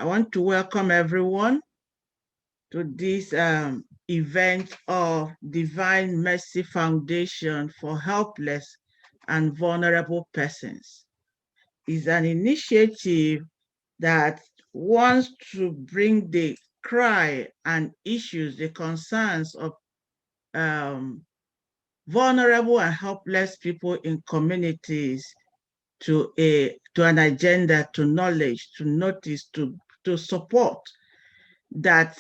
I want to welcome everyone to this event of Divine Mercy Foundation for Helpless and Vulnerable Persons. It's an initiative that wants to bring the cry and issues, the concerns of um, vulnerable and helpless people in communities to an agenda, to knowledge, to notice, to support that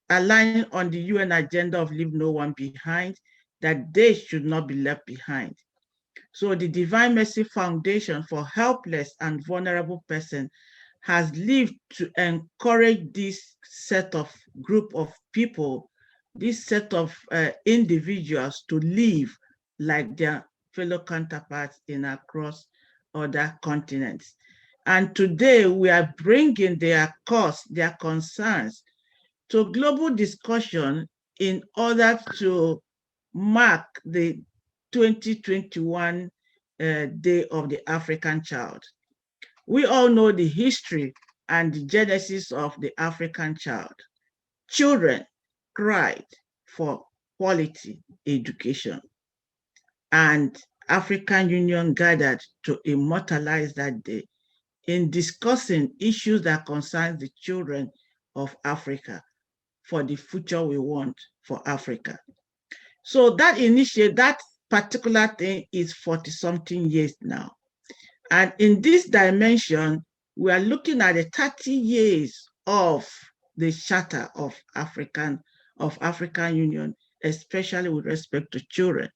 align on the UN agenda of leave no one behind, that they should not be left behind. So the Divine Mercy Foundation for Helpless and Vulnerable Persons has lived to encourage this set of group of people, this set of individuals to live like their fellow counterparts in across other continents. And today we are bringing their cause, their concerns to global discussion in order to mark the 2021 Day of the African Child. We all know the history and the genesis of the African child. Children cried for quality education, and African Union gathered to immortalize that day in discussing issues that concern the children of Africa for the future we want for Africa. So that particular thing is 40 something years now. And in this dimension, we are looking at the 30 years of the Charter of African Union, especially with respect to children.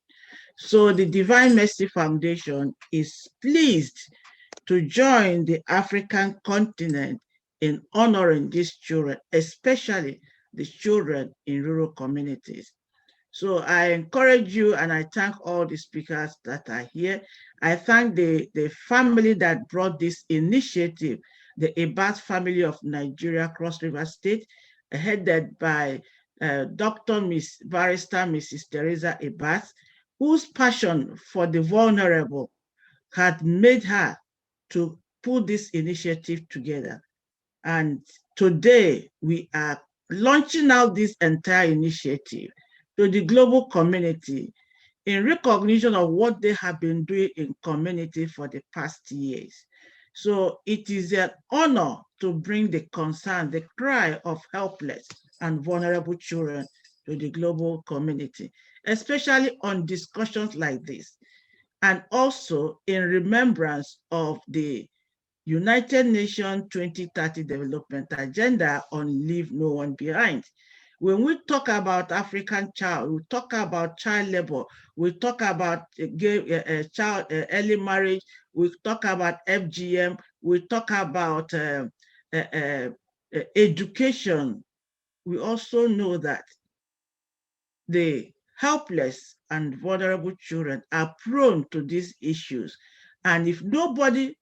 So the Divine Mercy Foundation is pleased to join the African continent in honoring these children, especially the children in rural communities. So I encourage you and I thank all the speakers that are here. I thank the family that brought this initiative, the Abbas family of Nigeria, Cross River State, headed by Barrister Mrs. Teresa Abbas, whose passion for the vulnerable had made her to put this initiative together. And today we are launching out this entire initiative to the global community in recognition of what they have been doing in community for the past years. So it is an honor to bring the concern, the cry of helpless and vulnerable children to the global community, especially on discussions like this, and also in remembrance of the United Nations 2030 Development Agenda on Leave No One Behind. When we talk about African child, we talk about child labor, we talk about child early marriage, we talk about FGM, we talk about education. We also know that the helpless and vulnerable children are prone to these issues. And if nobody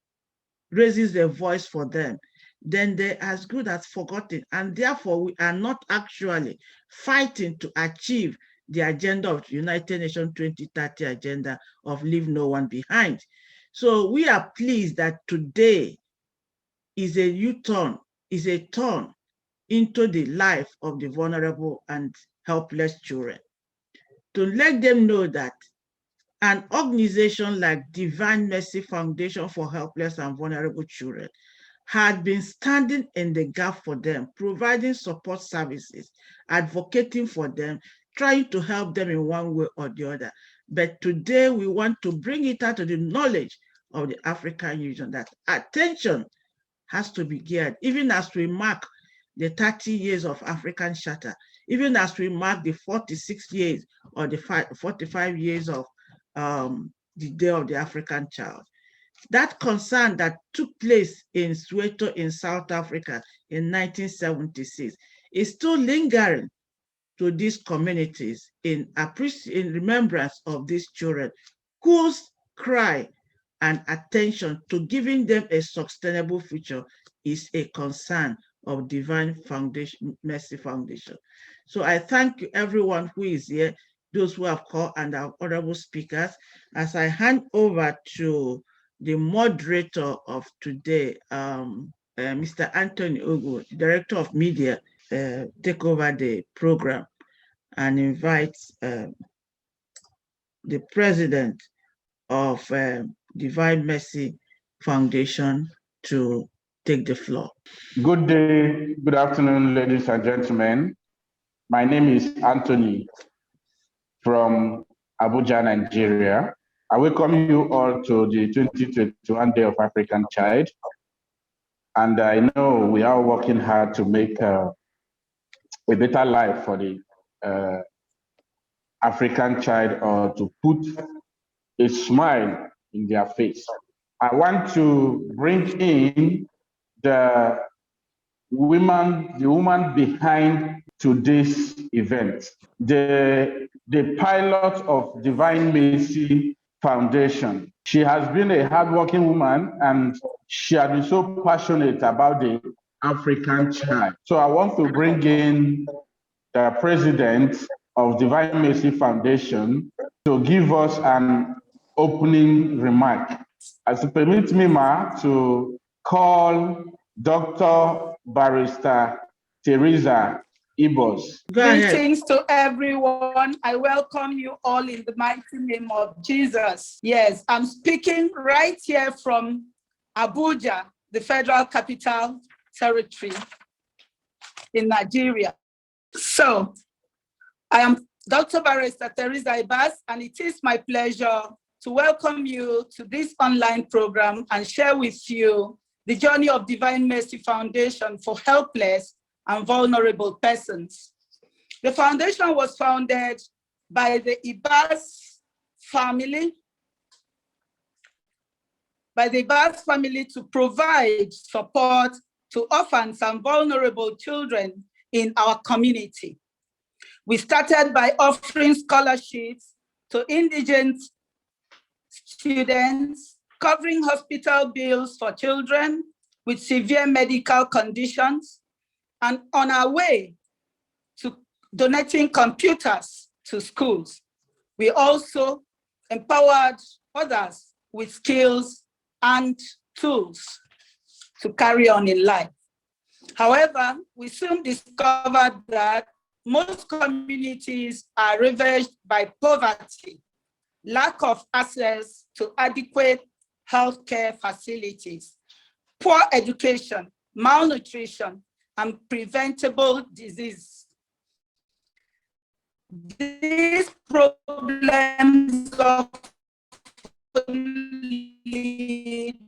raises their voice for them, then they're as good as forgotten. And therefore, we are not actually fighting to achieve the agenda of the United Nations 2030 agenda of leave no one behind. So we are pleased that today is a U-turn, is a turn into the life of the vulnerable and helpless children, to let them know that an organization like Divine Mercy Foundation for Helpless and Vulnerable Children had been standing in the gap for them, providing support services, advocating for them, trying to help them in one way or the other. But today we want to bring it out to the knowledge of the African Union that attention has to be geared, even as we mark the 30 years of African Charter, even as we mark the 46 years or the 45 years of the Day of the African Child. That concern that took place in Soweto in South Africa in 1976 is still lingering to these communities in remembrance of these children whose cry and attention to giving them a sustainable future is a concern of Divine Foundation, Mercy Foundation. So I thank everyone who is here, those who have called and our honorable speakers, as I hand over to the moderator of today, Mr. Anthony Ogo, Director of Media, take over the program and invite the President of Divine Mercy Foundation to take the floor. Good day, good afternoon, ladies and gentlemen. My name is Anthony from Abuja, Nigeria. I welcome you all to the 2021 Day of African Child. And I know we are working hard to make a better life for the African child, or to put a smile in their face. I want to bring in the woman behind today's event, the pilot of Divine Mercy Foundation. She has been a hardworking woman, and she has been so passionate about the African child. So I want to bring in the president of Divine Mercy Foundation to give us an opening remark. As it permits me, Ma, to call Dr. Barrister Teresa Ibos. Greetings to everyone. I welcome you all in the mighty name of Jesus. Yes, I'm speaking right here from Abuja, the Federal Capital Territory in Nigeria. So, I am Dr. Barrister Teresa Ibas, and it is my pleasure to welcome you to this online program and share with you the journey of Divine Mercy Foundation for helpless and vulnerable persons. The foundation was founded by the Ibas family, to provide support to orphans and vulnerable children in our community. We started by offering scholarships to indigent students, covering hospital bills for children with severe medical conditions, and on our way to donating computers to schools. We also empowered others with skills and tools to carry on in life. However, we soon discovered that most communities are ravaged by poverty, lack of access to adequate healthcare facilities, poor education, malnutrition, and preventable disease. These problems often lead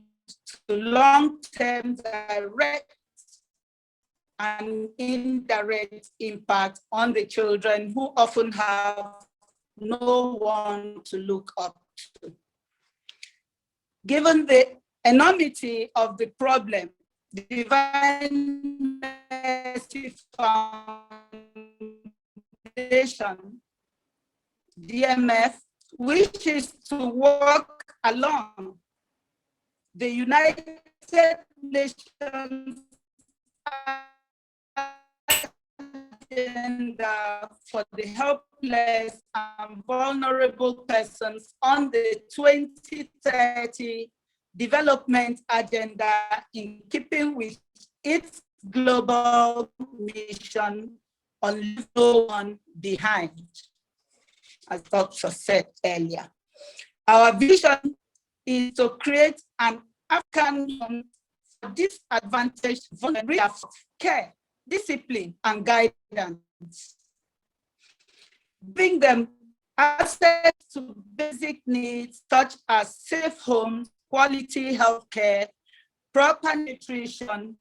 to long-term direct and indirect impact on the children, who often have no one to look up to. Given the enormity of the problem, the Divine Mercy Foundation, DMF, wishes to work along the United Nations agenda for the helpless and vulnerable persons on the 2030 development agenda, in keeping with its global mission on leave no one behind, as Dr. said earlier. Our vision is to create an African home for disadvantaged vulnerable care, discipline, and guidance. Bring them access to basic needs such as safe homes, quality healthcare, proper nutrition.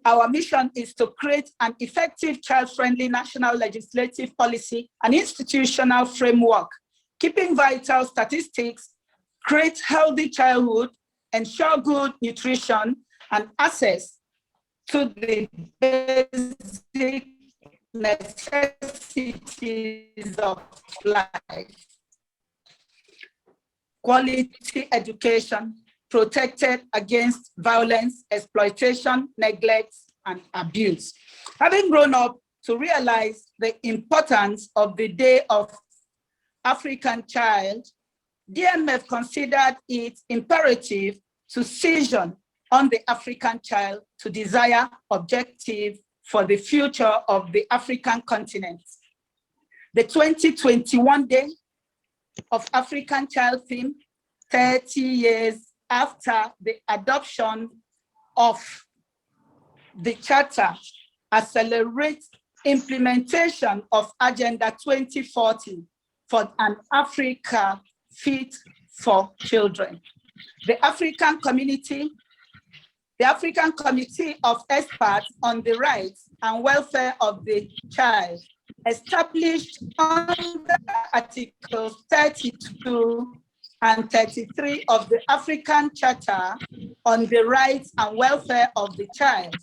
Our mission is to create an effective child-friendly national legislative policy and institutional framework, keeping vital statistics, create healthy childhood, ensure good nutrition, and access to the basic necessities of life. Quality education, protected against violence, exploitation, neglect, and abuse. Having grown up to realize the importance of the Day of African Child, DMF considered it imperative to seize on the African child to desire objective for the future of the African continent. The 2021 Day of African Child theme, 30 years after the adoption of the Charter, accelerates implementation of Agenda 2040 for an Africa fit for children. The African Committee of Experts on the Rights and Welfare of the Child, established under Articles 32 and 33 of the African Charter on the Rights and Welfare of the Child,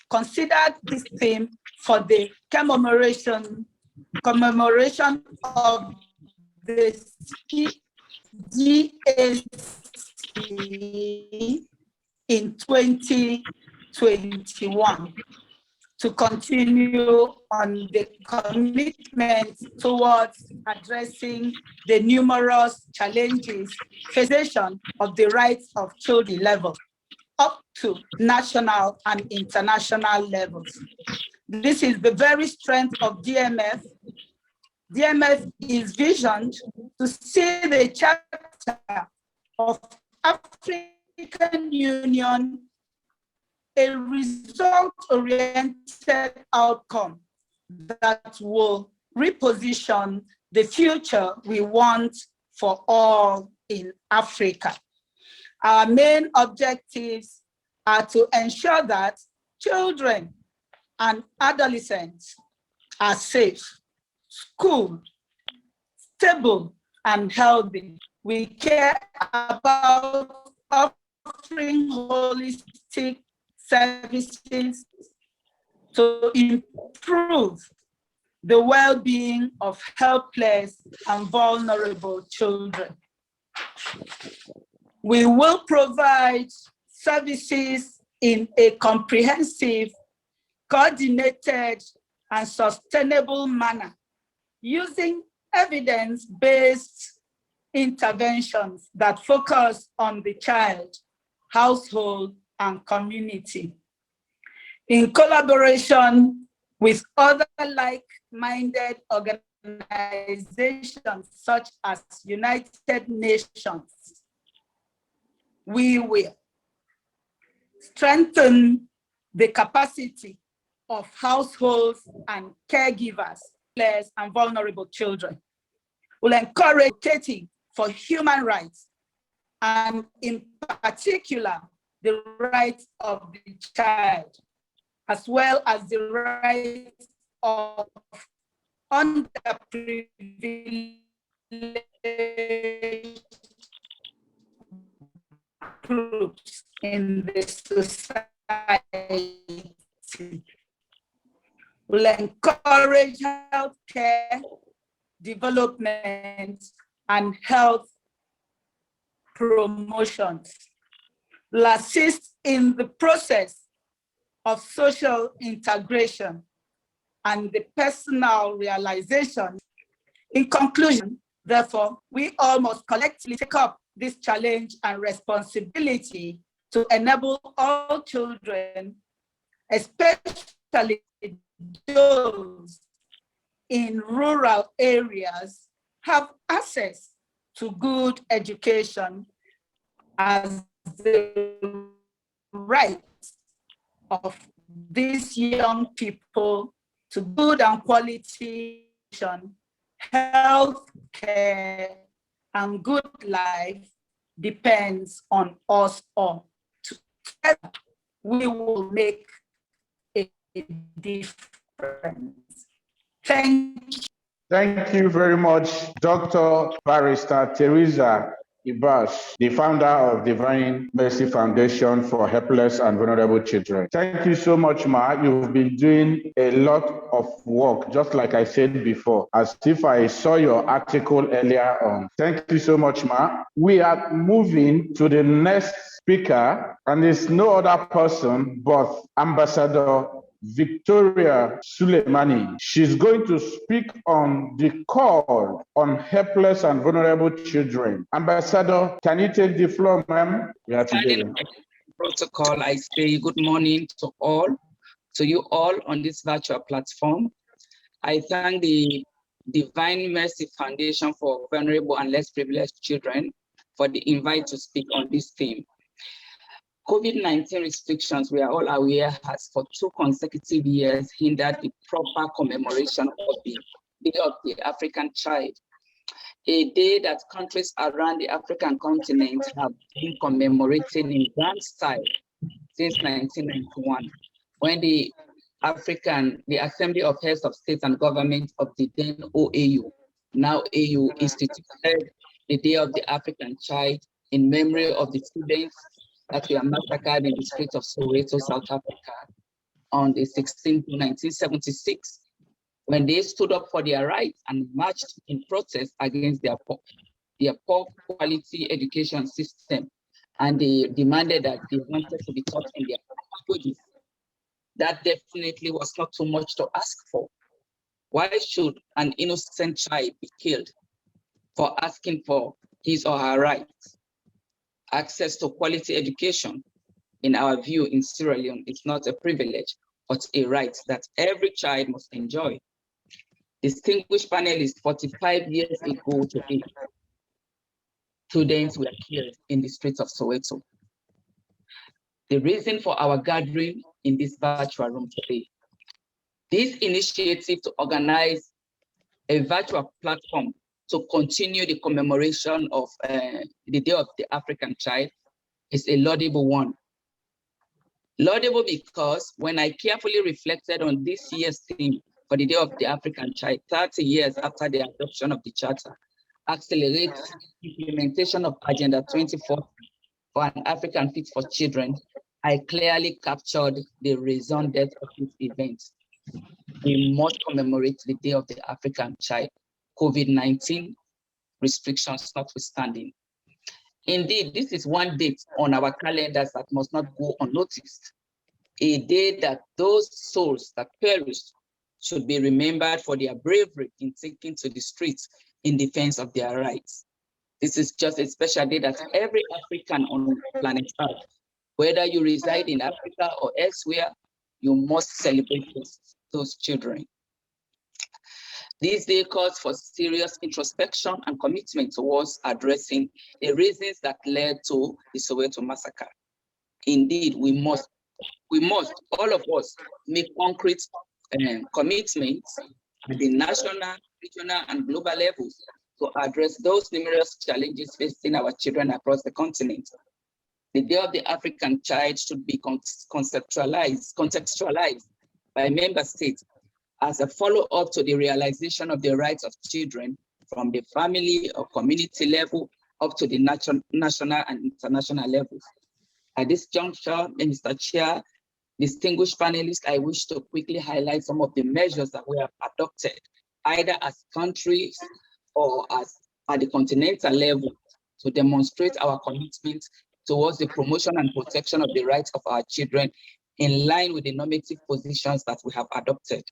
considered this theme for the commemoration of the GAC in 2021, to continue on the commitment towards addressing the numerous challenges facing of the rights of children level up to national and international levels. This is the very strength of DMF. DMF is visioned to see the Charter of African Union a result-oriented outcome that will reposition the future we want for all in Africa. Our main objectives are to ensure that children and adolescents are safe, school, stable, and healthy. We care about offering holistic services to improve the well-being of helpless and vulnerable children. We will provide services in a comprehensive, coordinated, and sustainable manner, using evidence-based interventions that focus on the child, household, and community. In collaboration with other like-minded organizations such as United Nations, we will strengthen the capacity of households and caregivers, helpless and vulnerable children. We'll encourage advocating for human rights, and in particular, the rights of the child, as well as the rights of underprivileged groups in the society. We'll encourage healthcare development and health promotions. Will assist in the process of social integration and the personal realization. In conclusion, therefore, we all must collectively take up this challenge and responsibility to enable all children, especially those in rural areas, have access to good education as the right of these young people to good and quality health care and good life depends on us all. Together, we will make a difference. Thank you. Thank you very much, Dr. Barrister Teresa Ibash, the founder of Divine Mercy Foundation for Helpless and Vulnerable Children. Thank you so much, Ma. You've been doing a lot of work, just like I said before, as if I saw your article earlier on. Thank you so much, Ma. We are moving to the next speaker, and it's no other person but Ambassador Victoria Suleimani. She's going to speak on the call on helpless and vulnerable children. Ambassador, can you take the floor, ma'am? We are together. protocol, I say good morning to you all on this virtual platform. I thank the Divine Mercy Foundation for Vulnerable and Less Privileged Children for the invite to speak on this theme. COVID-19 restrictions, we are all aware, has for 2 consecutive years hindered the proper commemoration of the Day of the African Child, a day that countries around the African continent have been commemorating in grand style since 1991, when the Assembly of Heads of States and Government of the then OAU, now AU, instituted the Day of the African Child in memory of the students that were massacred in the streets of Soweto, South Africa on the 16th, 1976, when they stood up for their rights and marched in protest against their poor quality education system. And they demanded that they wanted to be taught in their languages. That definitely was not too much to ask for. Why should an innocent child be killed for asking for his or her rights? Access to quality education, in our view in Sierra Leone, is not a privilege, but a right that every child must enjoy. Distinguished panelists, 45 years ago today, students were killed in the streets of Soweto. The reason for our gathering in this virtual room today, this initiative to organize a virtual platform to continue the commemoration of the Day of the African Child is a laudable one. Laudable because when I carefully reflected on this year's theme for the Day of the African Child, 30 years after the adoption of the Charter, accelerate implementation of Agenda 2040 for an African Fit for Children, I clearly captured the raison d'etre of this event. We must commemorate the Day of the African Child, COVID-19 restrictions notwithstanding. Indeed, this is one date on our calendars that must not go unnoticed. A day that those souls that perished should be remembered for their bravery in taking to the streets in defense of their rights. This is just a special day that every African on planet Earth, whether you reside in Africa or elsewhere, you must celebrate those children. This day calls for serious introspection and commitment towards addressing the reasons that led to the Soweto massacre. Indeed, we must, all of us, make concrete commitments at the national, regional, and global levels to address those numerous challenges facing our children across the continent. The Day of the African Child should be contextualized by member states as a follow-up to the realization of the rights of children from the family or community level up to the national and international levels. At this juncture, Mr. Chair, distinguished panelists, I wish to quickly highlight some of the measures that we have adopted, either as countries or at the continental level, to demonstrate our commitment towards the promotion and protection of the rights of our children in line with the normative positions that we have adopted.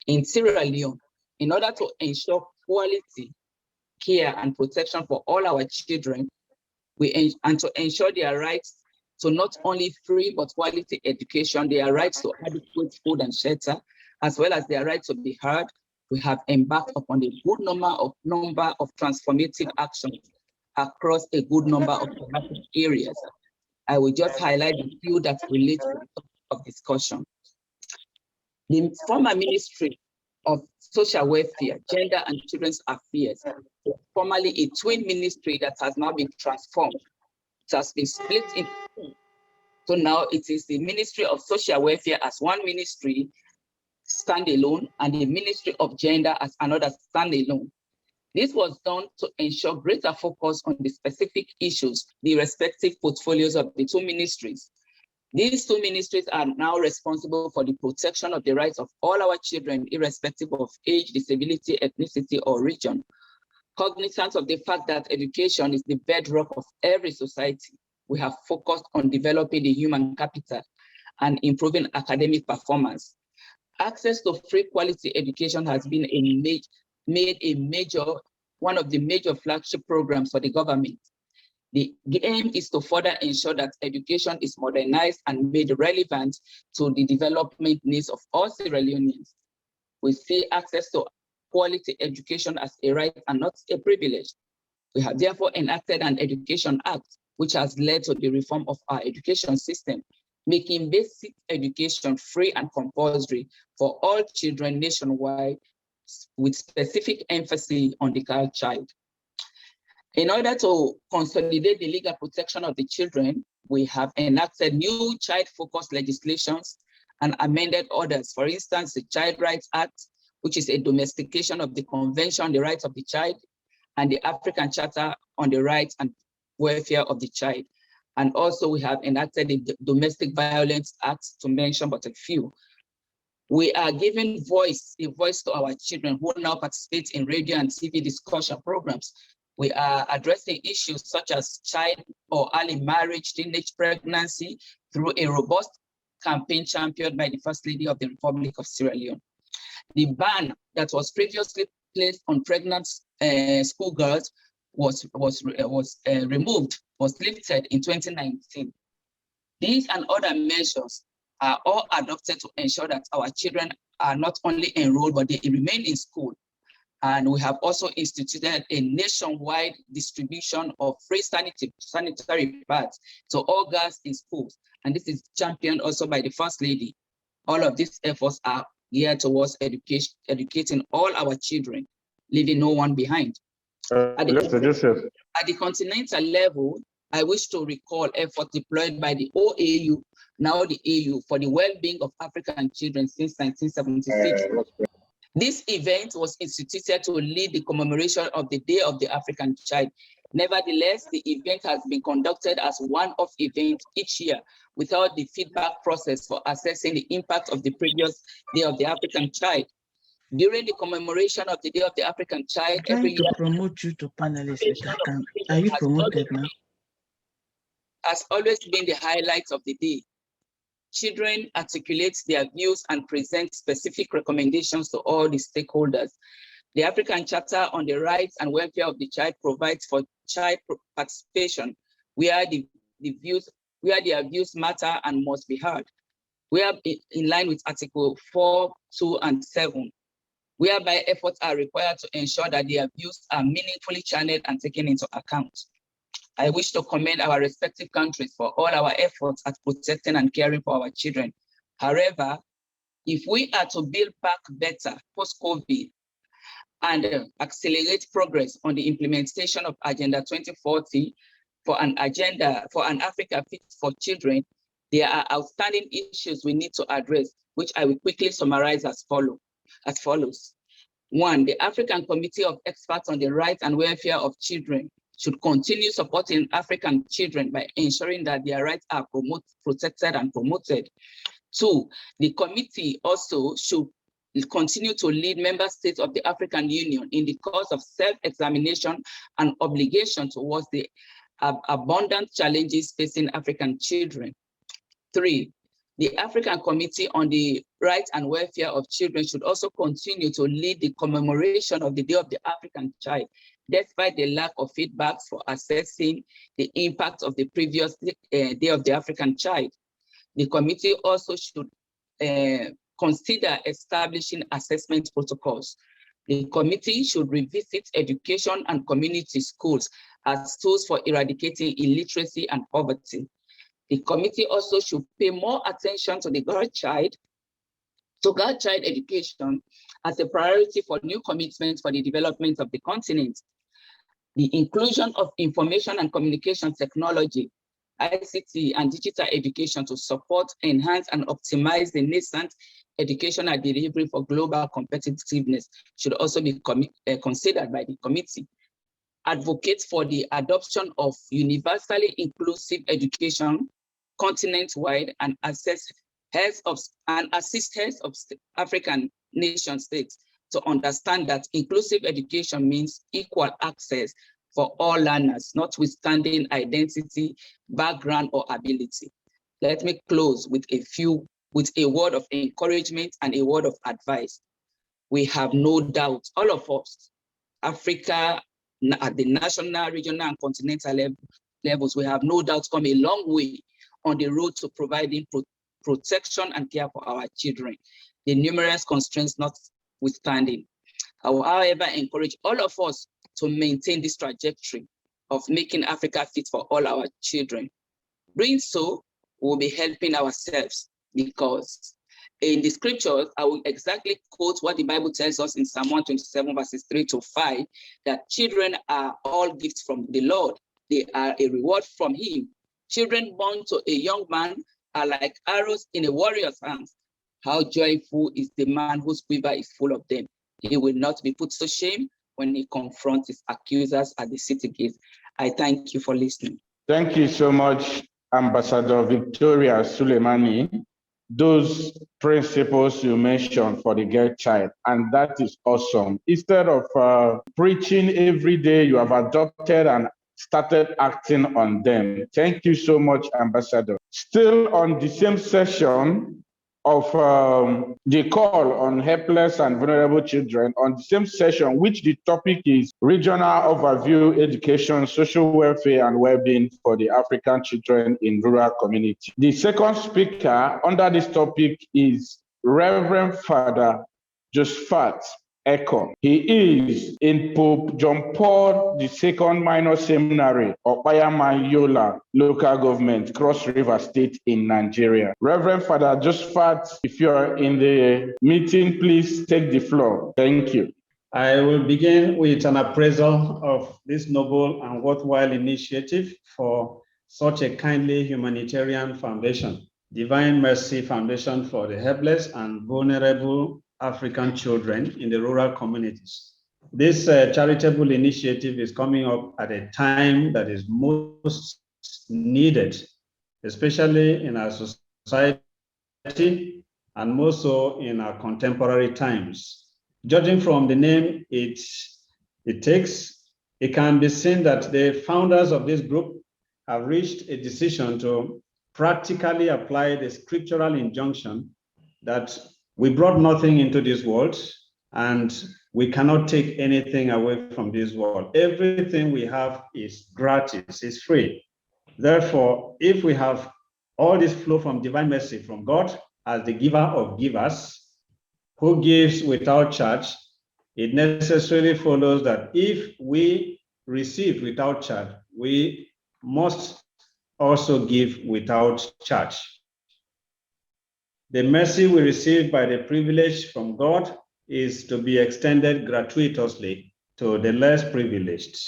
In Sierra Leone, in order to ensure quality care and protection for all our children, and to ensure their rights to not only free but quality education, their rights to adequate food and shelter, as well as their right to be heard, we have embarked upon a good number of transformative actions across a good number of thematic areas. I will just highlight a few that relate to the topic of discussion. The former Ministry of Social Welfare, Gender and Children's Affairs, formerly a twin ministry that has now been transformed. It has been split into two. So now it is the Ministry of Social Welfare as one ministry standalone and the Ministry of Gender as another standalone. This was done to ensure greater focus on the specific issues, the respective portfolios of the two ministries. These two ministries are now responsible for the protection of the rights of all our children, irrespective of age, disability, ethnicity, or region. Cognizant of the fact that education is the bedrock of every society, we have focused on developing the human capital and improving academic performance. Access to free quality education has been one of the major flagship programs for the government. The aim is to further ensure that education is modernized and made relevant to the development needs of all Sierra Leoneans. We see access to quality education as a right and not a privilege. We have therefore enacted an Education Act, which has led to the reform of our education system, making basic education free and compulsory for all children nationwide, with specific emphasis on the girl child. In order to consolidate the legal protection of the children, we have enacted new child-focused legislations and amended others. For instance, the Child Rights Act, which is a domestication of the Convention on the Rights of the Child, and the African Charter on the Rights and Welfare of the Child. And also we have enacted the Domestic Violence Act, to mention but a few. We are giving a voice to our children who now participate in radio and TV discussion programs. We are addressing issues such as child or early marriage, teenage pregnancy, through a robust campaign championed by the First Lady of the Republic of Sierra Leone. The ban that was previously placed on pregnant schoolgirls was lifted in 2019. These and other measures are all adopted to ensure that our children are not only enrolled, but they remain in school. And we have also instituted a nationwide distribution of free sanitary pads to all girls in schools. And this is championed also by the First Lady. All of these efforts are geared towards educating all our children, leaving no one behind. At the continental level, I wish to recall efforts deployed by the OAU, now the AU, for the well-being of African children since 1976. This event was instituted to lead the commemoration of the Day of the African Child. Nevertheless, the event has been conducted as one-off event each year without the feedback process for assessing the impact of the previous Day of the African Child. During the commemoration of the Day of the African Child, every year, promote you to panelist. Are you promoted now? Has always been the highlights of the day. Children articulate their views and present specific recommendations to all the stakeholders. The African Charter on the Rights and Welfare of the Child provides for child participation, where their views matter and must be heard. We are in line with Article 4, 2, and 7, whereby efforts are required to ensure that their views are meaningfully channeled and taken into account. I wish to commend our respective countries for all our efforts at protecting and caring for our children. However, if we are to build back better post-COVID and accelerate progress on the implementation of Agenda 2040 for an Africa fit for children, there are outstanding issues we need to address, which I will quickly summarize as follows. 1, the African Committee of Experts on the Rights and Welfare of Children should continue supporting African children by ensuring that their rights are protected and promoted. 2, the committee also should continue to lead member states of the African Union in the cause of self-examination and obligation towards the abundant challenges facing African children. 3, the African Committee on the Rights and Welfare of Children should also continue to lead the commemoration of the Day of the African Child, despite the lack of feedbacks for assessing the impact of the previous Day of the African Child. The committee also should consider establishing assessment protocols. The committee should revisit education and community schools as tools for eradicating illiteracy and poverty. The committee also should pay more attention to girl child education as a priority for new commitments for the development of the continent. The inclusion of information and communication technology, ICT, and digital education to support, enhance, and optimize the nascent educational delivery for global competitiveness should also be considered by the committee. Advocate for the adoption of universally inclusive education continent-wide and assist heads of African nation states to understand that inclusive education means equal access for all learners, notwithstanding identity, background, or ability. Let me close with a word of encouragement and a word of advice. We have no doubt, all of us, Africa, at the national, regional, and continental level, levels, we have no doubt come a long way on the road to providing protection and care for our children, the numerous constraints notwithstanding. I will, however, encourage all of us to maintain this trajectory of making Africa fit for all our children. Doing so, we'll be helping ourselves, because in the scriptures, I will exactly quote what the Bible tells us in Psalm 127, verses 3-5, that children are all gifts from the Lord. They are a reward from him. Children born to a young man are like arrows in a warrior's hands. How joyful is the man whose quiver is full of them. He will not be put to shame when he confronts his accusers at the city gates. I thank you for listening. Thank you so much, Ambassador Victoria Suleimani. Those principles you mentioned for the girl child, and that is awesome. Instead of preaching every day, you have adopted and started acting on them. Thank you so much, Ambassador. Still on the same session of the call on helpless and vulnerable children, on the same session, which the topic is regional overview, education, social welfare and well-being for the African children in rural community. The second speaker under this topic is Reverend Father Josephat Ekong. He is in Pope John Paul II Minor Seminary, Okpayama-Yola local government, Cross River State in Nigeria. Reverend Father Josephat, if you are in the meeting, please take the floor. Thank you. I will begin with an appraisal of this noble and worthwhile initiative for such a kindly humanitarian foundation, Divine Mercy Foundation for the Helpless and Vulnerable African Children in the rural communities. This charitable initiative is coming up at a time that is most needed, especially in our society and more so in our contemporary times. Judging from the name it takes, it can be seen that the founders of this group have reached a decision to practically apply the scriptural injunction that we brought nothing into this world and we cannot take anything away from this world. Everything we have is gratis, is free. Therefore, if we have all this flow from divine mercy from God as the giver of givers, who gives without charge, it necessarily follows that if we receive without charge, we must also give without charge. The mercy we receive by the privilege from God is to be extended gratuitously to the less privileged.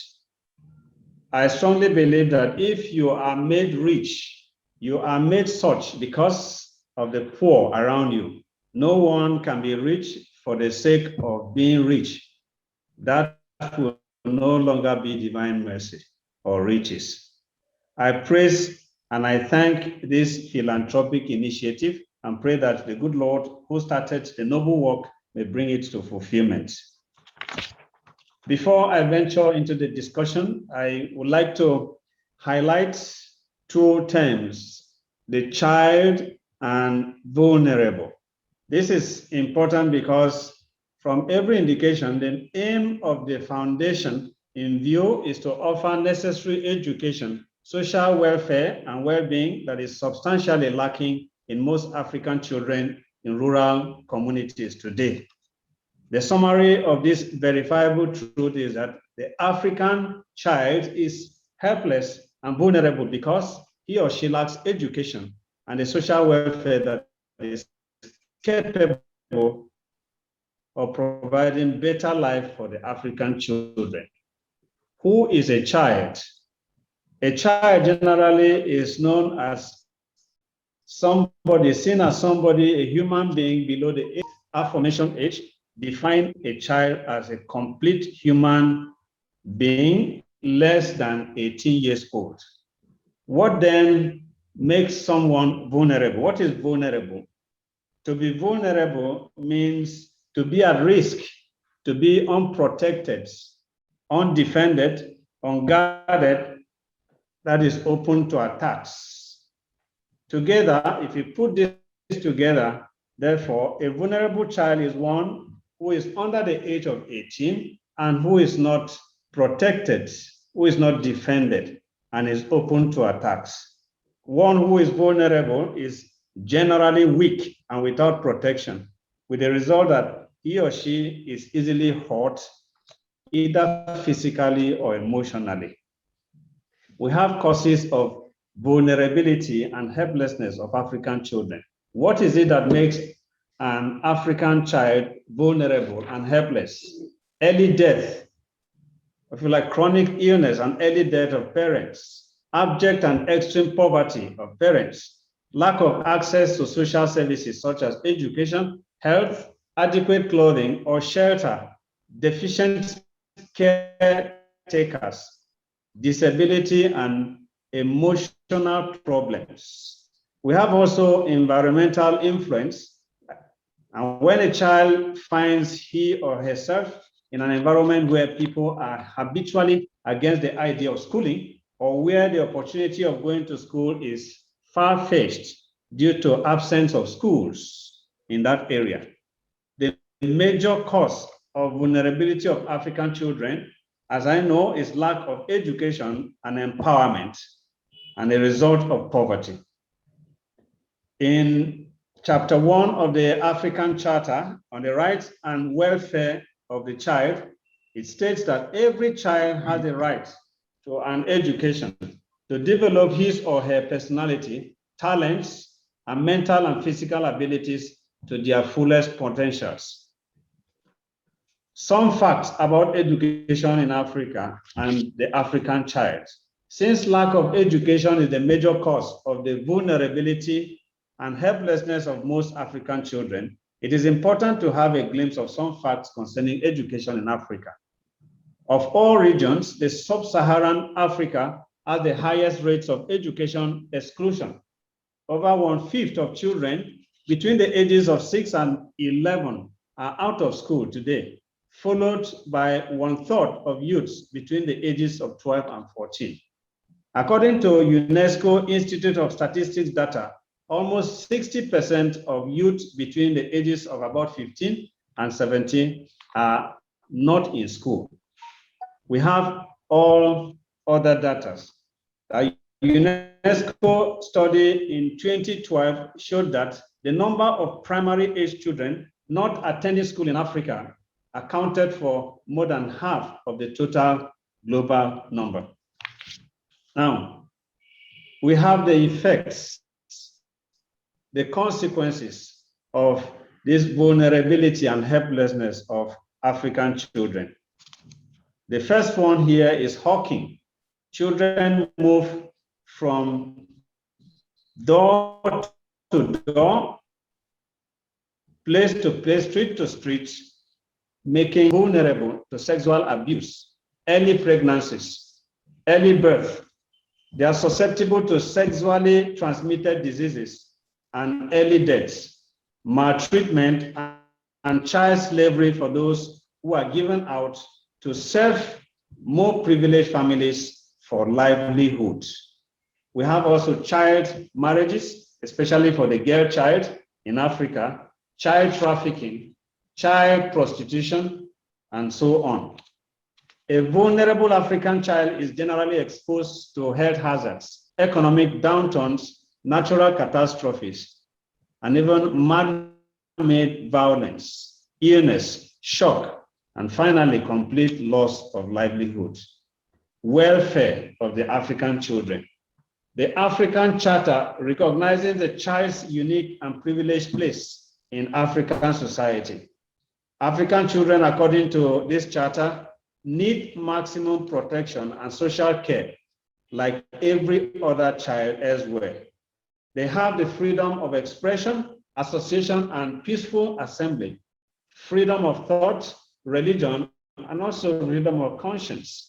I strongly believe that if you are made rich, you are made such because of the poor around you. No one can be rich for the sake of being rich. That will no longer be divine mercy or riches. I praise and I thank this philanthropic initiative and pray that the good Lord who started the noble work may bring it to fulfillment. Before I venture into the discussion, I would like to highlight two terms, the child and vulnerable. This is important because from every indication, the aim of the foundation in view is to offer necessary education, social welfare, and well-being that is substantially lacking in most African children in rural communities today. The summary of this verifiable truth is that the African child is helpless and vulnerable because he or she lacks education and the social welfare that is capable of providing better life for the African children. Who is a child? A child generally is known as somebody, seen as somebody, a human being below the affirmation age. Define a child as a complete human being less than 18 years old. What then makes someone vulnerable? What is vulnerable? To be vulnerable means to be at risk, to be unprotected, undefended, unguarded, that is open to attacks. Together, if you put this together, therefore, a vulnerable child is one who is under the age of 18 and who is not protected, who is not defended. and is open to attacks. One who is vulnerable is generally weak and without protection, with the result that he or she is easily hurt, either physically or emotionally. We have causes of vulnerability and helplessness of African children. What is it that makes an African child vulnerable and helpless? Early death, if you like, chronic illness and early death of parents, abject and extreme poverty of parents, lack of access to social services such as education, health, adequate clothing or shelter, deficient caretakers, disability and emotional problems. We have also environmental influence. And when a child finds he or herself in an environment where people are habitually against the idea of schooling, or where the opportunity of going to school is far-fetched due to absence of schools in that area. The major cause of vulnerability of African children, as I know, is lack of education and empowerment, and a result of poverty. In Chapter 1 of the African Charter on the Rights and Welfare of the Child, it states that every child has a right to an education to develop his or her personality, talents, and mental and physical abilities to their fullest potentials. Some facts about education in Africa and the African child. Since lack of education is the major cause of the vulnerability and helplessness of most African children, it is important to have a glimpse of some facts concerning education in Africa. Of all regions, the sub-Saharan Africa has the highest rates of education exclusion. Over 1/5 of children between the ages of 6 and 11 are out of school today, followed by 1/3 of youths between the ages of 12 and 14. According to UNESCO Institute of Statistics data, almost 60% of youth between the ages of about 15 and 17 are not in school. We have all other data. A UNESCO study in 2012 showed that the number of primary age children not attending school in Africa accounted for more than half of the total global number. Now, we have the effects, the consequences of this vulnerability and helplessness of African children. The first one here is hawking. Children move from door to door, place to place, street to street, making vulnerable to sexual abuse, early pregnancies, early birth. They are susceptible to sexually transmitted diseases and early deaths, maltreatment, and child slavery for those who are given out to serve more privileged families for livelihood. We have also child marriages, especially for the girl child in Africa, child trafficking, child prostitution, and so on. A vulnerable African child is generally exposed to health hazards, economic downturns, natural catastrophes, and even man-made violence, illness, shock, and finally, complete loss of livelihood. Welfare of the African children. The African Charter recognizes the child's unique and privileged place in African society. African children, according to this charter, need maximum protection and social care like every other child elsewhere. They have the freedom of expression, association, and peaceful assembly, freedom of thought, religion, and also freedom of conscience.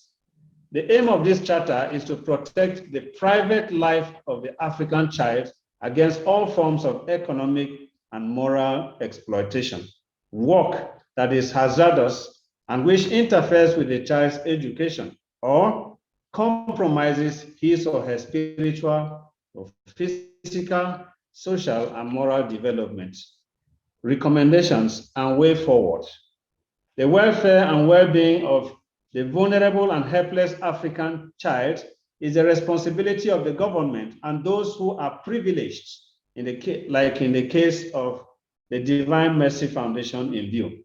The aim of this charter is to protect the private life of the African child against all forms of economic and moral exploitation, work that is hazardous and which interferes with the child's education or compromises his or her spiritual or physical, social, and moral development. Recommendations and way forward. The welfare and well-being of the vulnerable and helpless African child is the responsibility of the government and those who are privileged, like in the case of the Divine Mercy Foundation in view,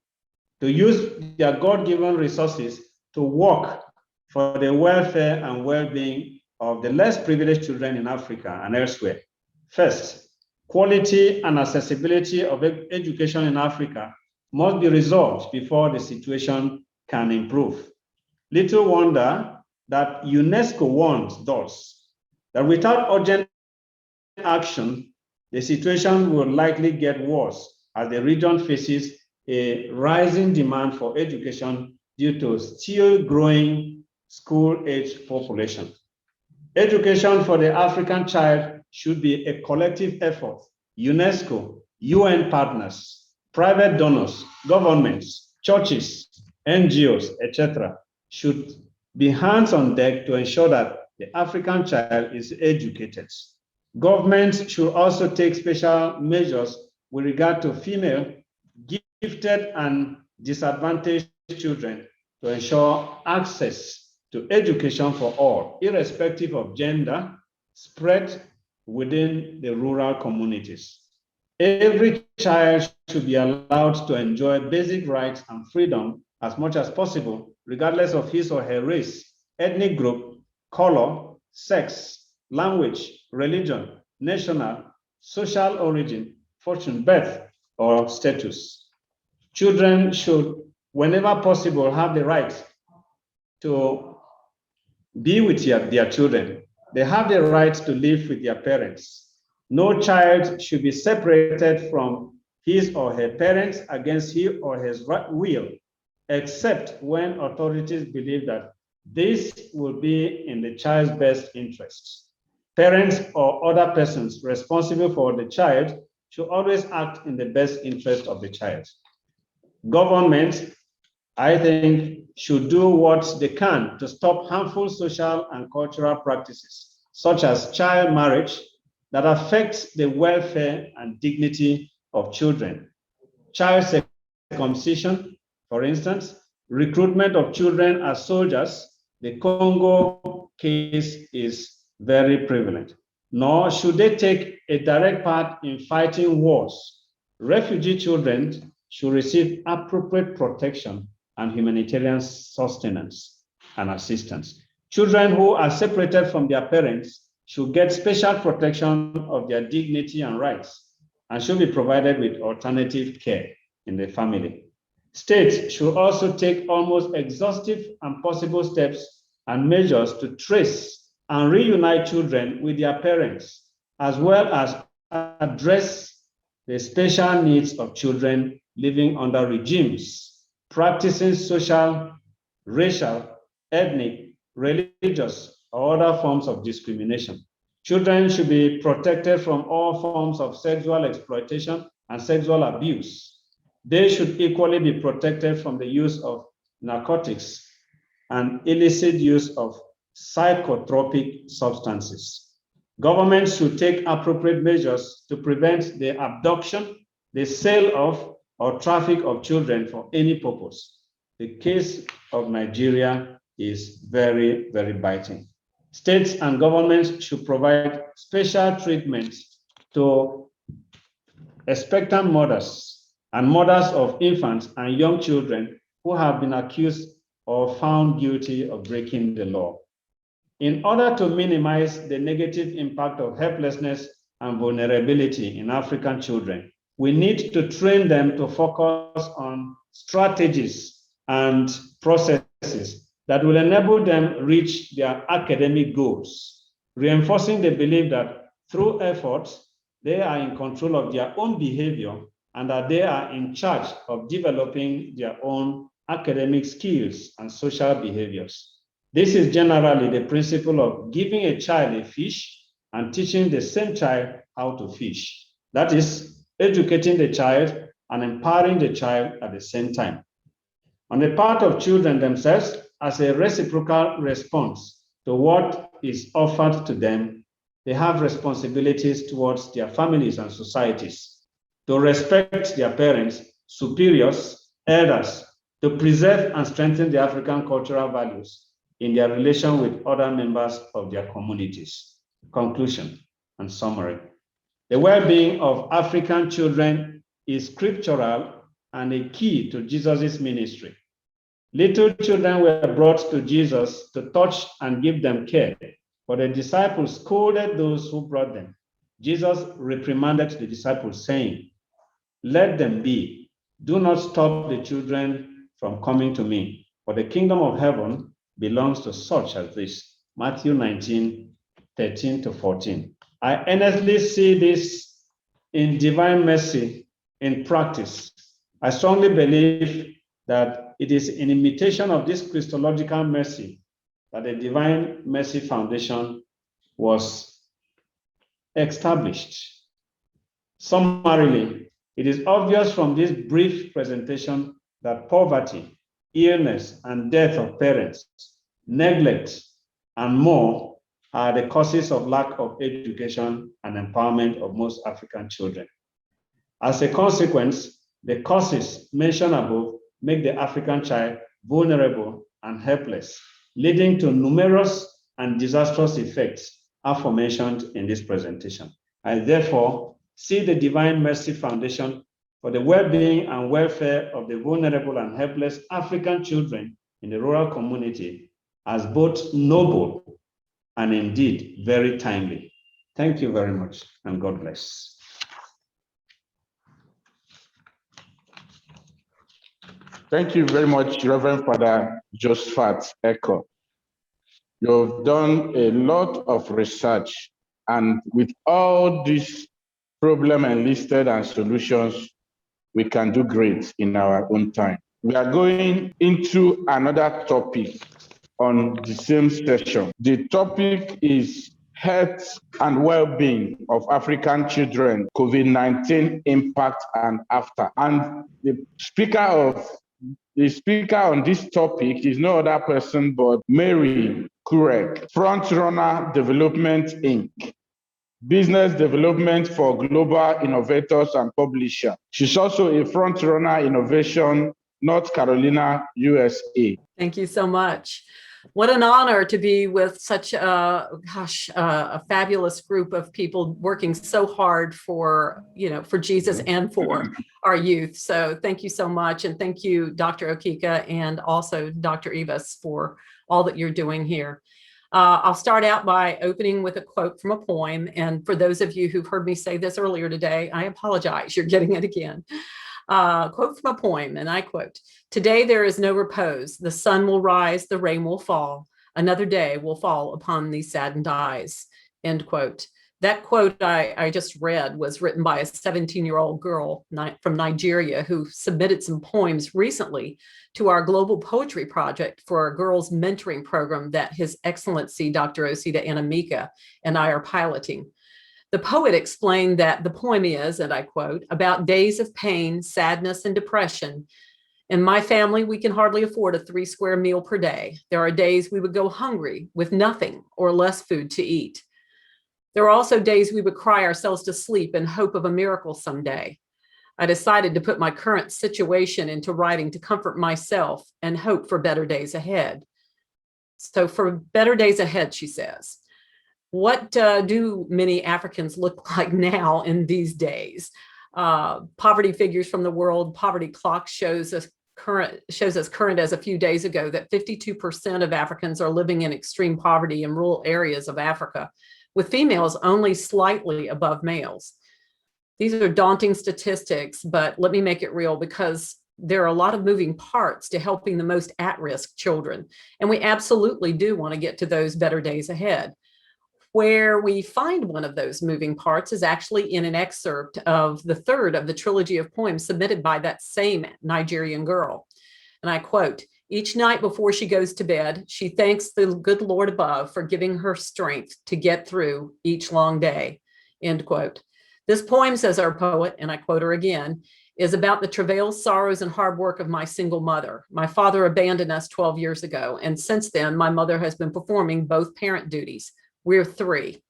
to use their God-given resources to work for the welfare and well-being of the less privileged children in Africa and elsewhere. First, quality and accessibility of education in Africa must be resolved before the situation can improve. Little wonder that UNESCO warns us that without urgent action, the situation will likely get worse as the region faces a rising demand for education due to still growing school-age population. Education for the African child should be a collective effort. UNESCO, UN partners, private donors, governments, churches, NGOs, etc., should be hands on deck to ensure that the African child is educated. Governments should also take special measures with regard to female, gifted, and disadvantaged children to ensure access to education for all, irrespective of gender, spread within the rural communities. Every child should be allowed to enjoy basic rights and freedom as much as possible, regardless of his or her race, ethnic group, color, sex, language, religion, national, social origin, fortune, birth, or status. Children should, whenever possible, have the right to be with their children. They have the right to live with their parents. No child should be separated from his or her parents against his or his will, except when authorities believe that this will be in the child's best interests. Parents or other persons responsible for the child should always act in the best interest of the child. Governments, I think, should do what they can to stop harmful social and cultural practices, such as child marriage, that affects the welfare and dignity of children. Child circumcision, for instance, recruitment of children as soldiers. The Congo case is very prevalent. Nor should they take a direct part in fighting wars. Refugee children should receive appropriate protection and humanitarian sustenance and assistance. Children who are separated from their parents should get special protection of their dignity and rights and should be provided with alternative care in the family. States should also take almost exhaustive and possible steps and measures to trace and reunite children with their parents, as well as address the special needs of children living under regimes practicing social, racial, ethnic, religious, or other forms of discrimination. Children should be protected from all forms of sexual exploitation and sexual abuse. They should equally be protected from the use of narcotics and illicit use of psychotropic substances. Governments should take appropriate measures to prevent the abduction, the sale of, or traffic of children for any purpose. The case of Nigeria is very, very biting. States and governments should provide special treatment to expectant mothers and mothers of infants and young children who have been accused or found guilty of breaking the law. In order to minimize the negative impact of helplessness and vulnerability in African children, we need to train them to focus on strategies and processes that will enable them reach their academic goals, reinforcing the belief that through efforts, they are in control of their own behavior and that they are in charge of developing their own academic skills and social behaviors. This is generally the principle of giving a child a fish and teaching the same child how to fish. That is, educating the child and empowering the child at the same time. On the part of children themselves, as a reciprocal response to what is offered to them, they have responsibilities towards their families and societies, to respect their parents, superiors, elders, to preserve and strengthen the African cultural values, in their relation with other members of their communities. Conclusion and summary. The well-being of African children is scriptural and a key to Jesus' ministry. Little children were brought to Jesus to touch and give them care, but the disciples scolded those who brought them. Jesus reprimanded the disciples, saying, "Let them be. Do not stop the children from coming to me, for the kingdom of heaven belongs to such as this." Matthew 19, 13 to 14. I earnestly see this in divine mercy in practice. I strongly believe that it is in imitation of this Christological mercy that the Divine Mercy Foundation was established. Summarily, it is obvious from this brief presentation that poverty, illness, and death of parents, neglect, and more are the causes of lack of education and empowerment of most African children. As a consequence, the causes mentioned above make the African child vulnerable and helpless, leading to numerous and disastrous effects aforementioned in this presentation. I therefore see the Divine Mercy Foundation for the well-being and welfare of the vulnerable and helpless African children in the rural community as both noble and indeed very timely. Thank you very much, and God bless. Thank you very much, Reverend Father Josephat Echo. You've done a lot of research, and with all these problems enlisted and solutions, we can do great in our own time. We are going into another topic on the same session. The topic is health and well-being of African children, COVID-19 impact and after. And the speaker on this topic is no other person but Mary Kurek, Frontrunner Development Inc., business development for global innovators and publisher. She's also a Frontrunner Innovation, North Carolina, USA. Thank you so much. What an honor to be with such a fabulous group of people working so hard for Jesus and for our youth. So thank you so much. And thank you, Dr. Okika, and also Dr. Evis, for all that you're doing here. I'll start out by opening with a quote from a poem. And for those of you who've heard me say this earlier today, I apologize, you're getting it again. Quote from a poem, and I quote, "Today there is no repose. The sun will rise, the rain will fall. Another day will fall upon these saddened eyes." End quote. That quote I just read was written by a 17-year-old girl from Nigeria who submitted some poems recently to our Global Poetry Project for our girls mentoring program that His Excellency Dr. Osita Anamika and I are piloting. The poet explained that the poem is, and I quote, "about days of pain, sadness, and depression. In my family, we can hardly afford a 3-square meal per day. There are days we would go hungry with nothing or less food to eat. There are also days we would cry ourselves to sleep in hope of a miracle someday. I decided to put my current situation into writing to comfort myself and hope for better days ahead." So for better days ahead, she says, what do many Africans look like now in these days? Poverty figures from the World Poverty Clock shows us current as a few days ago that 52% of Africans are living in extreme poverty in rural areas of Africa, with females only slightly above males. These are daunting statistics, but let me make it real because there are a lot of moving parts to helping the most at-risk children. And we absolutely do want to get to those better days ahead. Where we find one of those moving parts is actually in an excerpt of the third of the trilogy of poems submitted by that same Nigerian girl. And I quote, "Each night before she goes to bed, she thanks the good Lord above for giving her strength to get through each long day." End quote. This poem, says our poet, and I quote her again, is about the travails, sorrows, and hard work of my single mother. My father abandoned us 12 years ago, and since then, my mother has been performing both parent duties. We're 3.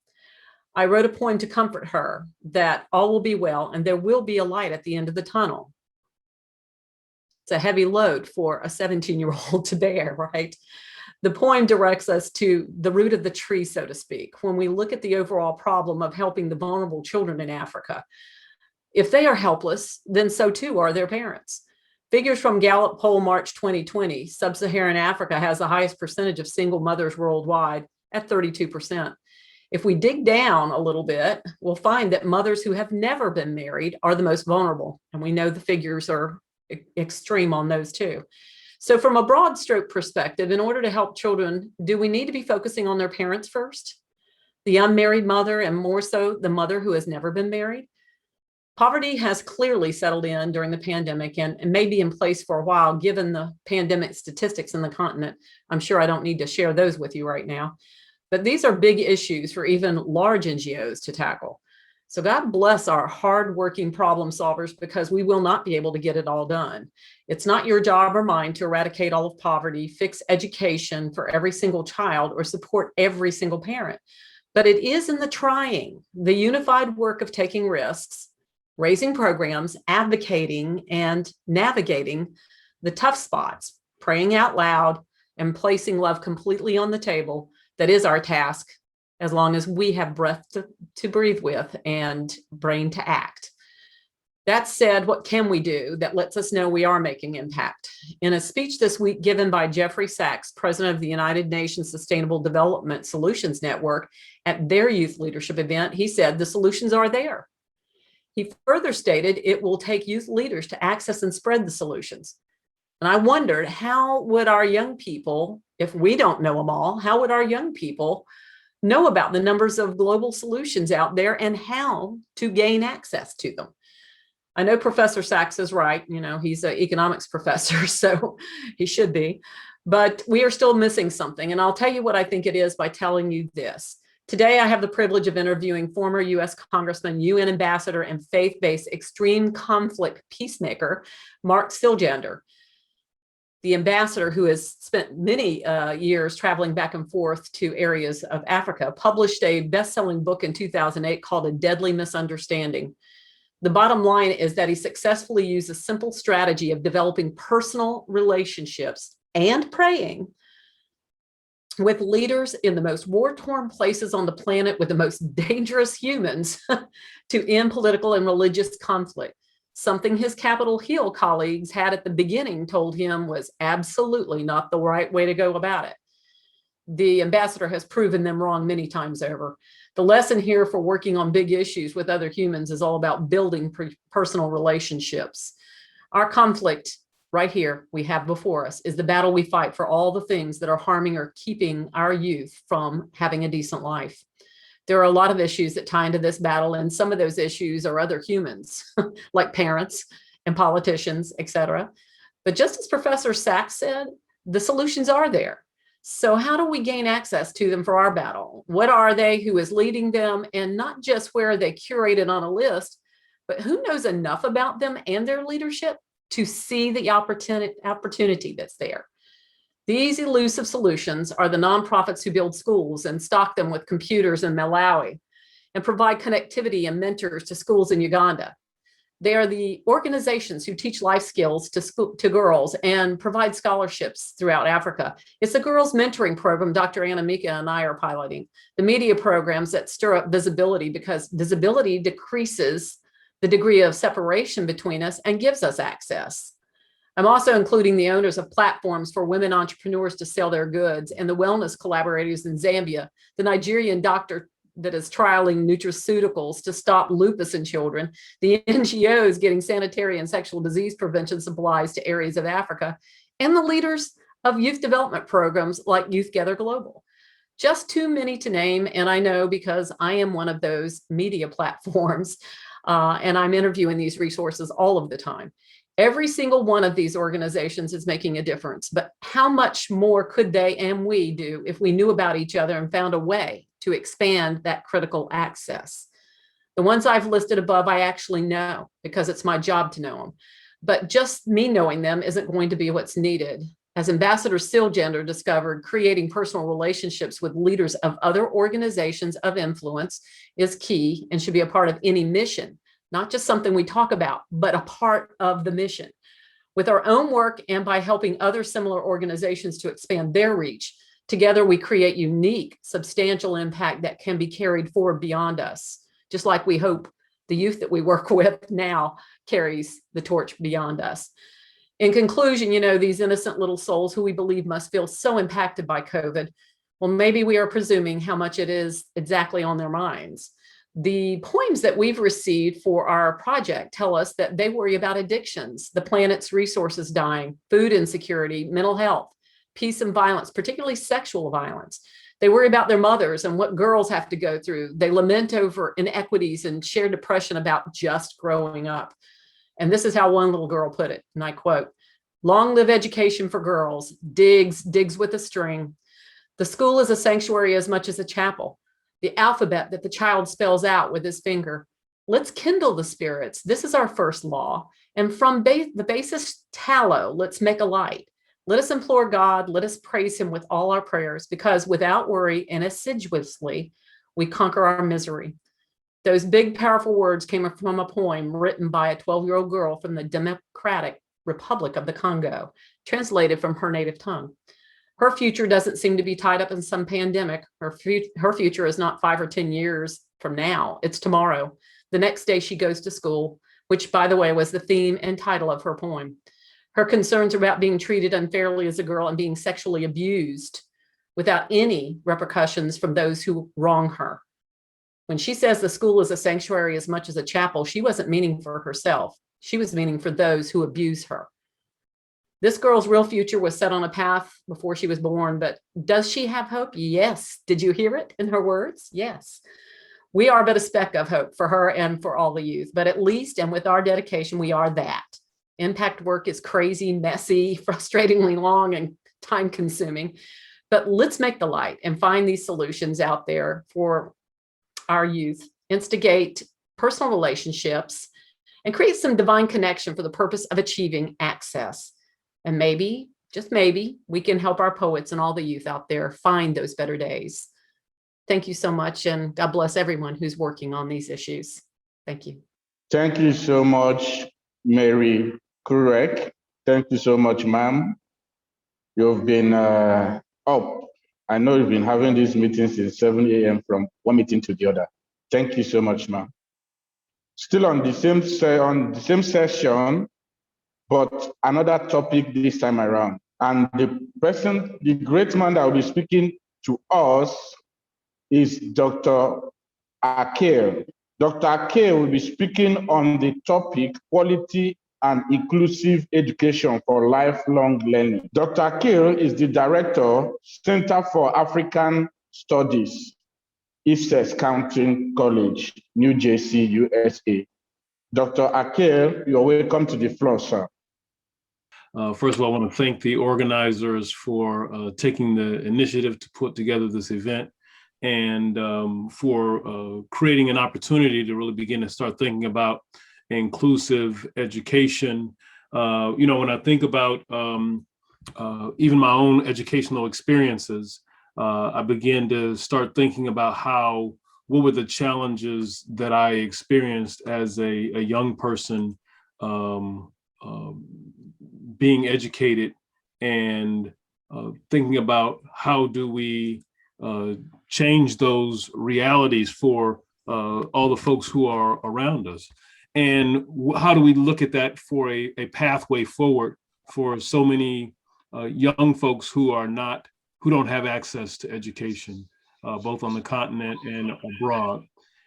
I wrote a poem to comfort her that all will be well and there will be a light at the end of the tunnel. It's a heavy load for a 17-year-old to bear, right? The poem directs us to the root of the tree, so to speak, when we look at the overall problem of helping the vulnerable children in Africa. If they are helpless, then so too are their parents. Figures from Gallup poll March 2020, sub-Saharan Africa has the highest percentage of single mothers worldwide at 32%. If we dig down a little bit, we'll find that mothers who have never been married are the most vulnerable. And we know the figures are extreme on those too. So from a broad stroke perspective, in order to help children, do we need to be focusing on their parents first? The unmarried mother, and more so the mother who has never been married? Poverty has clearly settled in during the pandemic and may be in place for a while, given the pandemic statistics in the continent. I'm sure I don't need to share those with you right now. But these are big issues for even large NGOs to tackle. So God bless our hardworking problem solvers, because we will not be able to get it all done. It's not your job or mine to eradicate all of poverty, fix education for every single child, or support every single parent. But it is in the trying, the unified work of taking risks, raising programs, advocating, and navigating the tough spots, praying out loud, and placing love completely on the table. That is our task, as long as we have breath to breathe with and brain to act. That said, what can we do that lets us know we are making impact? In a speech this week given by Jeffrey Sachs, president of the United Nations Sustainable Development Solutions Network, at their youth leadership event, he said the solutions are there. He further stated it will take youth leaders to access and spread the solutions. And I wondered, how would our young people, if we don't know them all, how would our young people know about the numbers of global solutions out there and how to gain access to them? I know Professor Sachs is right. You know, he's an economics professor, so he should be. But we are still missing something. And I'll tell you what I think it is by telling you this. Today, I have the privilege of interviewing former U.S. Congressman, UN Ambassador, and faith-based extreme conflict peacemaker, Mark Siljander. The ambassador, who has spent many years traveling back and forth to areas of Africa, published a best-selling book in 2008 called A Deadly Misunderstanding. The bottom line is that he successfully used a simple strategy of developing personal relationships and praying with leaders in the most war-torn places on the planet, with the most dangerous humans, to end political and religious conflict. Something his Capitol Hill colleagues had at the beginning told him was absolutely not the right way to go about it. The ambassador has proven them wrong many times over. The lesson here for working on big issues with other humans is all about building personal relationships. Our conflict right here we have before us is the battle we fight for all the things that are harming or keeping our youth from having a decent life. There are a lot of issues that tie into this battle, and some of those issues are other humans, like parents and politicians, etc. But just as Professor Sachs said, the solutions are there. So how do we gain access to them for our battle? What are they? Who is leading them? And not just where are they curated on a list, but who knows enough about them and their leadership to see the opportunity that's there? These elusive solutions are the nonprofits who build schools and stock them with computers in Malawi and provide connectivity and mentors to schools in Uganda. They are the organizations who teach life skills to girls and provide scholarships throughout Africa. It's the girls mentoring program Dr. Anna Mika and I are piloting. The media programs that stir up visibility, because visibility decreases the degree of separation between us and gives us access. I'm also including the owners of platforms for women entrepreneurs to sell their goods, and the wellness collaborators in Zambia, the Nigerian doctor that is trialing nutraceuticals to stop lupus in children, the NGOs getting sanitary and sexual disease prevention supplies to areas of Africa, and the leaders of youth development programs like Youth Gather Global. Just too many to name, and I know because I am one of those media platforms, and I'm interviewing these resources all of the time. Every single one of these organizations is making a difference, but how much more could they and we do if we knew about each other and found a way to expand that critical access? The ones I've listed above, I actually know because it's my job to know them, but just me knowing them isn't going to be what's needed. As Ambassador Siljander discovered, creating personal relationships with leaders of other organizations of influence is key and should be a part of any mission. Not just something we talk about, but a part of the mission. With our own work and by helping other similar organizations to expand their reach, Together, we create unique, substantial impact that can be carried forward beyond us, just like we hope the youth that we work with now carries the torch beyond us. In conclusion, these innocent little souls who we believe must feel so impacted by COVID, well, maybe we are presuming how much it is exactly on their minds. The poems that we've received for our project tell us that they worry about addictions, the planet's resources dying, food insecurity, mental health, peace and violence, particularly sexual violence. They worry about their mothers and what girls have to go through. They lament over inequities and share depression about just growing up. And this is how one little girl put it, and I quote, "Long live education for girls, digs with a string. The school is a sanctuary as much as a chapel. The alphabet that the child spells out with his finger. Let's kindle the spirits. This is our first law. And from the basest tallow, let's make a light. Let us implore God. Let us praise him with all our prayers, because without worry and assiduously, we conquer our misery." Those big, powerful words came from a poem written by a 12-year-old girl from the Democratic Republic of the Congo, translated from her native tongue. Her future doesn't seem to be tied up in some pandemic. Her future is not 5 or 10 years from now. It's tomorrow, the next day she goes to school, which, by the way, was the theme and title of her poem. Her concerns are about being treated unfairly as a girl and being sexually abused without any repercussions from those who wrong her. When she says the school is a sanctuary as much as a chapel, she wasn't meaning for herself. She was meaning for those who abuse her. This girl's real future was set on a path before she was born, but does she have hope? Yes. Did you hear it in her words? Yes. We are but a speck of hope for her and for all the youth, but at least, and with our dedication, we are that. Impact work is crazy, messy, frustratingly long, and time-consuming, but let's make the light and find these solutions out there for our youth, instigate personal relationships, and create some divine connection for the purpose of achieving access. And maybe, just maybe, we can help our poets and all the youth out there find those better days. Thank you so much, and God bless everyone who's working on these issues. Thank you. Thank you so much, Mary Kurek. Thank you so much, ma'am. You've been up. I know you've been having these meetings since 7 a.m. from one meeting to the other. Thank you so much, ma'am. Still on the same session, but another topic this time around. And the great man that will be speaking to us is Dr. Akil. Dr. Akil will be speaking on the topic quality and inclusive education for lifelong learning. Dr. Akil is the director, Center for African Studies, Essex County College, New Jersey, USA. Dr. Akil, you're welcome to the floor, sir. First of all, I want to thank the organizers for taking the initiative to put together this event and for creating an opportunity to really begin to start thinking about inclusive education. When I think about even my own educational experiences, I began to start thinking about what were the challenges that I experienced as a young person being educated, and thinking about how do we change those realities for all the folks who are around us. And how do we look at that for a pathway forward for so many young folks who don't have access to education, both on the continent and abroad.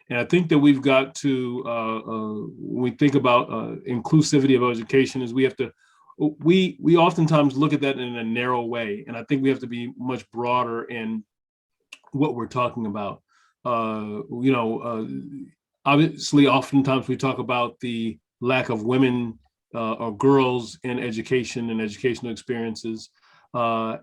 And I think that we've got to, when we think about inclusivity of education, is we oftentimes look at that in a narrow way. And I think we have to be much broader in what we're talking about. Obviously, oftentimes we talk about the lack of women or girls in education and educational experiences. I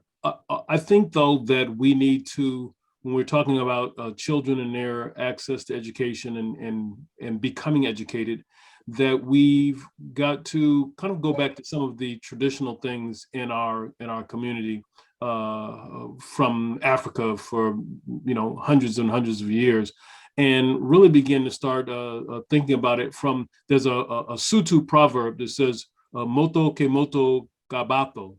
think, though, that we need to, when we're talking about children and their access to education and becoming educated, that we've got to kind of go back to some of the traditional things in our community from Africa for hundreds and hundreds of years, and really begin to start thinking about it from, there's a Sutu proverb that says, moto ke moto gabato,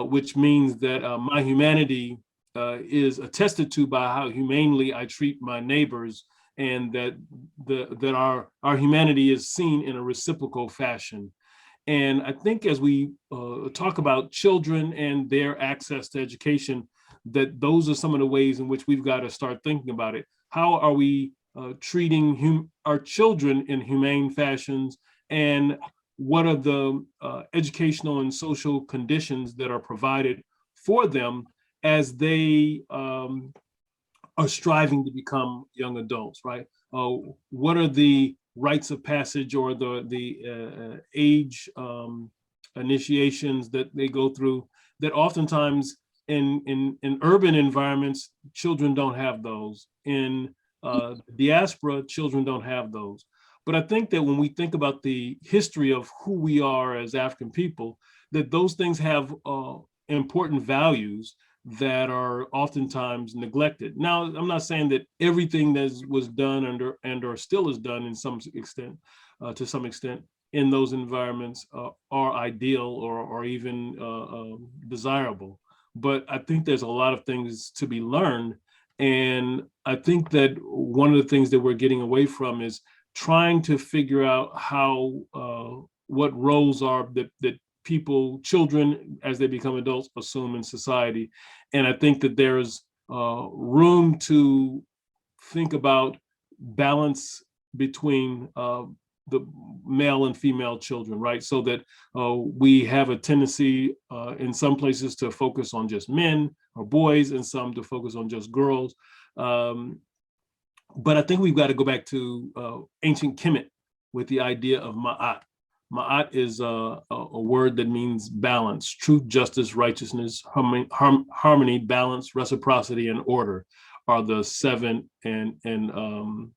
which means that my humanity is attested to by how humanely I treat my neighbors, and that our humanity is seen in a reciprocal fashion. And I think as we talk about children and their access to education, that those are some of the ways in which we've got to start thinking about it. How are we treating our children in humane fashions, and what are the educational and social conditions that are provided for them as they are striving to become young adults, right? What are the rites of passage or the age initiations that they go through that oftentimes in urban environments, children don't have those. In diaspora, children don't have those. But I think that when we think about the history of who we are as African people, that those things have important values that are oftentimes neglected. Now, I'm not saying that everything that was done or still is done in some extent, to some extent, in those environments are ideal or even desirable. But I think there's a lot of things to be learned. And I think that one of the things that we're getting away from is trying to figure out how, what roles are that people, children, as they become adults, assume in society. And I think that there's room to think about balance between the male and female children, right? So that we have a tendency in some places to focus on just men or boys, and some to focus on just girls. But I think we've got to go back to ancient Kemet with the idea of ma'at. Ma'at is a word that means balance, truth, justice, righteousness, harmony, balance, reciprocity, and order are the seven in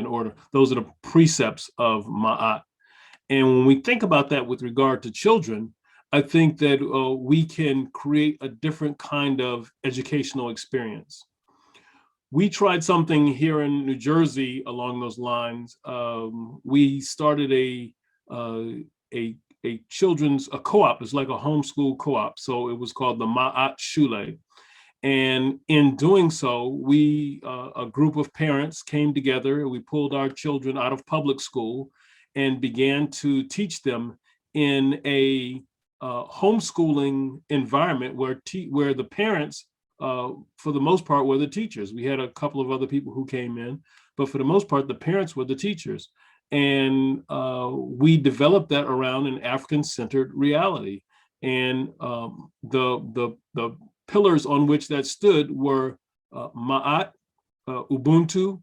order. Those are the precepts of Ma'at. And when we think about that with regard to children, I think that we can create a different kind of educational experience. We tried something here in New Jersey along those lines. We started a children's co-op. It's like a homeschool co-op. So it was called the Ma'at Shule. And in doing so, we, a group of parents came together, we pulled our children out of public school and began to teach them in a homeschooling environment where the parents, for the most part, were the teachers. We had a couple of other people who came in, but for the most part, the parents were the teachers. And we developed that around an African-centered reality. And the pillars on which that stood were Ma'at, Ubuntu,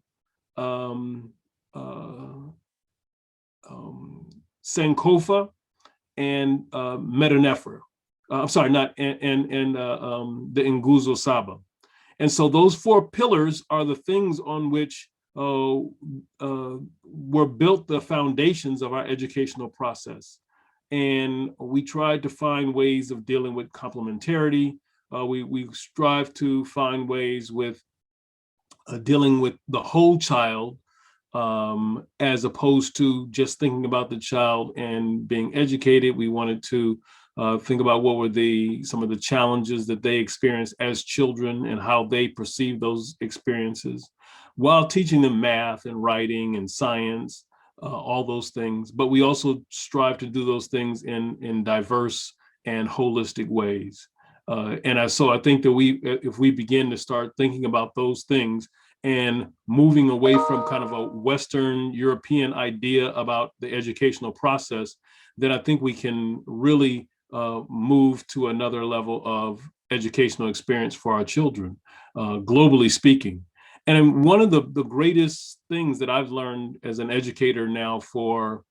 Sankofa, and Metanefer. I'm sorry, not and the Nguzo Saba. And so those four pillars are the things on which were built the foundations of our educational process. And we tried to find ways of dealing with complementarity. We strive to find ways with dealing with the whole child, as opposed to just thinking about the child and being educated. We wanted to think about what were some of the challenges that they experienced as children and how they perceive those experiences, while teaching them math and writing and science, all those things. But we also strive to do those things in diverse and holistic ways. So I think that if we begin to start thinking about those things and moving away from kind of a Western European idea about the educational process, then I think we can really move to another level of educational experience for our children, globally speaking. And one of the greatest things that I've learned as an educator now for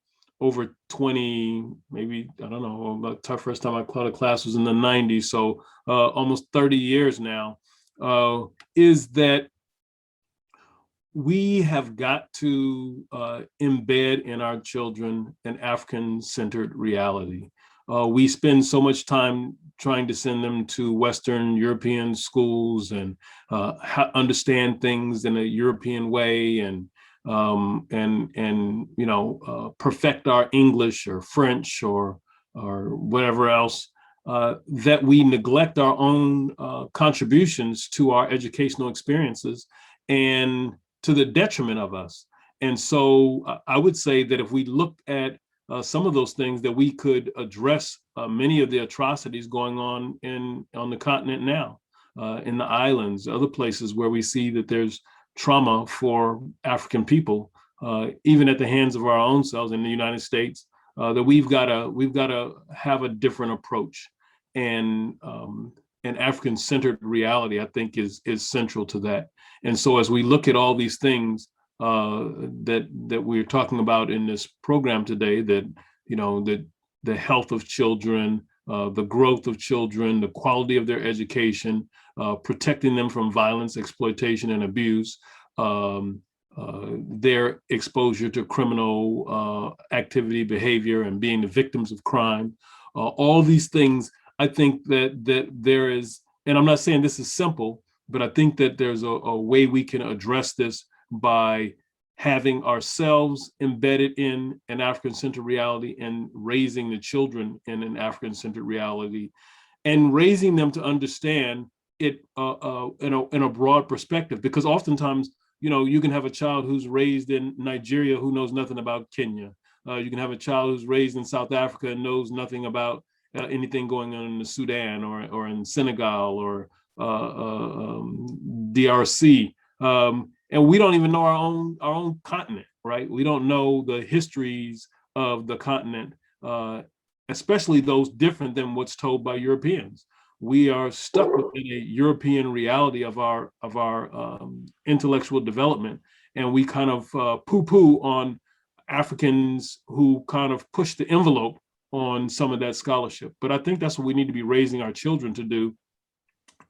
over 20, maybe, I don't know, the first time I taught a class was in the 90s, so almost 30 years now, is that we have got to embed in our children an African-centered reality. We spend so much time trying to send them to Western European schools and understand things in a European way and perfect our English or French or whatever else. that we neglect our own contributions to our educational experiences and to the detriment of us. And so I would say that if we looked at some of those things, that we could address many of the atrocities going on the continent now, in the islands, other places where we see that there's trauma for African people, even at the hands of our own selves in the United States, that we've got to have a different approach. And an African-centered reality, I think, is central to that. And so as we look at all these things that we're talking about in this program today, that, you know, that the health of children, the growth of children, the quality of their education, protecting them from violence, exploitation, and abuse, their exposure to criminal activity, behavior, and being the victims of crime, all these things, I think that there is, and I'm not saying this is simple, but I think that there's a way we can address this by having ourselves embedded in an African-centered reality and raising the children in an African-centered reality, and raising them to understand it in a broad perspective. Because oftentimes, you know, you can have a child who's raised in Nigeria who knows nothing about Kenya. You can have a child who's raised in South Africa and knows nothing about anything going on in the Sudan or in Senegal or DRC. And we don't even know our own continent, right? We don't know the histories of the continent, especially those different than what's told by Europeans. We are stuck within a European reality of our intellectual development, and we kind of poo-poo on Africans who kind of push the envelope on some of that scholarship. But I think that's what we need to be raising our children to do,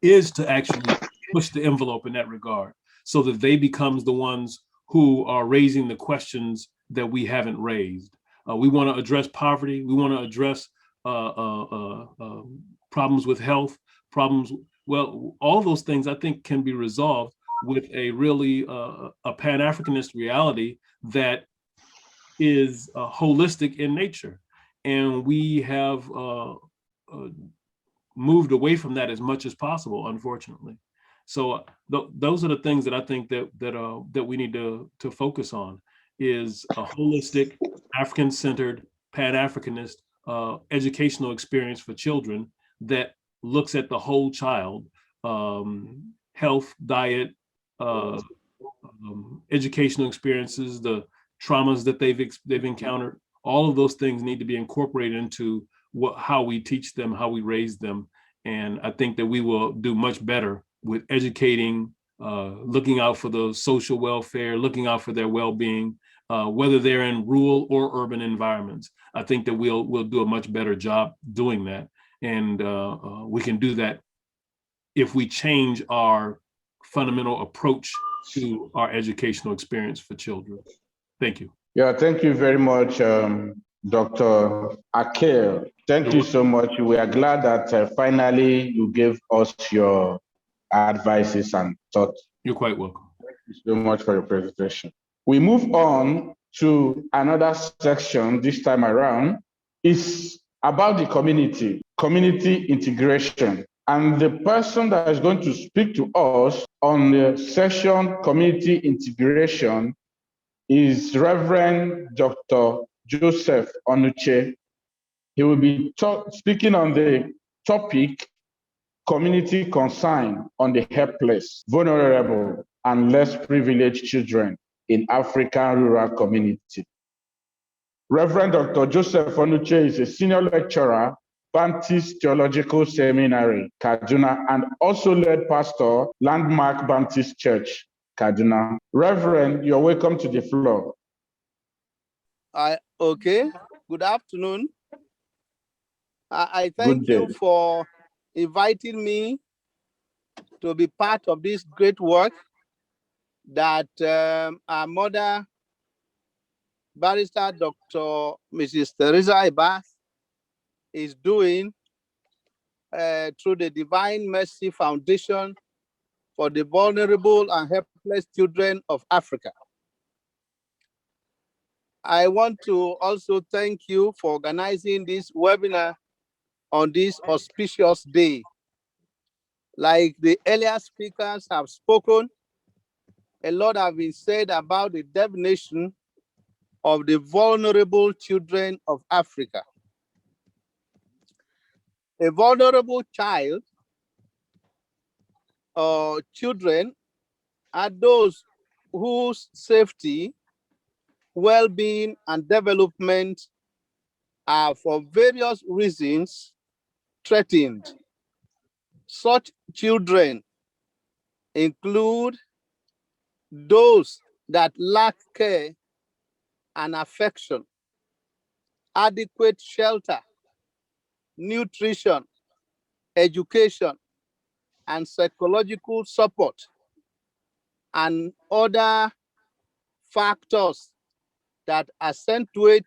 is to actually push the envelope in that regard, so that they become the ones who are raising the questions that we haven't raised. We want to address poverty. We want to address problems with health, problems. Well, all those things I think can be resolved with a really a Pan-Africanist reality that is holistic in nature. And we have moved away from that as much as possible, unfortunately. So those are the things that I think that we need to focus on, is a holistic, African-centered, Pan-Africanist educational experience for children that looks at the whole child, health, diet, educational experiences, the traumas that they've encountered. All of those things need to be incorporated into how we teach them, how we raise them. And I think that we will do much better with educating, looking out for the social welfare, looking out for their well-being, whether they're in rural or urban environments. I think that we'll do a much better job doing that. And we can do that if we change our fundamental approach to our educational experience for children. Thank you. Yeah, thank you very much, Dr. Akel. Thank you so much. We are glad that finally you gave us your advices and thoughts. You're quite welcome. Thank you so much for your presentation. We move on to another section this time around. It's about the community integration. And the person that is going to speak to us on the session community integration is Reverend Dr. Joseph Onuche. He will be speaking on the topic, community concern on the helpless, vulnerable, and less privileged children in African rural community. Reverend Dr. Joseph Onuche is a senior lecturer, Baptist Theological Seminary, Kaduna, and also led pastor, Landmark Baptist Church, Kaduna. Reverend, you're welcome to the floor. Okay, good afternoon. I thank you for inviting me to be part of this great work that our mother, Barrister Dr. Mrs. Teresa Ibas, is doing through the Divine Mercy Foundation for the Vulnerable and Helpless Children of Africa. I want to also thank you for organizing this webinar on this auspicious day. Like the earlier speakers have spoken, a lot have been said about the definition of the vulnerable children of Africa. A vulnerable child or children are those whose safety, well-being, and development are for various reasons threatened. Such children include those that lack care and affection, adequate shelter, nutrition, education, and psychological support, and other factors that accentuate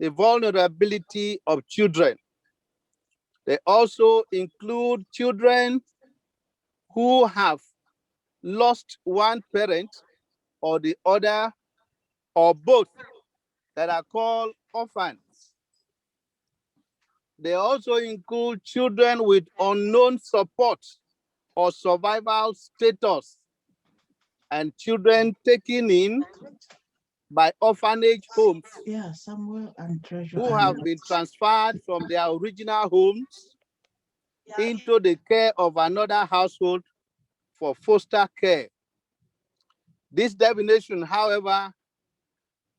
the vulnerability of children. They also include children who have lost one parent or the other, or both, that are called orphans. They also include children with unknown support or survival status, and children taken in by orphanage homes Samuel and Treasure who have been transferred from their original homes into the care of another household for foster care. This definition, however,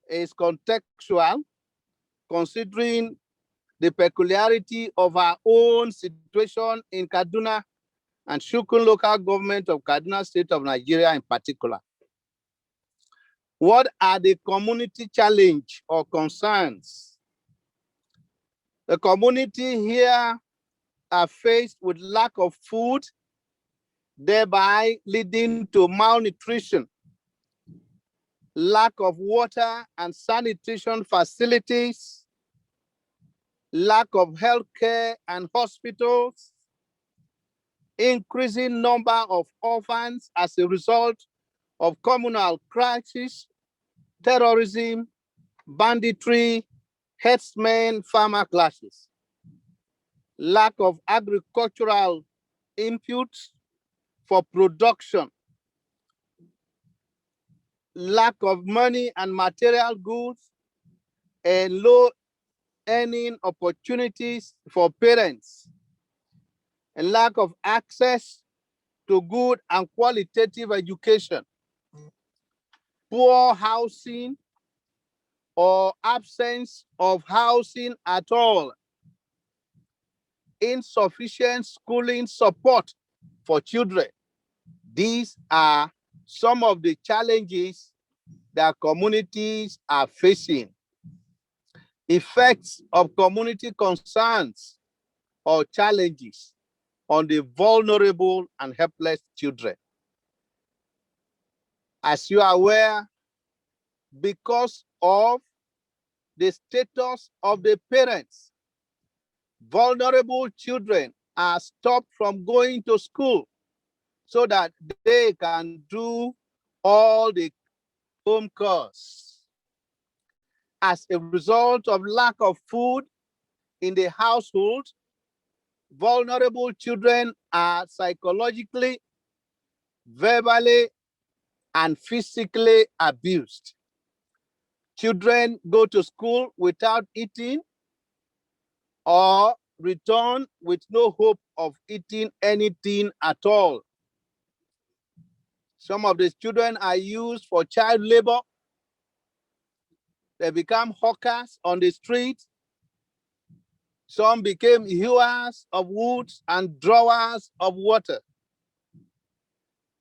is contextual, considering the peculiarity of our own situation in Kaduna and Shukun local government of Kaduna State of Nigeria in particular. What are the community challenge or concerns? The community here are faced with lack of food, thereby leading to malnutrition, lack of water and sanitation facilities, lack of health care and hospitals, increasing number of orphans as a result of communal crisis, terrorism, banditry, herdsmen, farmer clashes, lack of agricultural inputs for production, lack of money and material goods, and low earning opportunities for parents, and lack of access to good and qualitative education, poor housing or absence of housing at all, insufficient schooling support for children. These are some of the challenges that communities are facing. Effects of community concerns or challenges on the vulnerable and helpless children. As you are aware, because of the status of the parents, vulnerable children are stopped from going to school so that they can do all the home chores. As a result of lack of food in the household, vulnerable children are psychologically, verbally, and physically abused. Children go to school without eating or return with no hope of eating anything at all. Some of the children are used for child labor. They become hawkers on the street. Some became hewers of wood and drawers of water.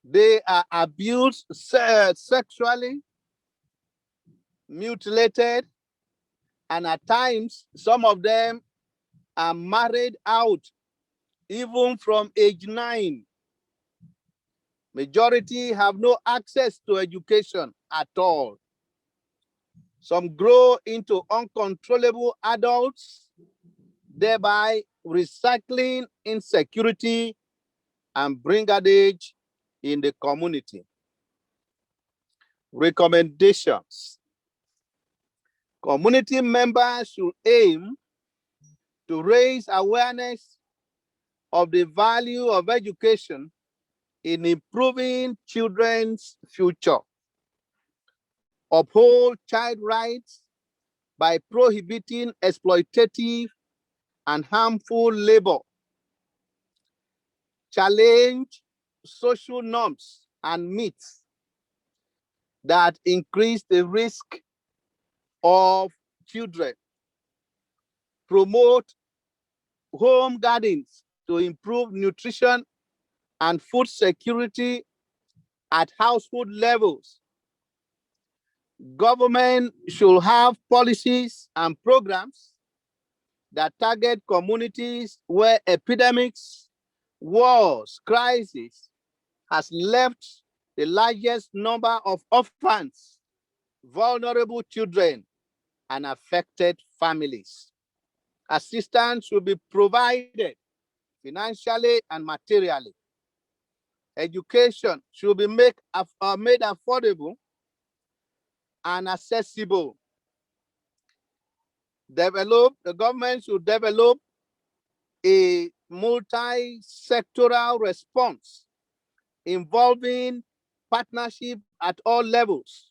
They are abused sexually, mutilated, and at times, some of them are married out, even from age 9. Majority have no access to education at all. Some grow into uncontrollable adults, thereby recycling insecurity and brigandage in the community. Recommendations. Community members should aim to raise awareness of the value of education in improving children's future, uphold child rights by prohibiting exploitative and harmful labor, challenge social norms and myths that increase the risk of children, promote home gardens to improve nutrition and food security at household levels. Government should have policies and programs that target communities where epidemics, wars, crises has left the largest number of orphans, vulnerable children, and affected families. Assistance should be provided financially and materially. Education should be made affordable and accessible. The government should develop a multi-sectoral response involving partnership at all levels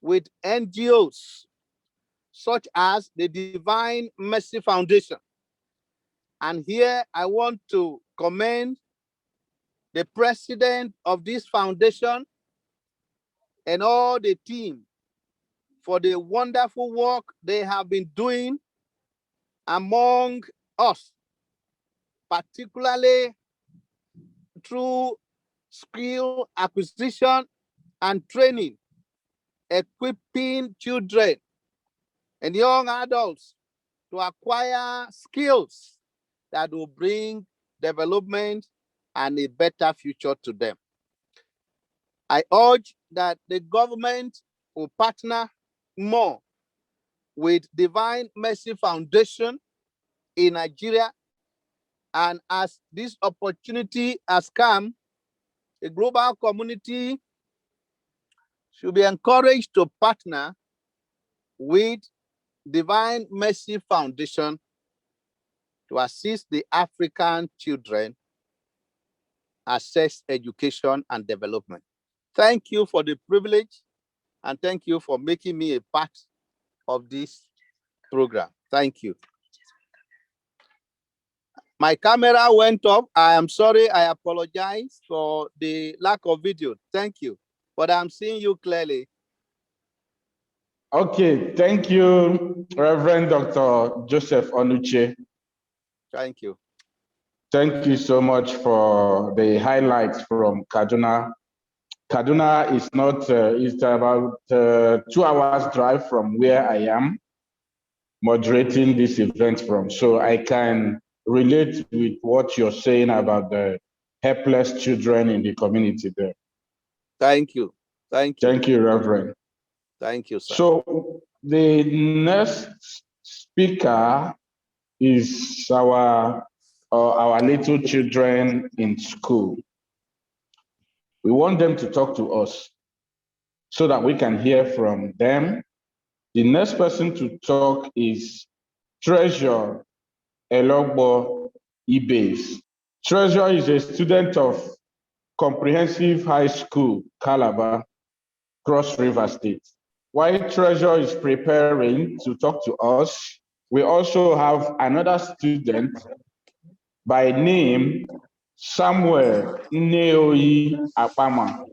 with NGOs, such as the Divine Mercy Foundation. And here I want to commend the president of this foundation and all the team for the wonderful work they have been doing among us, particularly through skill acquisition and training, equipping children and young adults to acquire skills that will bring development and a better future to them. I urge that the government will partner more with Divine Mercy Foundation in Nigeria, and as this opportunity has come, the global community should be encouraged to partner with Divine Mercy Foundation to assist the African children access education and development. Thank you for the privilege, and thank you for making me a part of this program. Thank you. My camera went off. I am sorry. I apologize for the lack of video. Thank you. But I'm seeing you clearly. Okay, thank you, Reverend Dr. Joseph Onuche. Thank you. Thank you so much for the highlights from Kaduna. Kaduna is not, it's about 2 hours drive from where I am moderating this event from. So I can relate with what you're saying about the helpless children in the community there. Thank you. Thank you. Thank you, Reverend. Thank you, sir. So the next speaker is our little children in school. We want them to talk to us so that we can hear from them. The next person to talk is Treasure Elogbo Ibes. Treasure is a student of Comprehensive High School, Calabar, Cross River State. While Treasure is preparing to talk to us, we also have another student by name Samuel Neoi Apama.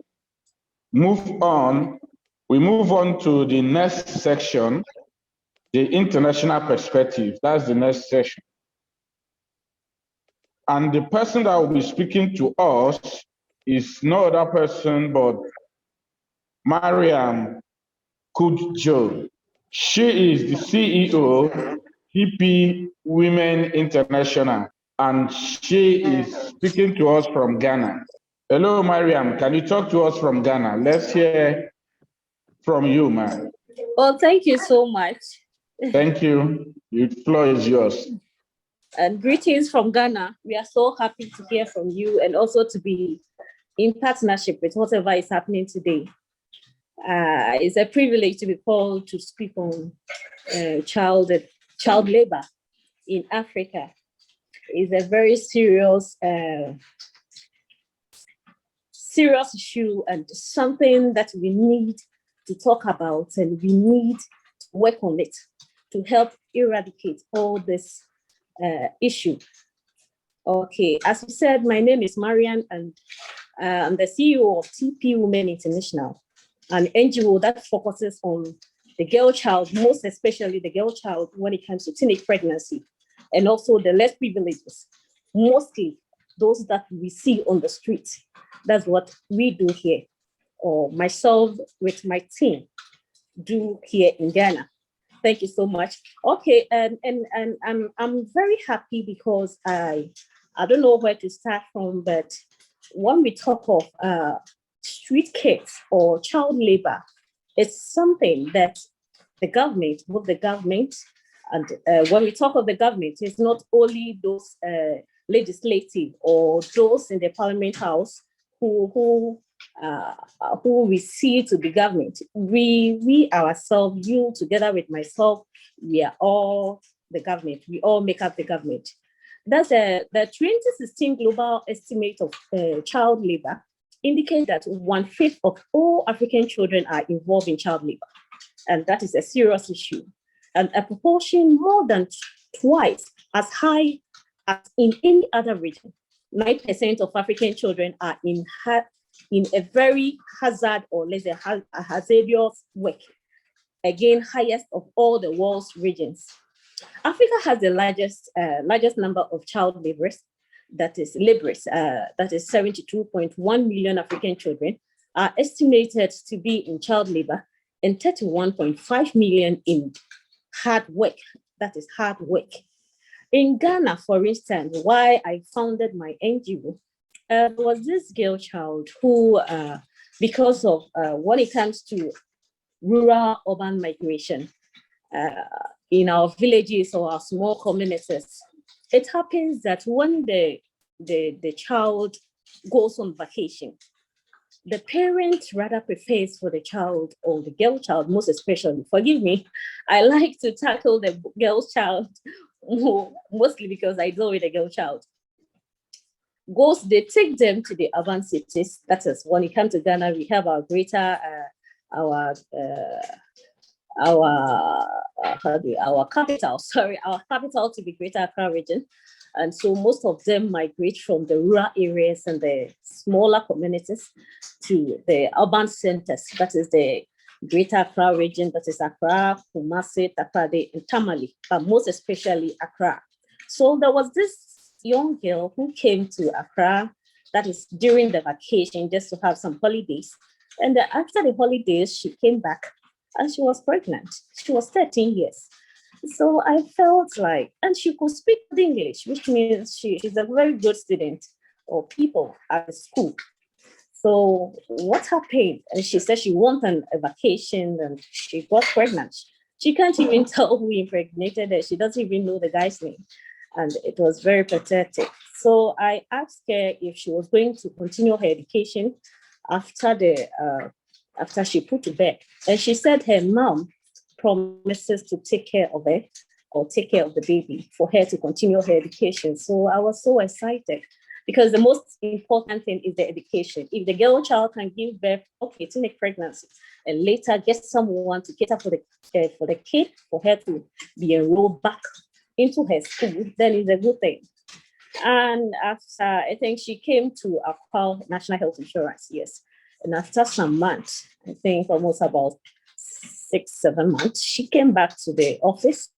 We move on to the next section, the international perspective. That's the next section. And the person that will be speaking to us is no other person but Mariam Kudjo. She is the CEO, PP Women International, and she is speaking to us from Ghana. Hello, Mariam. Can you talk to us from Ghana? Let's hear from you, ma'am. Well, thank you so much. Thank you. The floor is yours. And greetings from Ghana. We are so happy to hear from you and also to be in partnership with whatever is happening today. It's a privilege to be called to speak on child labor. in Africa is a very serious issue and something that we need to talk about, and we need to work on it to help eradicate all this issue. Okay, as you said, my name is Marian, and I'm the CEO of TP Women International, an NGO that focuses on the girl child, most especially the girl child when it comes to teenage pregnancy, and also the less privileged, mostly those that we see on the streets. That's what we do here, or myself with my team do here in Ghana. Thank you so much. Okay, and I'm very happy because I don't know where to start from, but when we talk of street kids or child labor, it's something that the government, both the government, and when we talk of the government, it's not only those legislative or those in the Parliament House who we see to be government. We ourselves, you together with myself, we are all the government. We all make up the government. That's the 2016 global estimate of child labor indicate that 1/5 of all African children are involved in child labor. And that is a serious issue. And a proportion more than twice as high as in any other region. 9% of African children are in a very hazard or let's say hazardous work. Again, highest of all the world's regions. Africa has the largest number of child laborers, that is 72.1 million African children are estimated to be in child labor, and 31.5 million in hard work, that is hard work. In Ghana, for instance, why I founded my NGO, was this girl child who, because of when it comes to rural-urban migration, in our villages or our small communities, it happens that when the child goes on vacation, the parent rather prefers for the child, or the girl child most especially, forgive me, I like to tackle the girl child mostly because I deal with a girl child. They take them to the urban cities. That is, when it comes to Ghana, we have our greater, our capital to be Greater Accra region. And so most of them migrate from the rural areas and the smaller communities to the urban centers. That is the Greater Accra region, that is Accra, Kumasi, Takoradi, and Tamale, but most especially Accra. So there was this young girl who came to Accra, that is during the vacation, just to have some holidays. And after the holidays, she came back and she was pregnant. She was 13 years. So I felt like, and she could speak English, which means she's a very good student or people at the school. So what happened? And she said she wanted a vacation and she got pregnant. She can't even tell who impregnated her. She doesn't even know the guy's name. And it was very pathetic. So I asked her if she was going to continue her education after she put to bed. And she said her mom promises to take care of her or take care of the baby for her to continue her education. So I was so excited because the most important thing is the education. If the girl child can give birth, okay, teenage pregnancy, and later get someone to cater for the kid, for her to be enrolled back into her school, then it's a good thing. And after, I think she came to Accra National Health Insurance, yes. And after some months, I think almost about 6-7 months, she came back to the office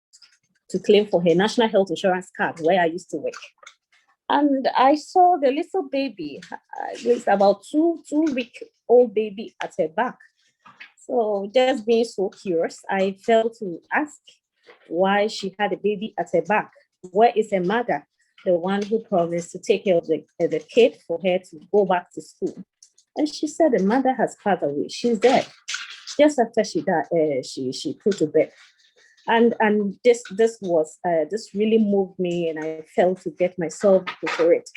to claim for her National Health Insurance card where I used to work. And I saw the little baby, it was about two-week-old baby at her back. So just being so curious, I felt to ask why she had a baby at her back. Where is her mother, the one who promised to take care of the kid for her to go back to school? And she said the mother has passed away. She's dead. Just after she died, she put to bed. And this really moved me, and I felt to get myself for it.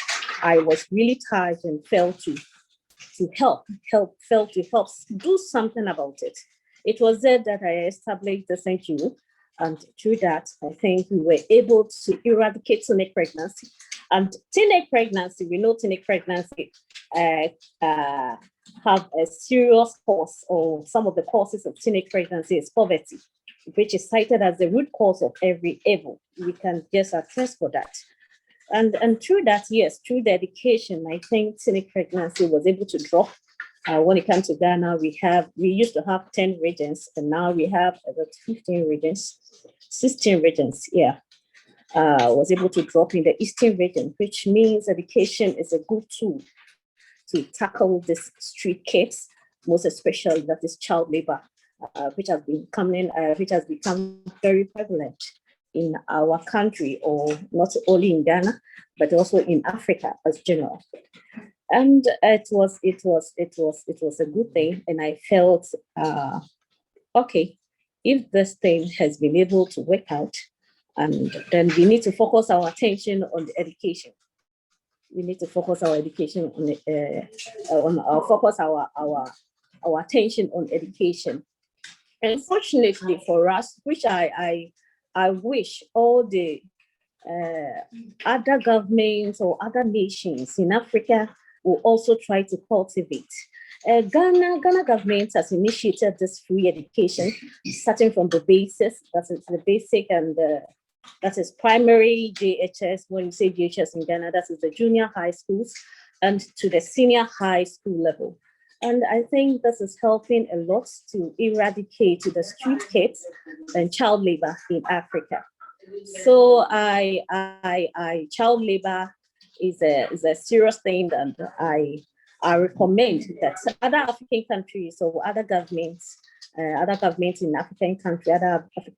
I was really tired and felt to help do something about it. It was there that I established the NGO And through that, I think we were able to eradicate teenage pregnancy. And teenage pregnancy, we know teenage pregnancy have a serious cause, or some of the causes of teenage pregnancy is poverty, which is cited as the root cause of every evil. We can just attest for that. And through that, yes, through dedication, I think teenage pregnancy was able to drop. When it comes to Ghana, we used to have 10 regions, and now we have about 15 regions, 16 regions, yeah. Was able to drop in the Eastern region, which means education is a good tool to tackle this street kids, most especially that is child labor, which has become very prevalent in our country, or not only in Ghana, but also in Africa as general. And it was a good thing, and I felt okay, if this thing has been able to work out, and then we need to focus our attention on the education. We need to focus our education on our attention on education. Unfortunately for us, which I wish all the other governments or other nations in Africa will also try to cultivate. Ghana government has initiated this free education, starting from the basis, that is the basic, and that is primary JHS. When you say JHS in Ghana, that is the junior high schools, and to the senior high school level. And I think this is helping a lot to eradicate the street kids and child labor in Africa. So child labor is a serious thing, and I recommend that other African countries or other governments in other African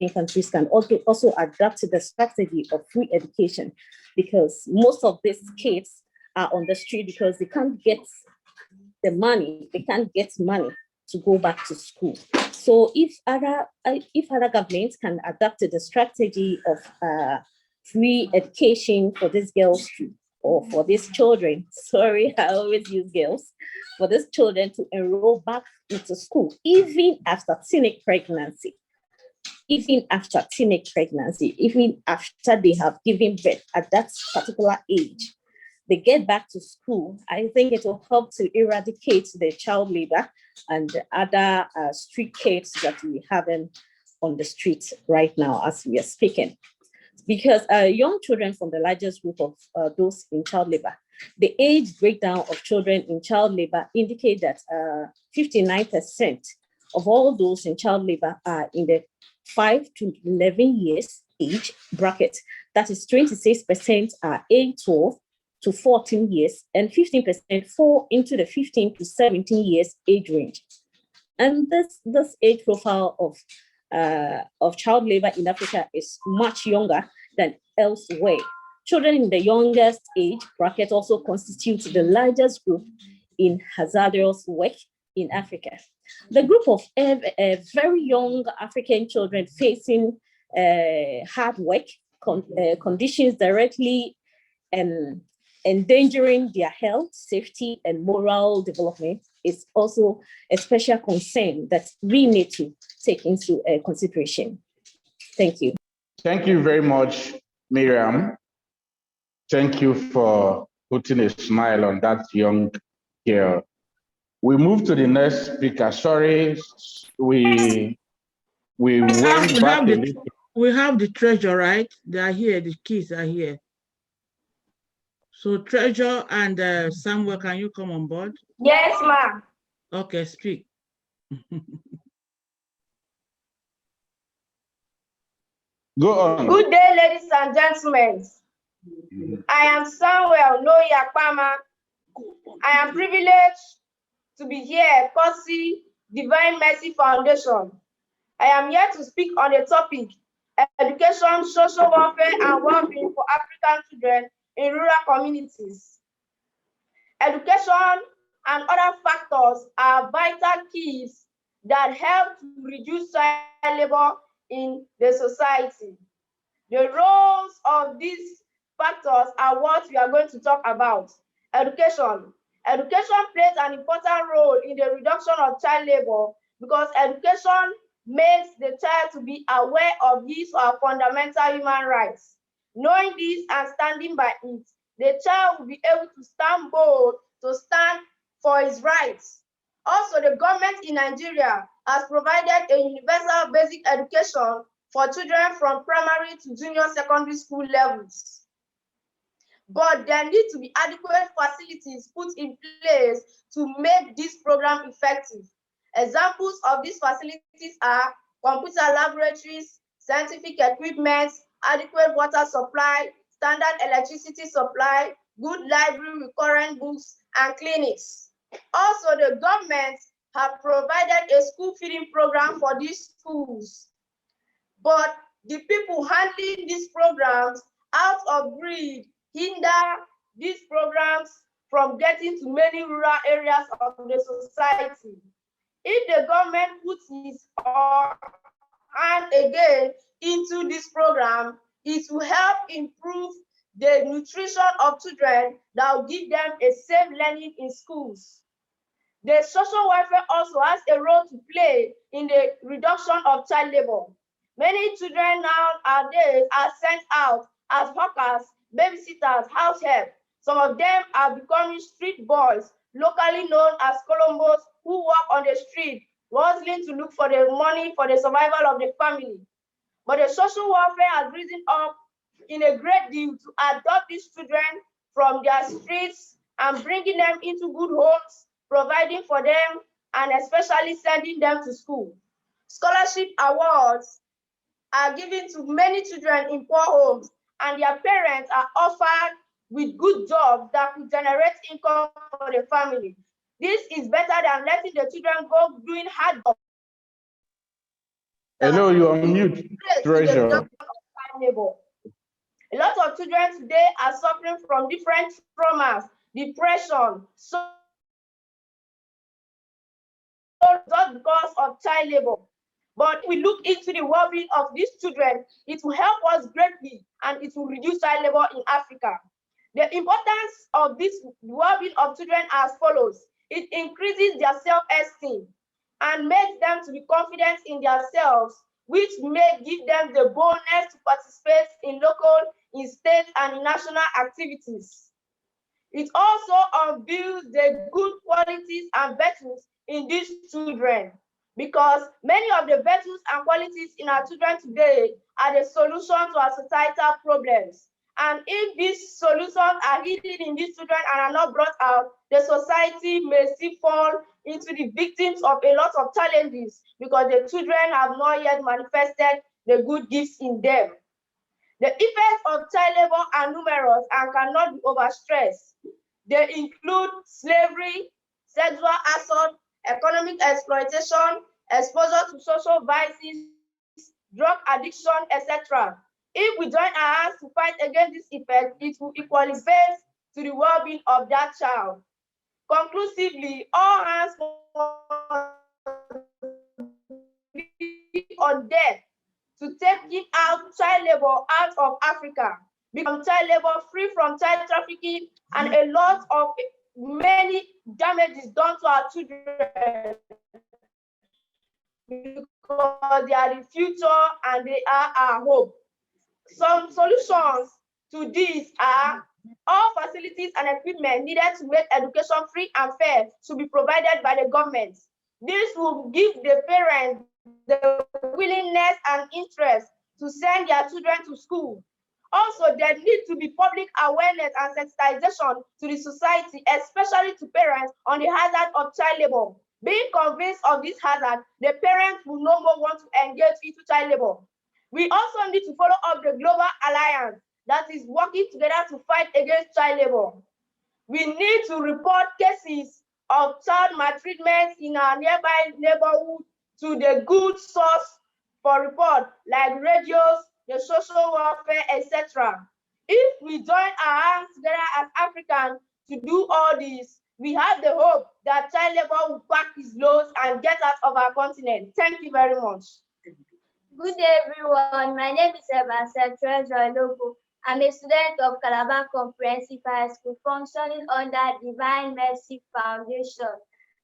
countries can also adapt to the strategy of free education, because most of these kids are on the street because they can't get money to go back to school. So if other governments can adapt to the strategy of free education for these girls or for these children, sorry, I always use girls, for these children to enroll back into school, even after teenage pregnancy, even after they have given birth at that particular age, they get back to school, I think it will help to eradicate the child labor and other street kids that we have on the streets right now as we are speaking. Because young children from the largest group of those in child labor, the age breakdown of children in child labor indicate that 59% of all those in child labor are in the 5 to 11 years age bracket. That is 26% are age 12 to 14 years, and 15% fall into the 15 to 17 years age range. And this age profile of child labor in Africa is much younger than elsewhere. Children in the youngest age bracket also constitute the largest group in hazardous work in Africa. The group of very young African children facing hard work conditions directly endangering their health, safety, and moral development is also a special concern that we need to take into consideration. Thank you. Thank you very much, Miriam. Thank you for putting a smile on that young girl. We move to the next speaker. Sorry, we went back a little. We have the treasure, right? They are here, the kids are here. So Treasure and Samuel, can you come on board? Yes, ma'am. Okay, speak. Go on. Good day, ladies and gentlemen. I am Samuel Noyakpama. I am privileged to be here at Kosi Divine Mercy Foundation. I am here to speak on the topic, education, social welfare, and well-being for African children in rural communities. Education and other factors are vital keys that help to reduce child labor in the society. The roles of these factors are what we are going to talk about. Education. Education plays an important role in the reduction of child labor because education makes the child to be aware of his or her fundamental human rights. Knowing this and standing by it, the child will be able to stand bold to stand for his rights. Also, the government in Nigeria has provided a universal basic education for children from primary to junior secondary school levels. But there need to be adequate facilities put in place to make this program effective. Examples of these facilities are computer laboratories, scientific equipment, adequate water supply, standard electricity supply, good library with current books, and clinics. Also, the government have provided a school feeding program for these schools. But the people handling these programs out of greed hinder these programs from getting to many rural areas of the society. If the government puts its hand again into this program, it will help improve the nutrition of children that will give them a safe learning in schools. The social welfare also has a role to play in the reduction of child labor. Many children nowadays are sent out as hawkers, babysitters, house help. Some of them are becoming street boys, locally known as Colombos, who walk on the street, hustling to look for the money for the survival of the family. But the social welfare has risen up in a great deal to adopt these children from their streets and bringing them into good homes, providing for them, and especially sending them to school. Scholarship awards are given to many children in poor homes, and their parents are offered with good jobs that could generate income for the family. This is better than letting the children go doing hard jobs. Hello, you're on mute, Treasure. A lot of children today are suffering from different traumas, depression, so just because of child labor. But if we look into the well-being of these children, it will help us greatly and it will reduce child labor in Africa. The importance of this well-being of children as follows. It increases their self-esteem and makes them to be confident in themselves, which may give them the boldness to participate in local, in state, and in national activities. It also unveils the good qualities and virtues in these children, because many of the virtues and qualities in our children today are the solution to our societal problems. And if these solutions are hidden in these children and are not brought out, the society may still fall into the victims of a lot of challenges because the children have not yet manifested the good gifts in them. The effects of child labor are numerous and cannot be overstressed. They include slavery, sexual assault, economic exploitation, exposure to social vices, drug addiction, etc. If we join our hands to fight against this effect, it will equally base to the well-being of that child. Conclusively, all hands be on deck to taking out child labor out of Africa, become child labor free from child trafficking, and a lot of many damages done to our children because they are the future and they are our hope. Some solutions to this are all facilities and equipment needed to make education free and fair should be provided by the government. This will give the parents the willingness and interest to send their children to school. Also, there needs to be public awareness and sensitization to the society, especially to parents, on the hazard of child labor. Being convinced of this hazard, the parents will no more want to engage into child labor. We also need to follow up the global alliance that is working together to fight against child labor. We need to report cases of child maltreatment in our nearby neighborhood to the good source for report, like radios, the social welfare, etc. If we join our hands together as Africans to do all this, we have the hope that child labor will pack its loads and get out of our continent. Thank you very much. Good day, everyone. My name is Evanse Treasure Logo. I'm a student of Calabar Comprehensive High School functioning under Divine Mercy Foundation.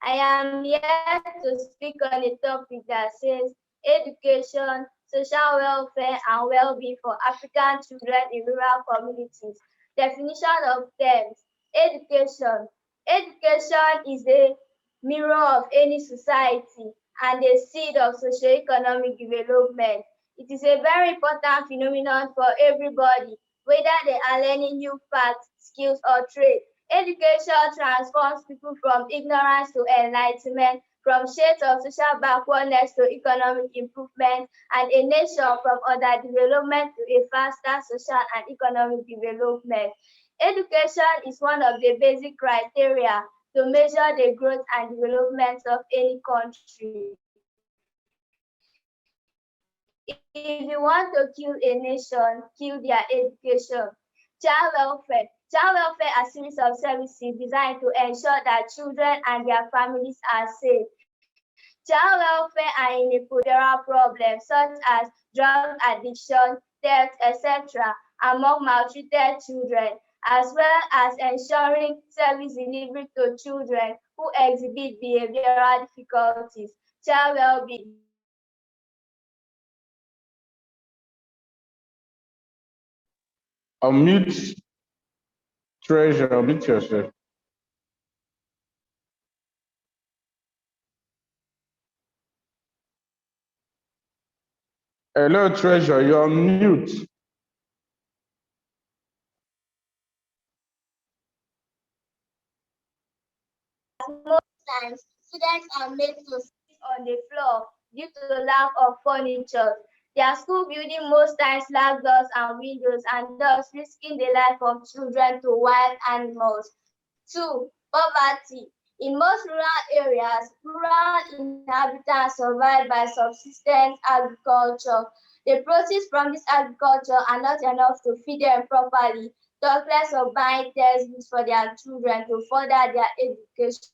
I am here to speak on a topic that says education, social welfare, and well-being for African children in rural communities. Definition of terms. Education. Education is a mirror of any society and a seed of socio-economic development. It is a very important phenomenon for everybody, whether they are learning new facts, skills, or trade. Education transforms people from ignorance to enlightenment, from shades of social backwardness to economic improvement, and a nation from underdevelopment to a faster social and economic development. Education is one of the basic criteria to measure the growth and development of any country. If you want to kill a nation, kill their education. Child welfare. Child welfare are a series of services designed to ensure that children and their families are safe. Child welfare are in a plural problems such as drug addiction, theft, etc. among maltreated children, as well as ensuring service delivery to children who exhibit behavioral difficulties. Child well-being. Unmute Treasure, unmute yourself. Hello, Treasure, you're on mute. Most times, students are made to sit on the floor due to lack of furniture. Their school building most times lack doors and windows, and thus risking the life of children to wild animals. 2. Poverty. In most rural areas, rural inhabitants survive by subsistence agriculture. The proceeds from this agriculture are not enough to feed them properly, talk less of buying textbooks for their children to further their education.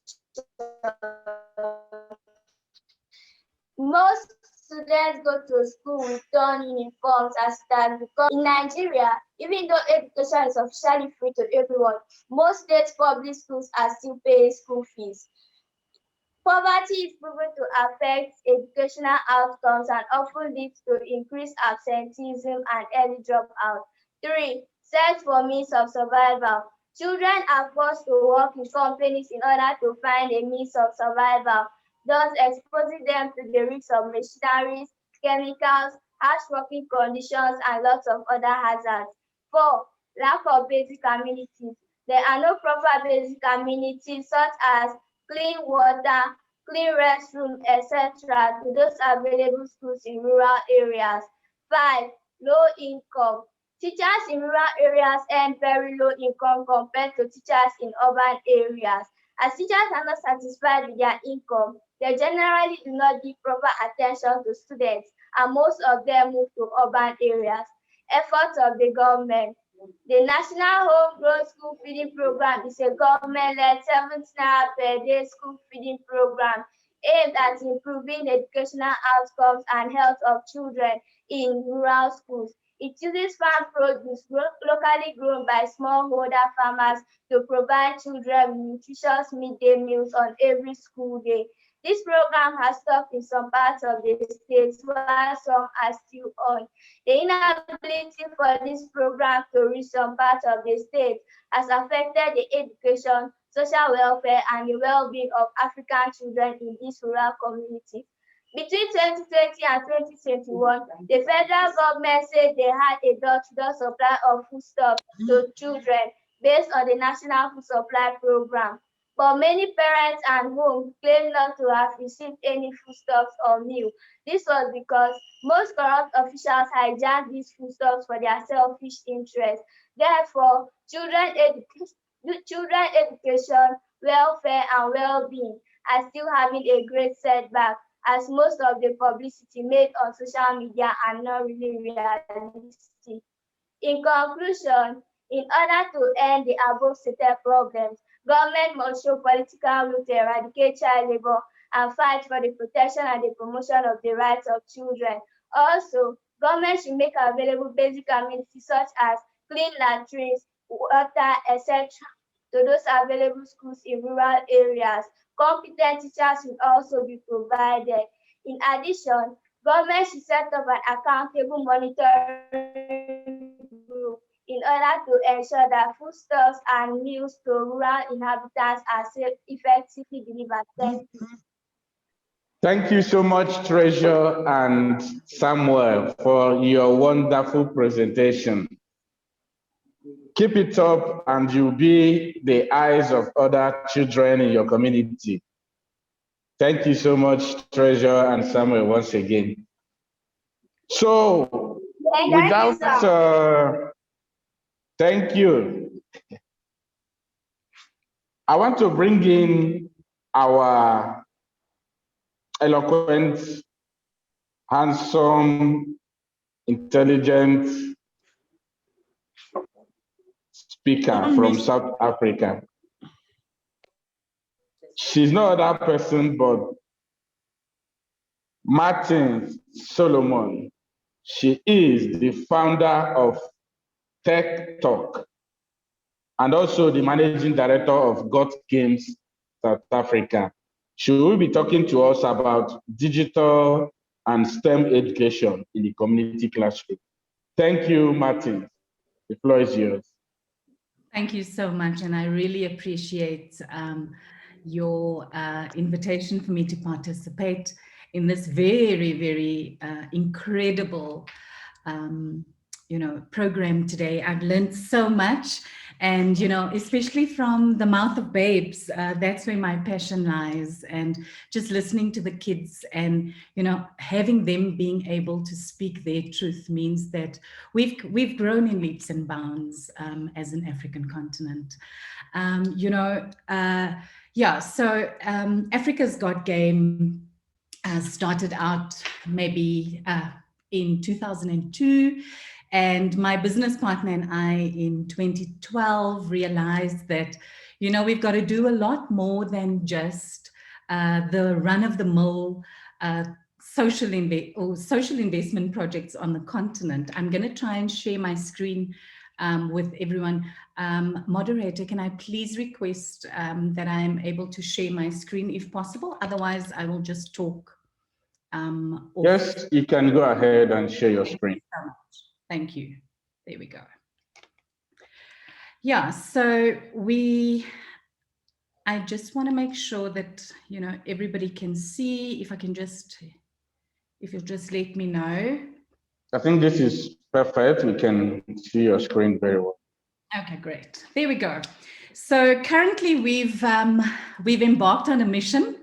Most students go to school with torn uniforms as that because in Nigeria, even though education is officially free to everyone, most state public schools are still paying school fees. Poverty is proven to affect educational outcomes and often leads to increased absenteeism and early dropout. 3. Search for means of survival. Children are forced to work in companies in order to find a means of survival, thus exposing them to the risks of machineries, chemicals, harsh working conditions, and lots of other hazards. 4. Lack of basic amenities. There are no proper basic amenities such as clean water, clean restrooms, etc. to those available schools in rural areas. 5. Low income. Teachers in rural areas earn very low income compared to teachers in urban areas. As teachers are not satisfied with their income, they generally do not give proper attention to students, and most of them move to urban areas. Efforts of the government. The National Homegrown School Feeding Program is a government-led 70 naira per day school feeding program aimed at improving educational outcomes and health of children in rural schools. It uses farm produce locally grown by smallholder farmers to provide children with nutritious midday meals on every school day. This program has stopped in some parts of the states while some are still on. The inability for this program to reach some parts of the state has affected the education, social welfare, and the well-being of African children in these rural communities. Between 2020 and 2021, the federal government said they had a door-to-door supply of foodstuffs to children based on the National Food Supply Program. But many parents and homes claim not to have received any foodstuffs or meal. This was because most corrupt officials hijacked these foodstuffs for their selfish interests. Therefore, children education, welfare, and well-being are still having a great setback, as most of the publicity made on social media are not really realistic. In conclusion, in order to end the above stated problems, government must show political will to eradicate child labor and fight for the protection and the promotion of the rights of children. Also, government should make available basic amenities such as clean latrines, water, etc. to those available schools in rural areas. Competent teachers will also be provided. In addition, Government should set up an accountable monitoring group in order to ensure that foodstuffs and meals to rural inhabitants are effectively delivered. Thank you. Thank you so much, Treasure and Samuel, for your wonderful presentation. Keep it up and you'll be the eyes of other children in your community. Thank you so much, Treasure and Samuel, once again. So, thank you. I want to bring in our eloquent, handsome, intelligent speaker from South Africa. She's no other person but Martin Solomon. She is the founder of Tech Talk and also the managing director of Got Games South Africa. She will be talking to us about digital and STEM education in the community classroom. Thank you, Martin. The floor is yours. Thank you so much, and I really appreciate your invitation for me to participate in this very, very incredible program today. I've learned so much, and especially from the mouth of babes, that's where my passion lies. And just listening to the kids and having them being able to speak their truth means that we've grown in leaps and bounds as an African continent. So Africa's Got Game started out maybe in 2002. And my business partner and I in 2012 realized that, we've got to do a lot more than just the run-of-the-mill social investment projects on the continent. I'm going to try and share my screen with everyone. Moderator, can I please request that I am able to share my screen if possible? Otherwise, I will just talk. Yes, you can go ahead and share your screen. Thank you. There we go. Yeah, so I just want to make sure that, everybody can see. If you'll just let me know. I think this is perfect. We can see your screen very well. Okay, great. There we go. So currently we've embarked on a mission,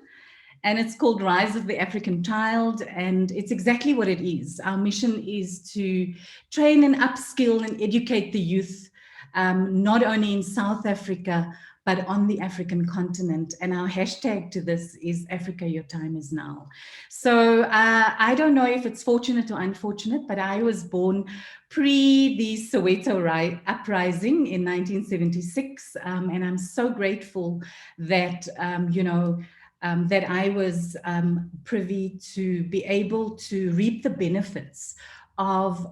and it's called Rise of the African Child, and it's exactly what it is. Our mission is to train and upskill and educate the youth, not only in South Africa, but on the African continent. And our hashtag to this is Africa, your time is now. So I don't know if it's fortunate or unfortunate, but I was born pre the Soweto uprising in 1976. And I'm so grateful that, that I was privy to be able to reap the benefits of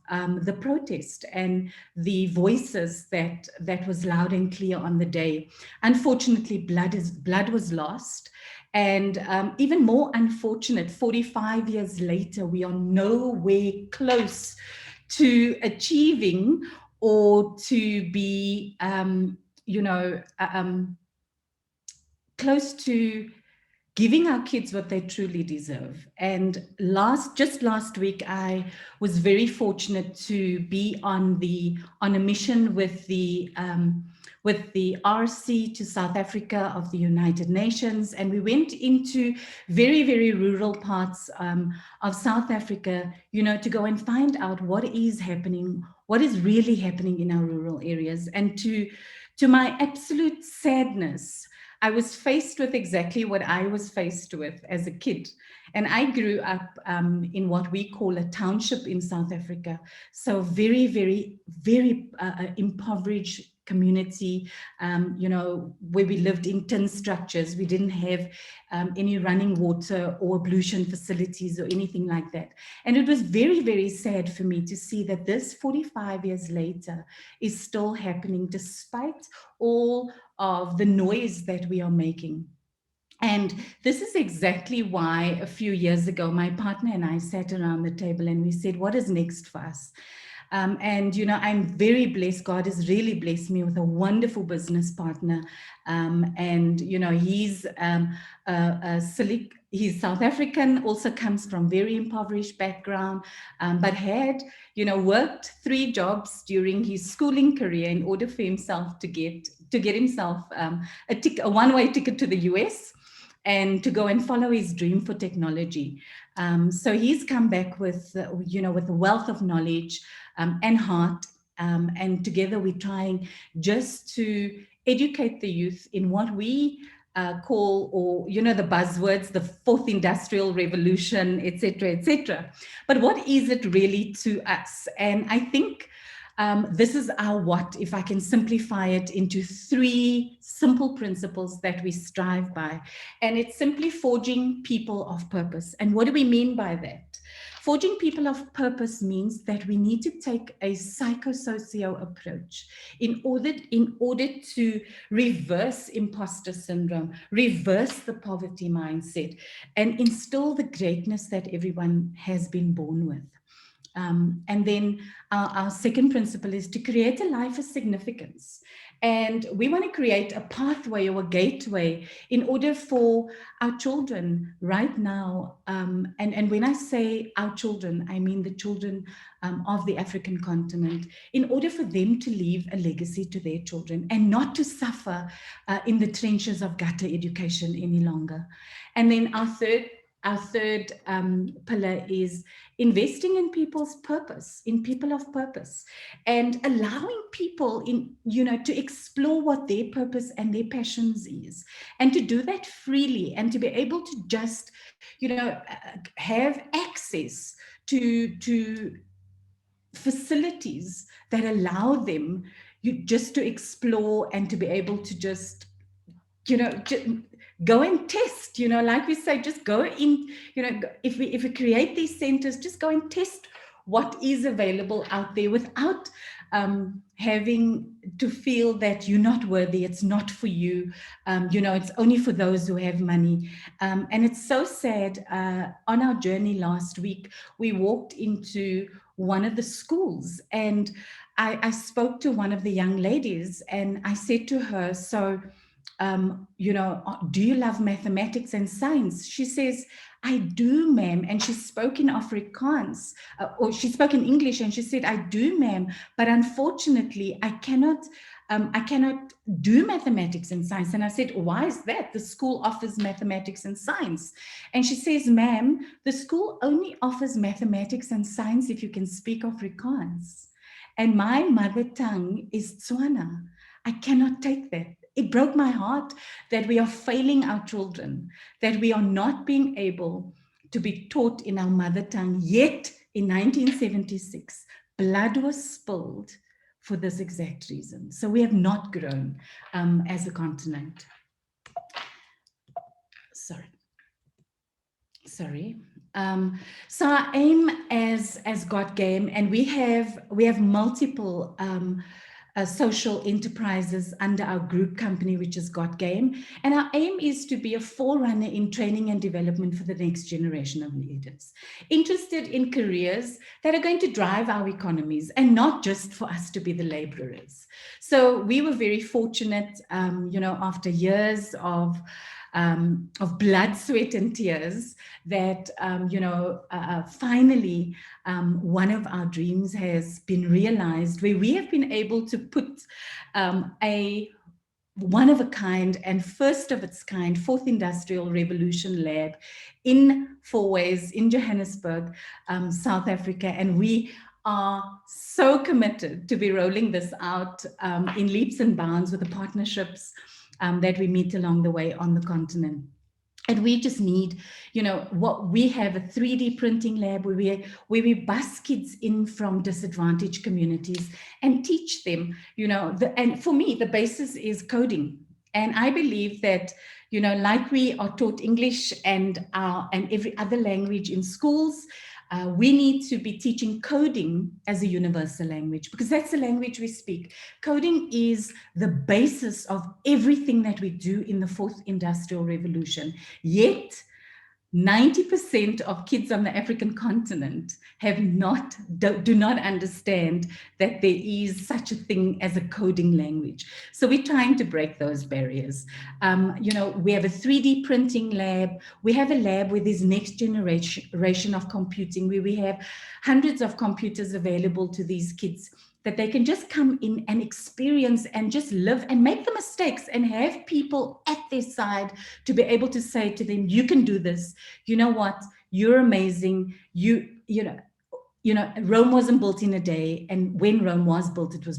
the protest and the voices that was loud and clear on the day. Unfortunately, blood was lost. And even more unfortunate, 45 years later, we are nowhere close to achieving or to be, close to giving our kids what they truly deserve. And just last week, I was very fortunate to be on a mission with the RC to South Africa of the United Nations, and we went into very, very rural parts of South Africa, to go and find out what is happening, what is really happening in our rural areas. And to my absolute sadness, I was faced with exactly what I was faced with as a kid. And I grew up in what we call a township in South Africa. So very, very, very impoverished community, where we lived in tin structures. We didn't have any running water or ablution facilities or anything like that. And it was very, very sad for me to see that this 45 years later is still happening despite all of the noise that we are making. And this is exactly why a few years ago, my partner and I sat around the table and we said, what is next for us? And, you know, I'm very blessed. God has really blessed me with a wonderful business partner. And, you know, he's South African, also comes from very impoverished background, but had, you know, worked 3 jobs during his schooling career in order for himself to get himself a one-way ticket to the US and to go and follow his dream for technology. So he's come back with, you know, with a wealth of knowledge and heart. And together we're trying just to educate the youth in what we call, or, you know, the buzzwords, the 4th industrial revolution, et cetera, et cetera. But what is it really to us? And I think this is our what, if I can simplify it into 3 simple principles that we strive by. And it's simply forging people of purpose. And what do we mean by that? Forging people of purpose means that we need to take a psychosocial approach in order to reverse imposter syndrome, reverse the poverty mindset, and instill the greatness that everyone has been born with. And then our second principle is to create a life of significance. And we want to create a pathway or a gateway in order for our children right now. And when I say our children, I mean the children of the African continent, in order for them to leave a legacy to their children and not to suffer in the trenches of gutter education any longer. And then our third pillar is investing in people's purpose, in people of purpose, and allowing people to explore what their purpose and their passions is, and to do that freely, and to be able to just, have access to facilities that allow them just to explore and to be able to just, go and test, like we say, just go in, if we create these centers, just go and test what is available out there without having to feel that you're not worthy, it's not for you, it's only for those who have money. And it's so sad, on our journey last week, we walked into one of the schools, and I spoke to one of the young ladies, and I said to her, so, do you love mathematics and science? She says, I do, ma'am. And she spoke in Afrikaans, or she spoke in English, and she said, I do, ma'am, but unfortunately, I cannot do mathematics and science. And I said, why is that? The school offers mathematics and science. And she says, ma'am, the school only offers mathematics and science if you can speak Afrikaans. And my mother tongue is Tswana. I cannot take that. It broke my heart that we are failing our children, that we are not being able to be taught in our mother tongue. Yet in 1976, blood was spilled for this exact reason. So we have not grown as a continent. Sorry. So our aim as God Game, and we have multiple social enterprises under our group company, which is Got Game. And our aim is to be a forerunner in training and development for the next generation of leaders, interested in careers that are going to drive our economies, and not just for us to be the laborers. So we were very fortunate, after years of blood, sweat, and tears, that, finally, one of our dreams has been realized, where we have been able to put a one-of-a-kind and first-of-its-kind 4th Industrial Revolution lab in Fourways in Johannesburg, South Africa, and we are so committed to be rolling this out in leaps and bounds with the partnerships that we meet along the way on the continent. And we just need, what we have, a 3D printing lab where we bus kids in from disadvantaged communities and teach them, and for me, the basis is coding. And I believe that, like we are taught English and every other language in schools, We need to be teaching coding as a universal language, because that's the language we speak. Coding is the basis of everything that we do in the fourth industrial revolution. Yet, 90% of kids on the African continent do not understand that there is such a thing as a coding language. So we're trying to break those barriers. We have a 3D printing lab. We have a lab where there's next generation of computing, where we have hundreds of computers available to these kids, that they can just come in and experience and just live and make the mistakes and have people at their side to be able to say to them, you can do this. You know what? You're amazing. Rome wasn't built in a day. And when Rome was built, it was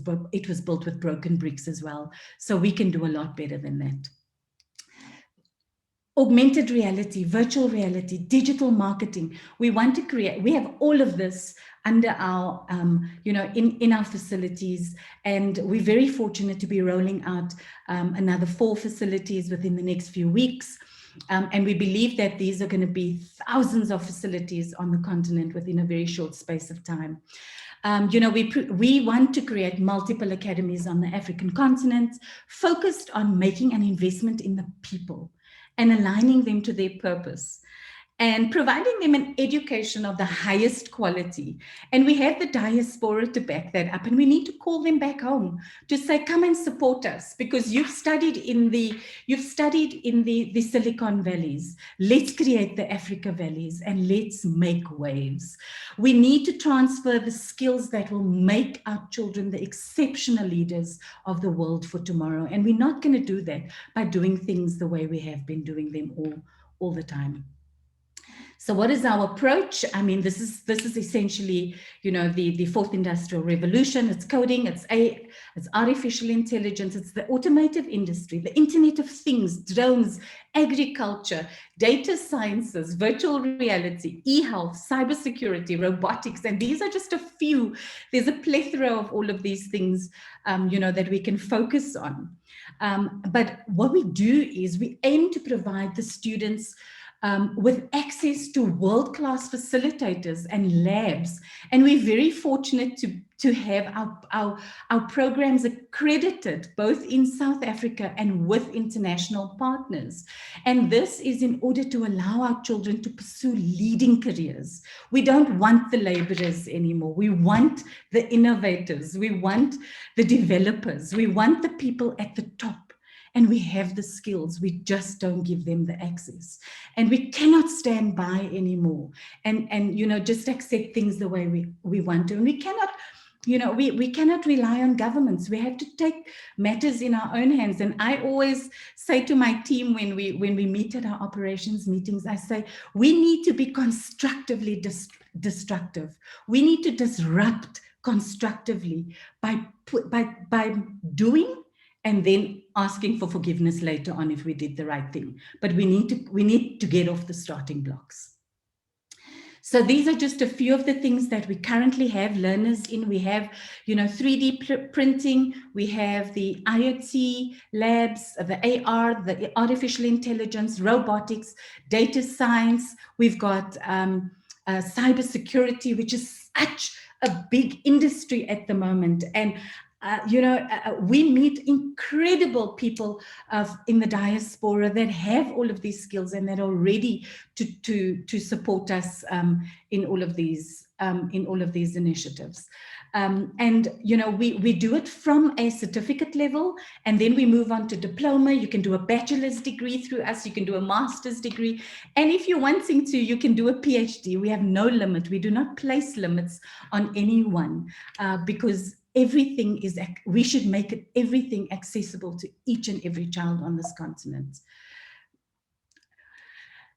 built with broken bricks as well. So we can do a lot better than that. Augmented reality, virtual reality, digital marketing. We want to create, we have all of this under our, in our facilities. And we're very fortunate to be rolling out another 4 facilities within the next few weeks. And we believe that these are going to be thousands of facilities on the continent within a very short space of time. We want to create multiple academies on the African continent, focused on making an investment in the people and aligning them to their purpose and providing them an education of the highest quality. And we have the diaspora to back that up, and we need to call them back home to say, come and support us, because you've studied in the Silicon Valleys. Let's create the Africa Valleys and let's make waves. We need to transfer the skills that will make our children the exceptional leaders of the world for tomorrow. And we're not going to do that by doing things the way we have been doing them all the time. So what is our approach? I mean, this is essentially, the fourth industrial revolution. It's coding, it's artificial intelligence, it's the automotive industry, the Internet of Things, drones, agriculture, data sciences, virtual reality, e-health, cybersecurity, robotics, and these are just a few. There's a plethora of all of these things, that we can focus on. But what we do is we aim to provide the students with access to world-class facilitators and labs. And we're very fortunate to have our programs accredited both in South Africa and with international partners. And this is in order to allow our children to pursue leading careers. We don't want the laborers anymore. We want the innovators. We want the developers. We want the people at the top. And we have the skills, we just don't give them the access. And we cannot stand by anymore and just accept things the way we want to. And we cannot, we cannot rely on governments. We have to take matters in our own hands. And I always say to my team when we meet at our operations meetings, I say, we need to be constructively destructive. We need to disrupt constructively by doing and then asking for forgiveness later on if we did the right thing. But we need to get off the starting blocks. So these are just a few of the things that we currently have learners in. We have, 3D printing, we have the IoT labs, the AR, the artificial intelligence, robotics, data science. We've got cybersecurity, which is such a big industry at the moment. And we meet incredible people in the diaspora that have all of these skills and that are ready to support us in all of these initiatives. We do it from a certificate level, and then we move on to diploma. You can do a bachelor's degree through us. You can do a master's degree. And if you're wanting to, you can do a PhD. We have no limit. We do not place limits on anyone because we should make everything accessible to each and every child on this continent.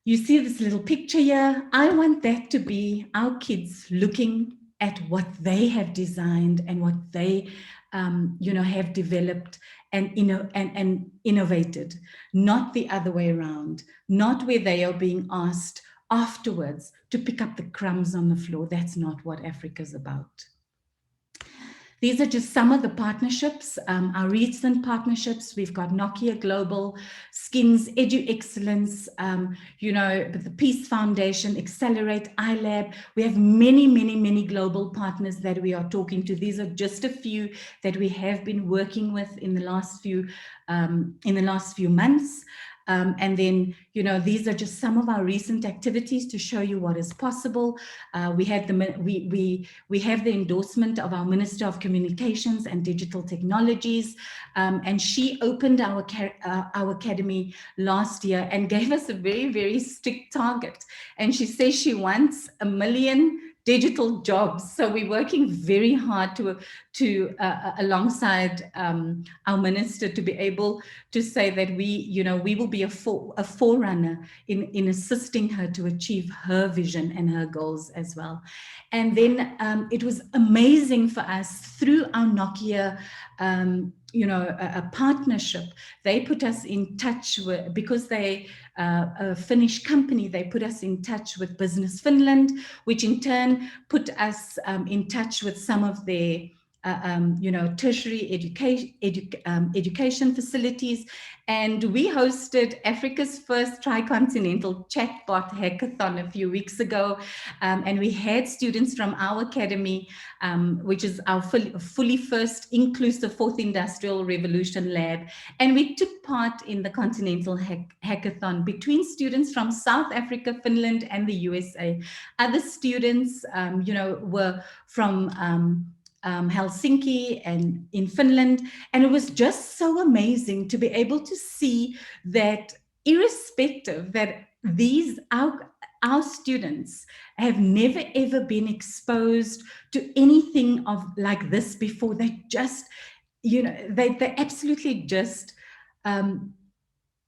You see this little picture here. I want that to be our kids looking at what they have designed and what they, have developed and innovated, not the other way around, not where they are being asked afterwards to pick up the crumbs on the floor. That's not what Africa's about. These are just some of the partnerships, our recent partnerships. We've got Nokia Global, Skins, Edu Excellence, the Peace Foundation, Accelerate, iLab. We have many, many, many global partners that we are talking to. These are just a few that we have been working with in the last few months. And then, these are just some of our recent activities to show you what is possible. We have the endorsement of our Minister of Communications and Digital Technologies, and she opened our academy last year and gave us a very, very strict target. And she says she wants 1 million digital jobs. So we're working very hard to alongside our minister to be able to say that we will be a forerunner in assisting her to achieve her vision and her goals as well. And then it was amazing for us through our Nokia a partnership. They put us in touch with, because they a Finnish company, they put us in touch with Business Finland, which in turn put us in touch with some of their tertiary education facilities. And we hosted Africa's first tricontinental chatbot hackathon a few weeks ago. And we had students from our academy, which is our fully first inclusive fourth industrial revolution lab. And we took part in the continental hackathon between students from South Africa, Finland, and the USA. Other students, were from Helsinki and in Finland. And it was just so amazing to be able to see that irrespective that our students have never ever been exposed to anything of like this before. They just, they absolutely just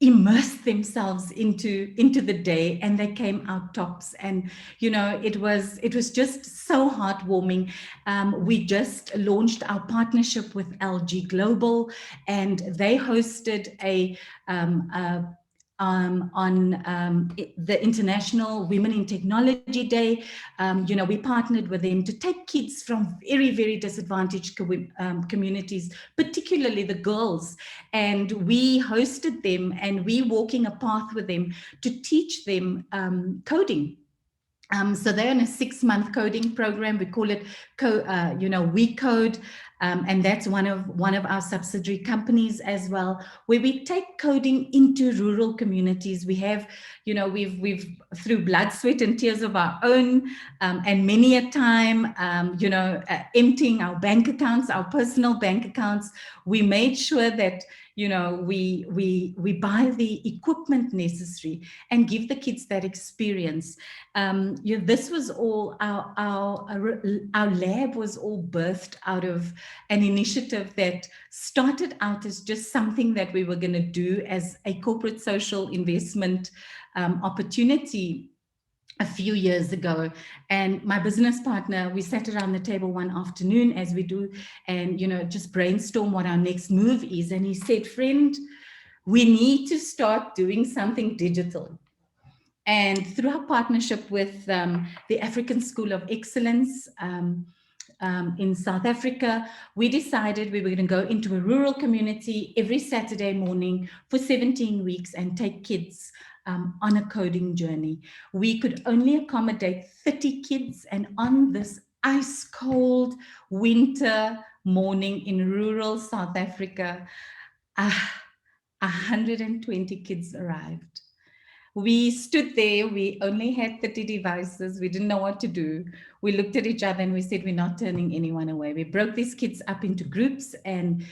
immersed themselves into the day, and they came out tops. And it was just so heartwarming. We just launched our partnership with LG Global, and they hosted on the International Women in Technology Day. We partnered with them to take kids from very, very disadvantaged communities, particularly the girls, and we hosted them, and we walking a path with them to teach them coding. So they're in a 6-month coding program. We call it We Code. And that's one of our subsidiary companies as well, where we take coding into rural communities. We have, we've through blood, sweat, and tears of our own, and many a time, emptying our bank accounts, our personal bank accounts, we made sure that we buy the equipment necessary and give the kids that experience. This was all our lab was all birthed out of an initiative that started out as just something that we were going to do as a corporate social investment opportunity a few years ago. And my business partner, we sat around the table one afternoon, as we do, and just brainstorm what our next move is. And he said, "Friend, we need to start doing something digital." And through our partnership with the African School of Excellence in South Africa, we decided we were going to go into a rural community every Saturday morning for 17 weeks and take kids on a coding journey. We could only accommodate 30 kids, and on this ice cold winter morning in rural South Africa, 120 kids arrived. We stood there, we only had 30 devices, we didn't know what to do. We looked at each other and we said, we're not turning anyone away. We broke these kids up into groups and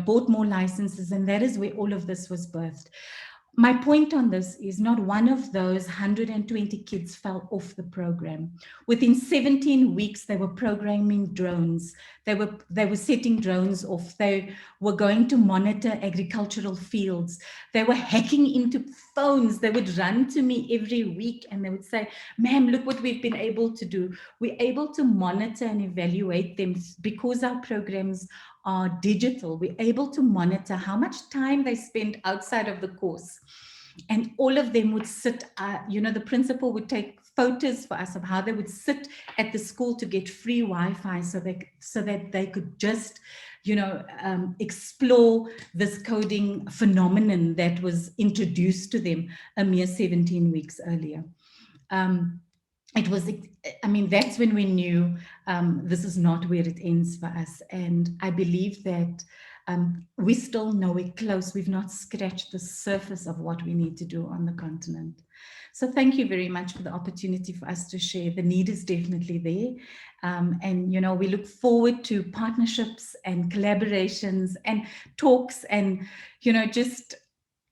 bought more licenses, and that is where all of this was birthed. My point on this is not one of those 120 kids fell off the program. Within 17 weeks, they were programming drones. They were setting drones off. They were going to monitor agricultural fields. They were hacking into phones. They would run to me every week and they would say, "Ma'am, look what we've been able to do." We're able to monitor and evaluate them because our programs are digital. We're able to monitor how much time they spend outside of the course. And all of them would sit, the principal would take photos for us of how they would sit at the school to get free Wi-Fi so that they could just, explore this coding phenomenon that was introduced to them a mere 17 weeks earlier. It was, that's when we knew this is not where it ends for us. And I believe that we still nowhere close. We've not scratched the surface of what we need to do on the continent. So thank you very much for the opportunity for us to share. The need is definitely there. And, we look forward to partnerships and collaborations and talks and, just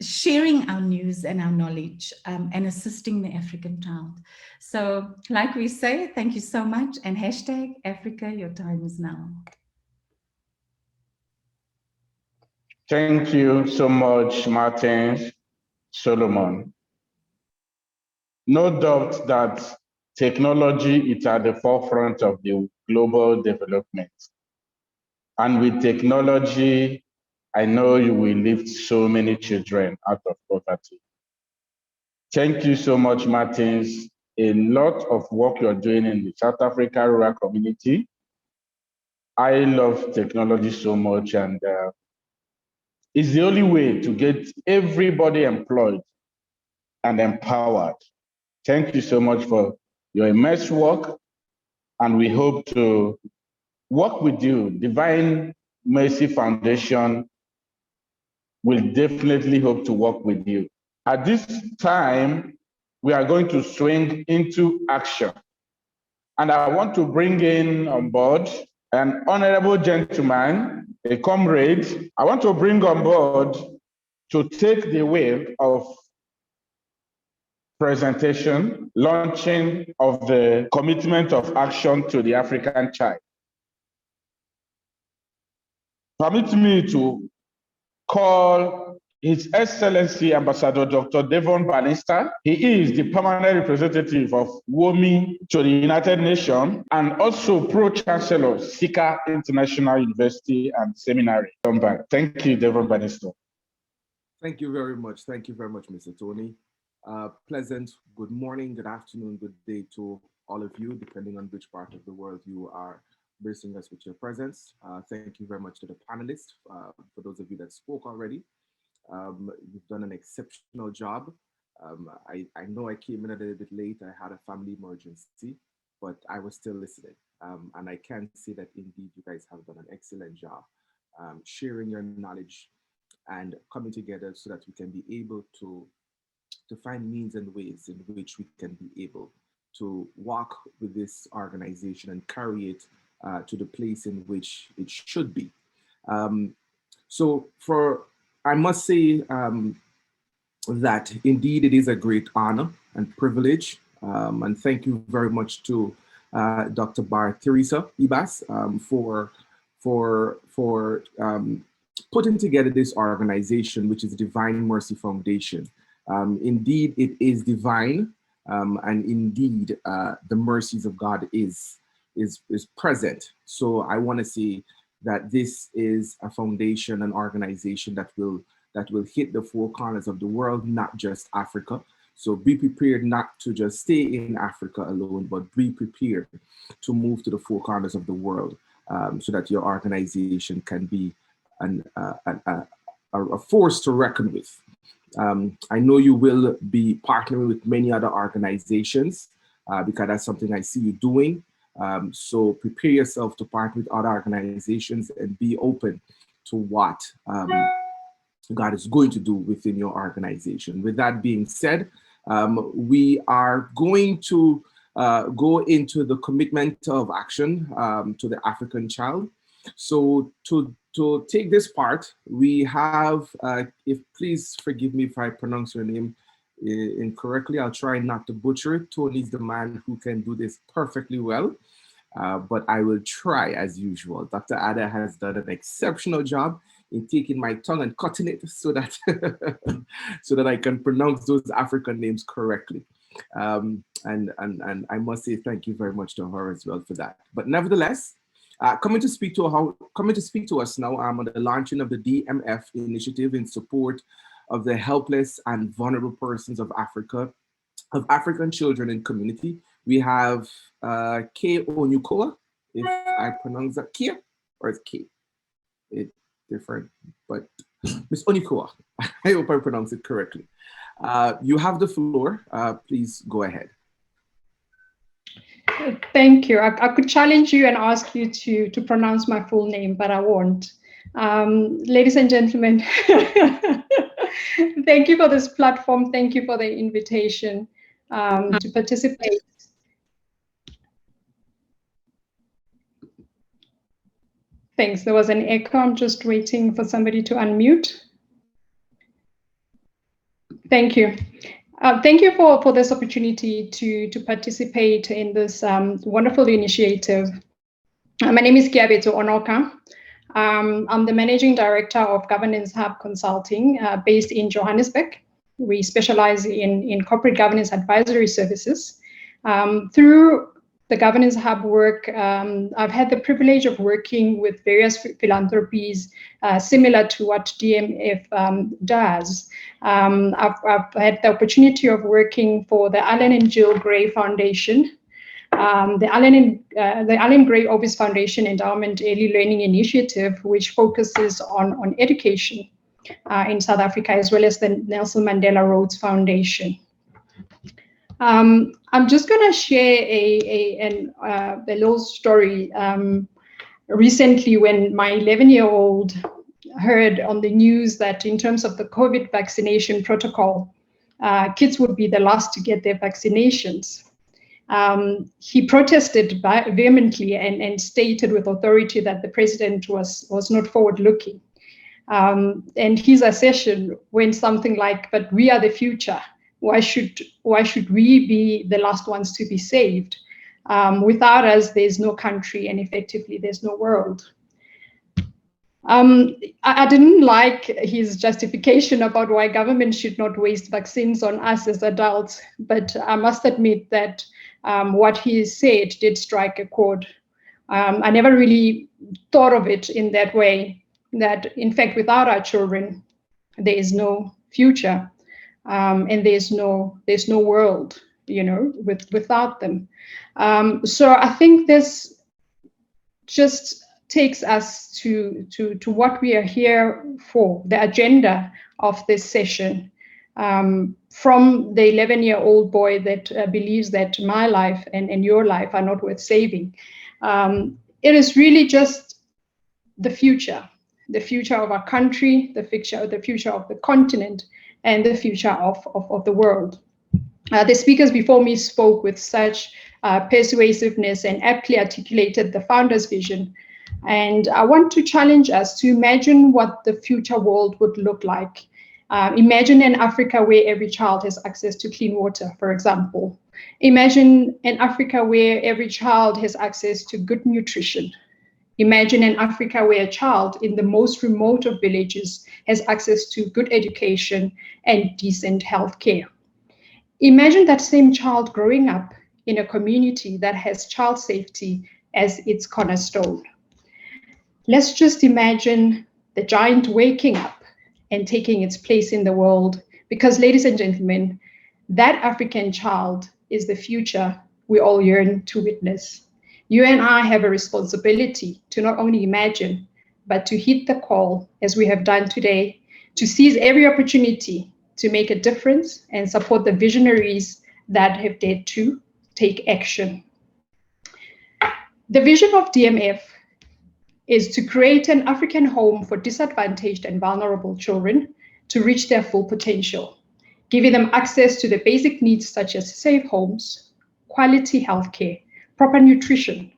sharing our news and our knowledge and assisting the African child. So like we say, thank you so much, and hashtag Africa, your time is now. Thank you so much, Martin Solomon. No doubt that technology is at the forefront of the global development. And with technology, I know you will lift so many children out of poverty. Thank you so much, Martins. A lot of work you're doing in the South Africa rural community. I love technology so much, and it's the only way to get everybody employed and empowered. Thank you so much for your immense work, and we hope to work with you. Divine Mercy Foundation will definitely hope to work with you. At this time, we are going to swing into action. And I want to bring in on board an honorable gentleman, a comrade. I want to bring on board to take the way of presentation, launching of the commitment of action to the African child. Permit me to call His Excellency Ambassador Dr. Devon Bannister. He is the permanent representative of WOMI to the United Nations and also Pro-Chancellor, Sika International University and Seminary. Thank you, Devon Bannister. Thank you very much. Thank you very much, Mr. Tony. Pleasant good morning, good afternoon, good day to all of you, depending on which part of the world you are gracing us with your presence. Thank you very much to the panelists, for those of you that spoke already. You've done an exceptional job. I know I came in a little bit late. I had a family emergency, but I was still listening. And I can say that indeed you guys have done an excellent job sharing your knowledge and coming together so that we can be able to find means and ways in which we can be able to walk with this organization and carry it to the place in which it should be. I must say that indeed it is a great honor and privilege. And thank you very much to Dr. Bar Teresa Ibas for putting together this organization, which is the Divine Mercy Foundation. Indeed, it is divine, and indeed, the mercies of God is present. So I want to say that this is a foundation, an organization that will hit the four corners of the world, not just Africa. So be prepared not to just stay in Africa alone, but be prepared to move to the four corners of the world, so that your organization can be a force to reckon with. I know you will be partnering with many other organizations because that's something I see you doing. So prepare yourself to partner with other organizations and be open to what God is going to do within your organization. With that being said, we are going to go into the commitment of action to the African child. So to take this part, we have, please forgive me if I pronounce your name incorrectly. I'll try not to butcher it. Tony's the man who can do this perfectly well, but I will try as usual. Dr. Ada has done an exceptional job in taking my tongue and cutting it so that so that I can pronounce those African names correctly. And I must say thank you very much to her as well for that. But nevertheless, coming to speak to us now on the launching of the DMF initiative in support of the helpless and vulnerable persons of Africa. of African children in community. We have K. Onyukoa, if I pronounce that Kia, or it's K. It's different, but Miss Onyukoa, I hope I pronounce it correctly. You have the floor. Please go ahead. Thank you. I could challenge you and ask you to pronounce my full name, but I won't. Ladies and gentlemen, thank you for this platform. Thank you for the invitation to participate. Thanks. There was an echo. I'm just waiting for somebody to unmute. Thank you. Thank you for this opportunity to participate in this wonderful initiative. My name is Kiabeto Onoka. I'm the Managing Director of Governance Hub Consulting based in Johannesburg. We specialize in corporate governance advisory services. Through the Governance Hub work, I've had the privilege of working with various philanthropies similar to what DMF does. I've had the opportunity of working for the Alan and Jill Gray Foundation, the Alan Gray Orbis Foundation Endowment Early Learning Initiative, which focuses on education in South Africa, as well as the Nelson Mandela Rhodes Foundation. I'm just going to share a little story. Recently, when my 11-year-old heard on the news that in terms of the COVID vaccination protocol, kids would be the last to get their vaccinations. He protested vehemently and stated with authority that the president was not forward-looking. And his assertion went something like, "But we are the future. Why should we be the last ones to be saved? Without us, there's no country, and effectively, there's no world." I didn't like his justification about why government should not waste vaccines on us as adults, but I must admit that what he said did strike a chord. I never really thought of it in that way, that in fact, without our children, there is no future. And there's no world, without them. So I think this just takes us to what we are here for, the agenda of this session. From the 11-year-old boy that believes that my life and your life are not worth saving. It is really just the future of our country, the future of the continent, and the future of the world. The speakers before me spoke with such persuasiveness and aptly articulated the founder's vision. And I want to challenge us to imagine what the future world would look like. Imagine an Africa where every child has access to clean water, for example. Imagine an Africa where every child has access to good nutrition. Imagine an Africa where a child in the most remote of villages has access to good education and decent health care. Imagine that same child growing up in a community that has child safety as its cornerstone. Let's just imagine the giant waking up and taking its place in the world, because, ladies and gentlemen, that African child is the future we all yearn to witness. You and I have a responsibility to not only imagine, but to heed the call, as we have done today, to seize every opportunity to make a difference and support the visionaries that have dared to take action. The vision of DMF is to create an African home for disadvantaged and vulnerable children to reach their full potential, giving them access to the basic needs such as safe homes, quality healthcare, proper nutrition,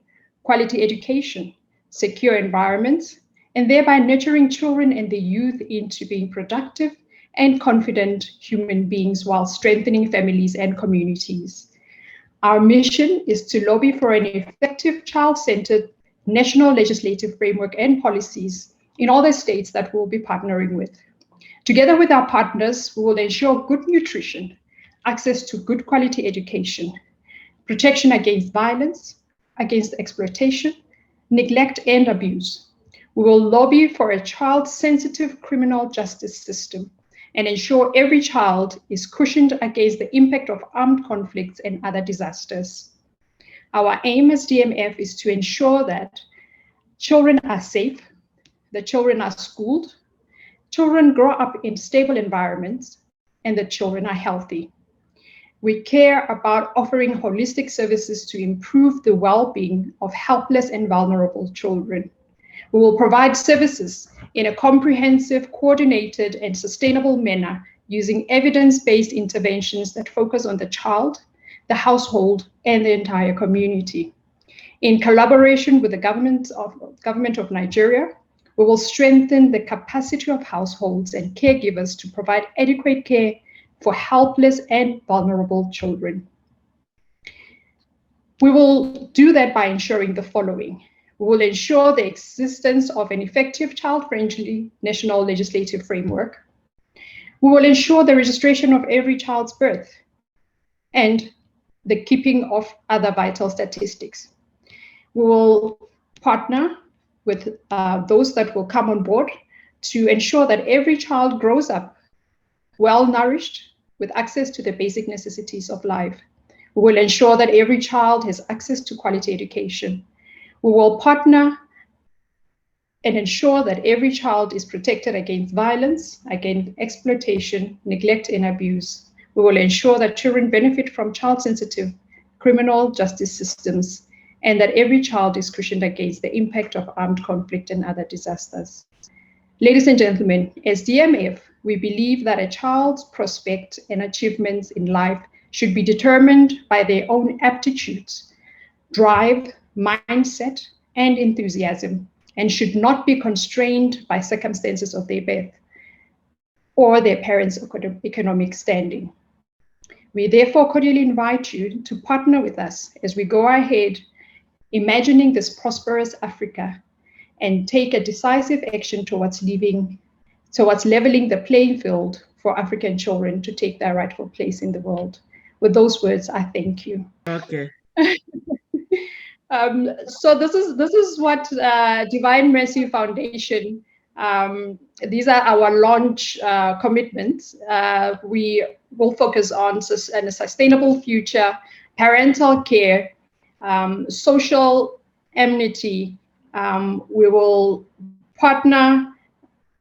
quality education, secure environments, and thereby nurturing children and the youth into being productive and confident human beings while strengthening families and communities. Our mission is to lobby for an effective child-centered national legislative framework and policies in all the states that we'll be partnering with. Together with our partners, we will ensure good nutrition, access to good quality education, protection against violence, against exploitation, neglect, and abuse. We will lobby for a child-sensitive criminal justice system and ensure every child is cushioned against the impact of armed conflicts and other disasters. Our aim as DMF is to ensure that children are safe, the children are schooled, children grow up in stable environments, and the children are healthy. We care about offering holistic services to improve the well-being of helpless and vulnerable children. We will provide services in a comprehensive, coordinated, and sustainable manner using evidence-based interventions that focus on the child, the household, and the entire community. In collaboration with the government of Nigeria, we will strengthen the capacity of households and caregivers to provide adequate care for helpless and vulnerable children. We will do that by ensuring the following. We will ensure the existence of an effective child-friendly national legislative framework. We will ensure the registration of every child's birth and the keeping of other vital statistics. We will partner with those that will come on board to ensure that every child grows up well-nourished with access to the basic necessities of life. We will ensure that every child has access to quality education. We will partner and ensure that every child is protected against violence, against exploitation, neglect, and abuse. We will ensure that children benefit from child-sensitive criminal justice systems, and that every child is cushioned against the impact of armed conflict and other disasters. Ladies and gentlemen, as DMF, we believe that a child's prospects and achievements in life should be determined by their own aptitudes, drive, mindset, and enthusiasm, and should not be constrained by circumstances of their birth or their parents' economic standing. We therefore cordially invite you to partner with us as we go ahead imagining this prosperous Africa and take a decisive action towards leveling the playing field for African children to take their rightful place in the world. With those words, I thank you. Okay. So this is what Divine Mercy Foundation, these are our launch commitments. We will focus on a sustainable future, parental care, social amity. We will partner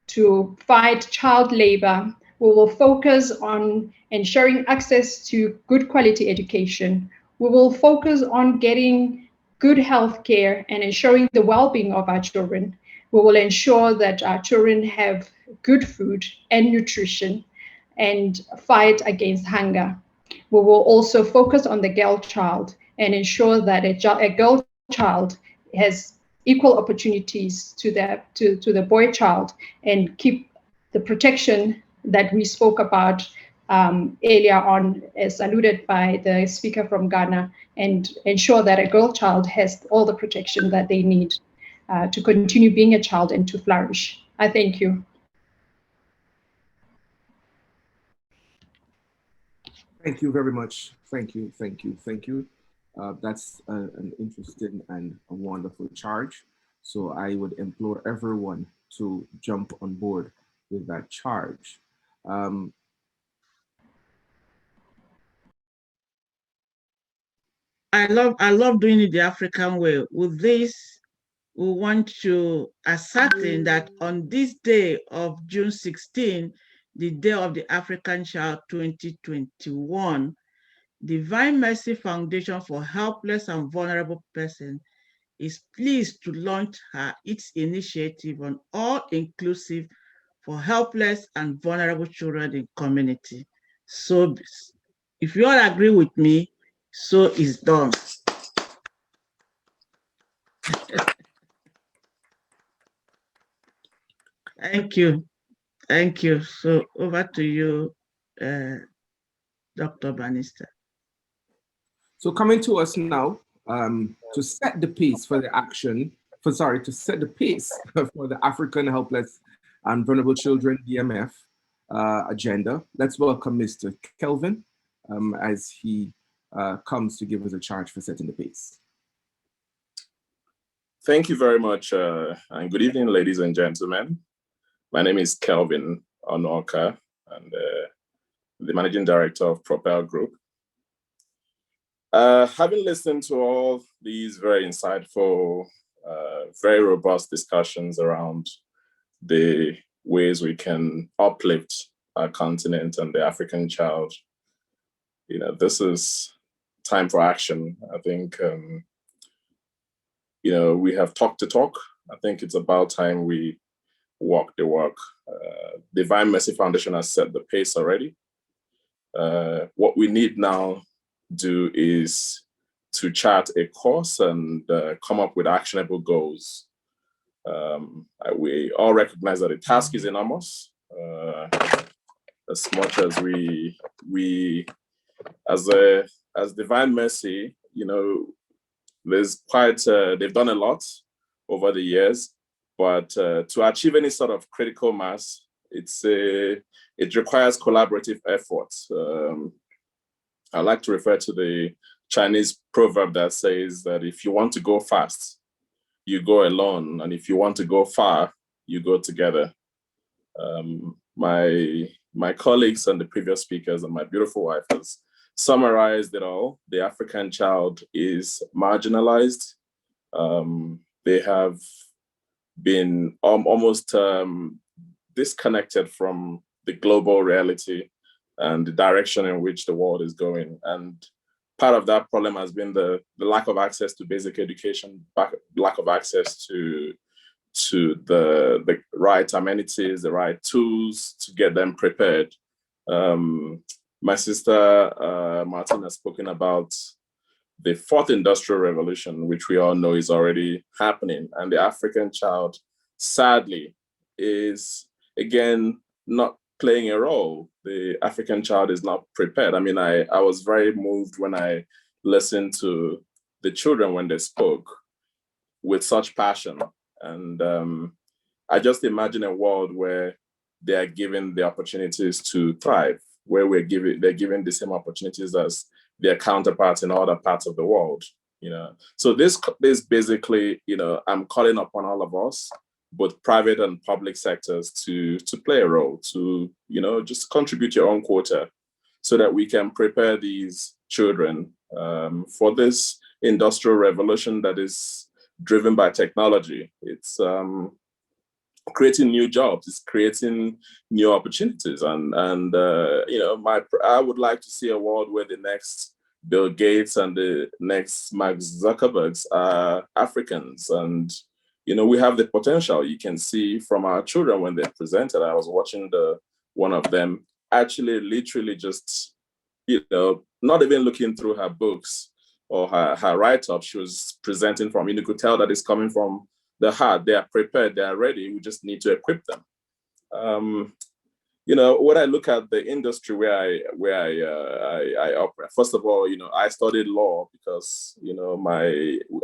to fight child labor. We will focus on ensuring access to good quality education. We will focus on getting good health care and ensuring the well-being of our children. We will ensure that our children have good food and nutrition and fight against hunger. We will also focus on the girl child and ensure that a girl child has equal opportunities to the boy child, and keep the protection that we spoke about earlier on, as alluded by the speaker from Ghana, and ensure that a girl child has all the protection that they need to continue being a child and to flourish. I thank you. Thank you very much. Thank you, thank you, thank you. That's an interesting and a wonderful charge. So I would implore everyone to jump on board with that charge. I love doing it the African way. With this, we want to ascertain that on this day of June 16, the Day of the African Child 2021, Divine Mercy Foundation for Helpless and Vulnerable Persons is pleased to launch its initiative on all-inclusive for helpless and vulnerable children in community. So if you all agree with me, so is done. Thank you. Thank you. So over to you, Dr. Bannister. So coming to us now, to set the pace for the action, to set the pace for the African Helpless and Vulnerable Children DMF agenda, let's welcome Mr. Kelvin as he comes to give us a charge for setting the pace. Thank you very much, and good evening, ladies and gentlemen. My name is Kelvin Onoka. and the managing director of Propel Group. Having listened to all these very insightful, very robust discussions around the ways we can uplift our continent and the African child, this is time for action. I think, we have talked the talk. I think it's about time we walk the walk. Divine Mercy Foundation has set the pace already. What we need now do is to chart a course and come up with actionable goals. We all recognize that the task is enormous. As much as we as Divine Mercy, there's quite they've done a lot over the years, but to achieve any sort of critical mass, it requires collaborative efforts. I like to refer to the Chinese proverb that says that if you want to go fast, you go alone, and if you want to go far, you go together. My colleagues and the previous speakers and my beautiful wife has summarized it all. The African child is marginalized. They have been almost disconnected from the global reality and the direction in which the world is going. And part of that problem has been the lack of access to basic education, lack of access to the right amenities, the right tools to get them prepared. My sister Martin has spoken about the fourth industrial revolution, which we all know is already happening. And the African child, sadly, is again not playing a role. The African child is not prepared. I mean, I was very moved when I listened to the children when they spoke with such passion. And I just imagine a world where they are given the opportunities to thrive, where they're given the same opportunities as their counterparts in other parts of the world. So this basically, I'm calling upon all of us, both private and public sectors, to play a role, to just contribute your own quota, so that we can prepare these children for this industrial revolution that is driven by technology. It's creating new jobs, it's creating new opportunities, and I would like to see a world where the next Bill Gates and the next Mark Zuckerbergs are Africans, and we have the potential. You can see from our children when they presented. I was watching one of them actually literally just not even looking through her books or her write-up. She was presenting from, you could tell that it's coming from the heart. They are prepared, they are ready. We just need to equip them. When I look at the industry where I operate, first of all, I studied law because,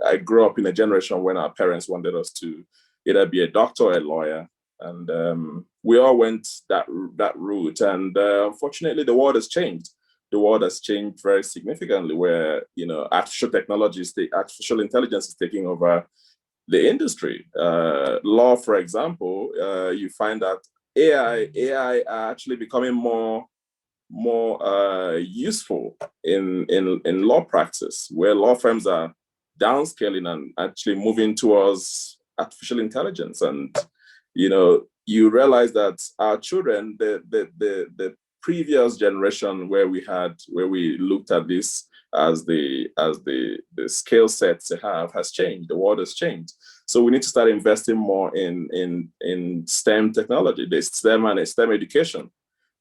I grew up in a generation when our parents wanted us to either be a doctor or a lawyer. And we all went that route. And unfortunately, the world has changed. The world has changed very significantly, where artificial intelligence is taking over the industry. Law, for example, you find that AI are actually becoming more useful in law practice, where law firms are downscaling and actually moving towards artificial intelligence. And you realize that our children, the previous generation where we looked at this as the skill set to have has changed. The world has changed. So we need to start investing more in STEM technology, the STEM and STEM education.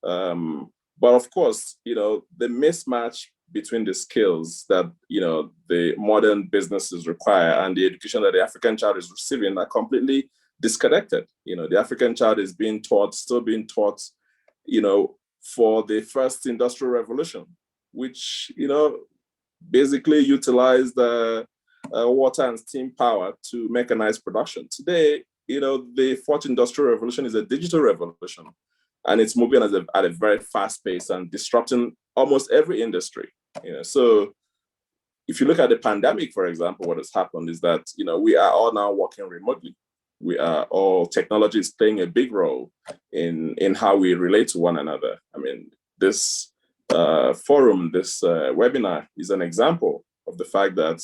But of course, the mismatch between the skills that the modern businesses require and the education that the African child is receiving are completely disconnected. The African child is still being taught, for the first industrial revolution, which basically utilized water and steam power to mechanize production. Today, the fourth industrial revolution is a digital revolution, and it's moving at a very fast pace and disrupting almost every industry. So if you look at the pandemic, for example, what has happened is that we are all now working remotely. we are all, technology is playing a big role in how we relate to one another. I mean, this forum, this webinar is an example of the fact that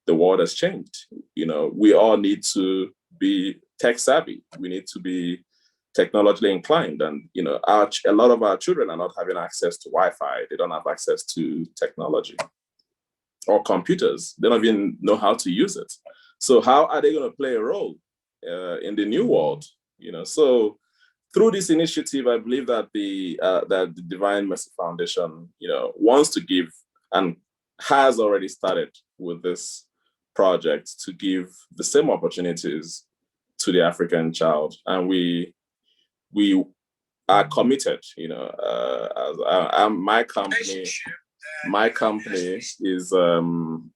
the world has changed. You know, we all need to be tech savvy. We need to be technologically inclined, and you know, a lot of our children are not having access to Wi-Fi. They don't have access to technology or computers. They don't even know how to use it. So how are they going to play a role in the new world? You know, so through this initiative, I believe that the Divine Mercy Foundation, you know, wants to give and has already started with this project to give the same opportunities to the African child, and we are committed. You know, my company is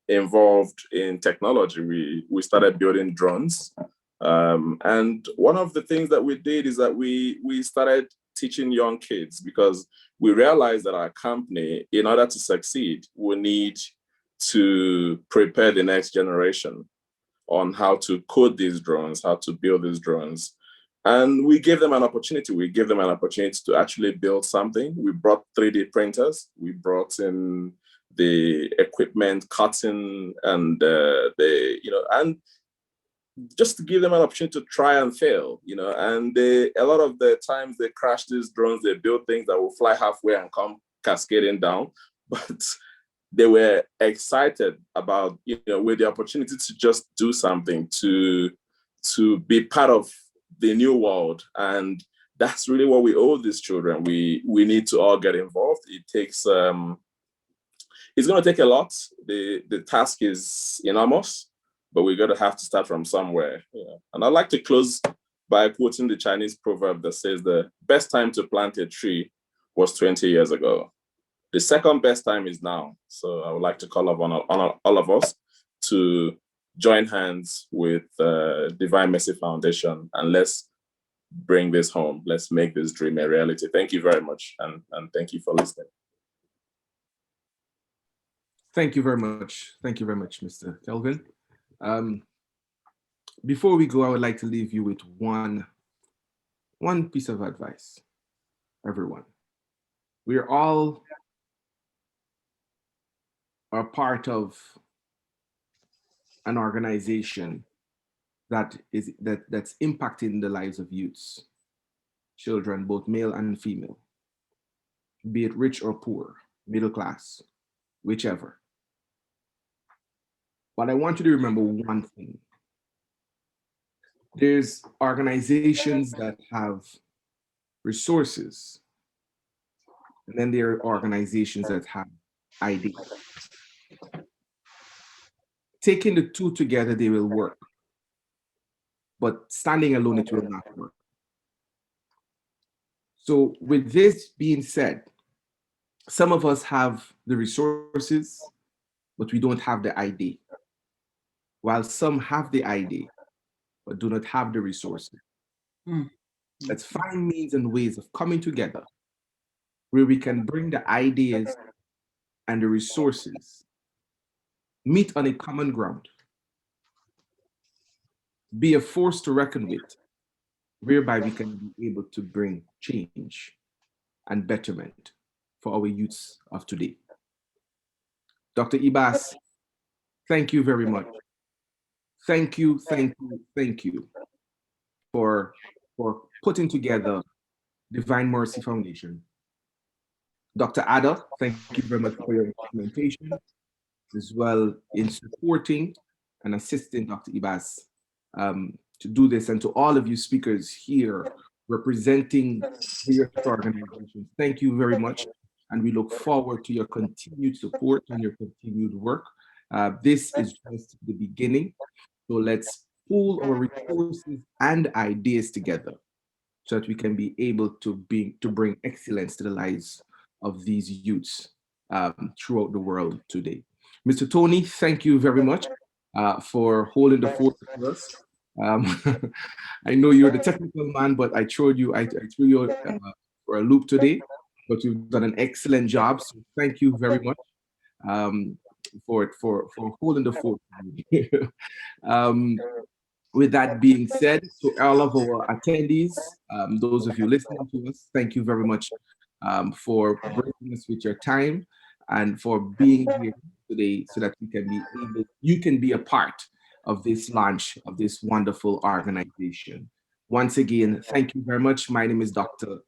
involved in technology. We started building drones, and one of the things that we did is that we started teaching young kids, because we realized that our company, in order to succeed, will need to prepare the next generation on how to code these drones, how to build these drones. And we gave them an opportunity. We gave them an opportunity to actually build something. We brought 3D printers. We brought in the equipment, cutting, and and just to give them an opportunity to try and fail, you know. And a lot of the times they crash these drones, they build things that will fly halfway and come cascading down. But they were excited about, you know, with the opportunity to just do something, to be part of the new world. And that's really what we owe these children. We need to all get involved. It takes it's going to take a lot. The task is enormous, but we're going to have to start from somewhere. You know? And I'd like to close by quoting the Chinese proverb that says the best time to plant a tree was 20 years ago. The second best time is now. So I would like to call upon all of us to join hands with Divine Mercy Foundation, and let's bring this home. Let's make this dream a reality. Thank you very much, and thank you for listening. Thank you very much. Thank you very much, Mr. Kelvin. Before we go, I would like to leave you with one piece of advice, everyone. We are all part of an organization that's impacting the lives of youths, children, both male and female, be it rich or poor, middle class, whichever. But I want you to remember one thing. There's organizations that have resources, and then there are organizations that have ideas. Taking the two together, they will work. But standing alone, it will not work. So with this being said, some of us have the resources, but we don't have the idea. While some have the idea, but do not have the resources. Let's find means and ways of coming together where we can bring the ideas and the resources, meet on a common ground, be a force to reckon with, whereby we can be able to bring change and betterment for our youths of today. Dr. Ibas, thank you very much. Thank you for putting together Divine Mercy Foundation. Dr. Ada, thank you very much for your implementation, as well in supporting and assisting Dr. Ibas to do this, and to all of you speakers here representing various organizations. Thank you very much, and we look forward to your continued support and your continued work. This is just the beginning, so let's pool our resources and ideas together so that we can be able to bring excellence to the lives of these youths throughout the world today. Mr. Tony, thank you very much for holding the fort for us. I know you're the technical man, but I threw you for a loop today, but you've done an excellent job. So thank you very much for holding the fort. With that being said, to all of our attendees, those of you listening to us, thank you very much for bringing us with your time and for being here today so that you can be a part of this launch of this wonderful organization. Once again, thank you very much. My name is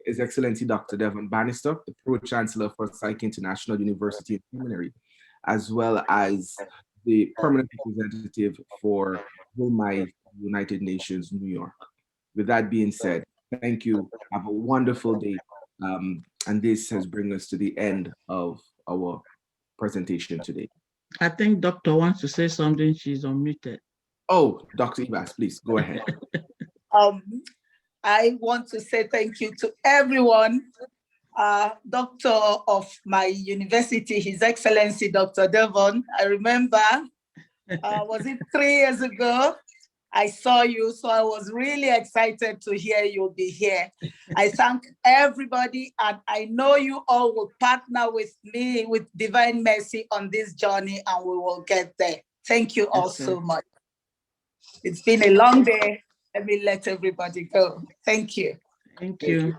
His Excellency Dr. Devon Bannister, the Pro-Chancellor for Psych International University and Seminary, as well as the permanent representative for my United Nations, New York. With that being said, thank you. Have a wonderful day. And this has brought us to the end of our presentation today. I think Doctor wants to say something. She's unmuted. Oh, Dr. Ibas, please go ahead. I want to say thank you to everyone. Doctor of my university, His Excellency Dr. Devon. I remember, was it 3 years ago? I saw you, so I was really excited to hear you'll be here. I thank everybody, and I know you all will partner with me, with Divine Mercy on this journey, and we will get there. Thank you all so much. It's been a long day. Let me let everybody go. Thank you. Thank you.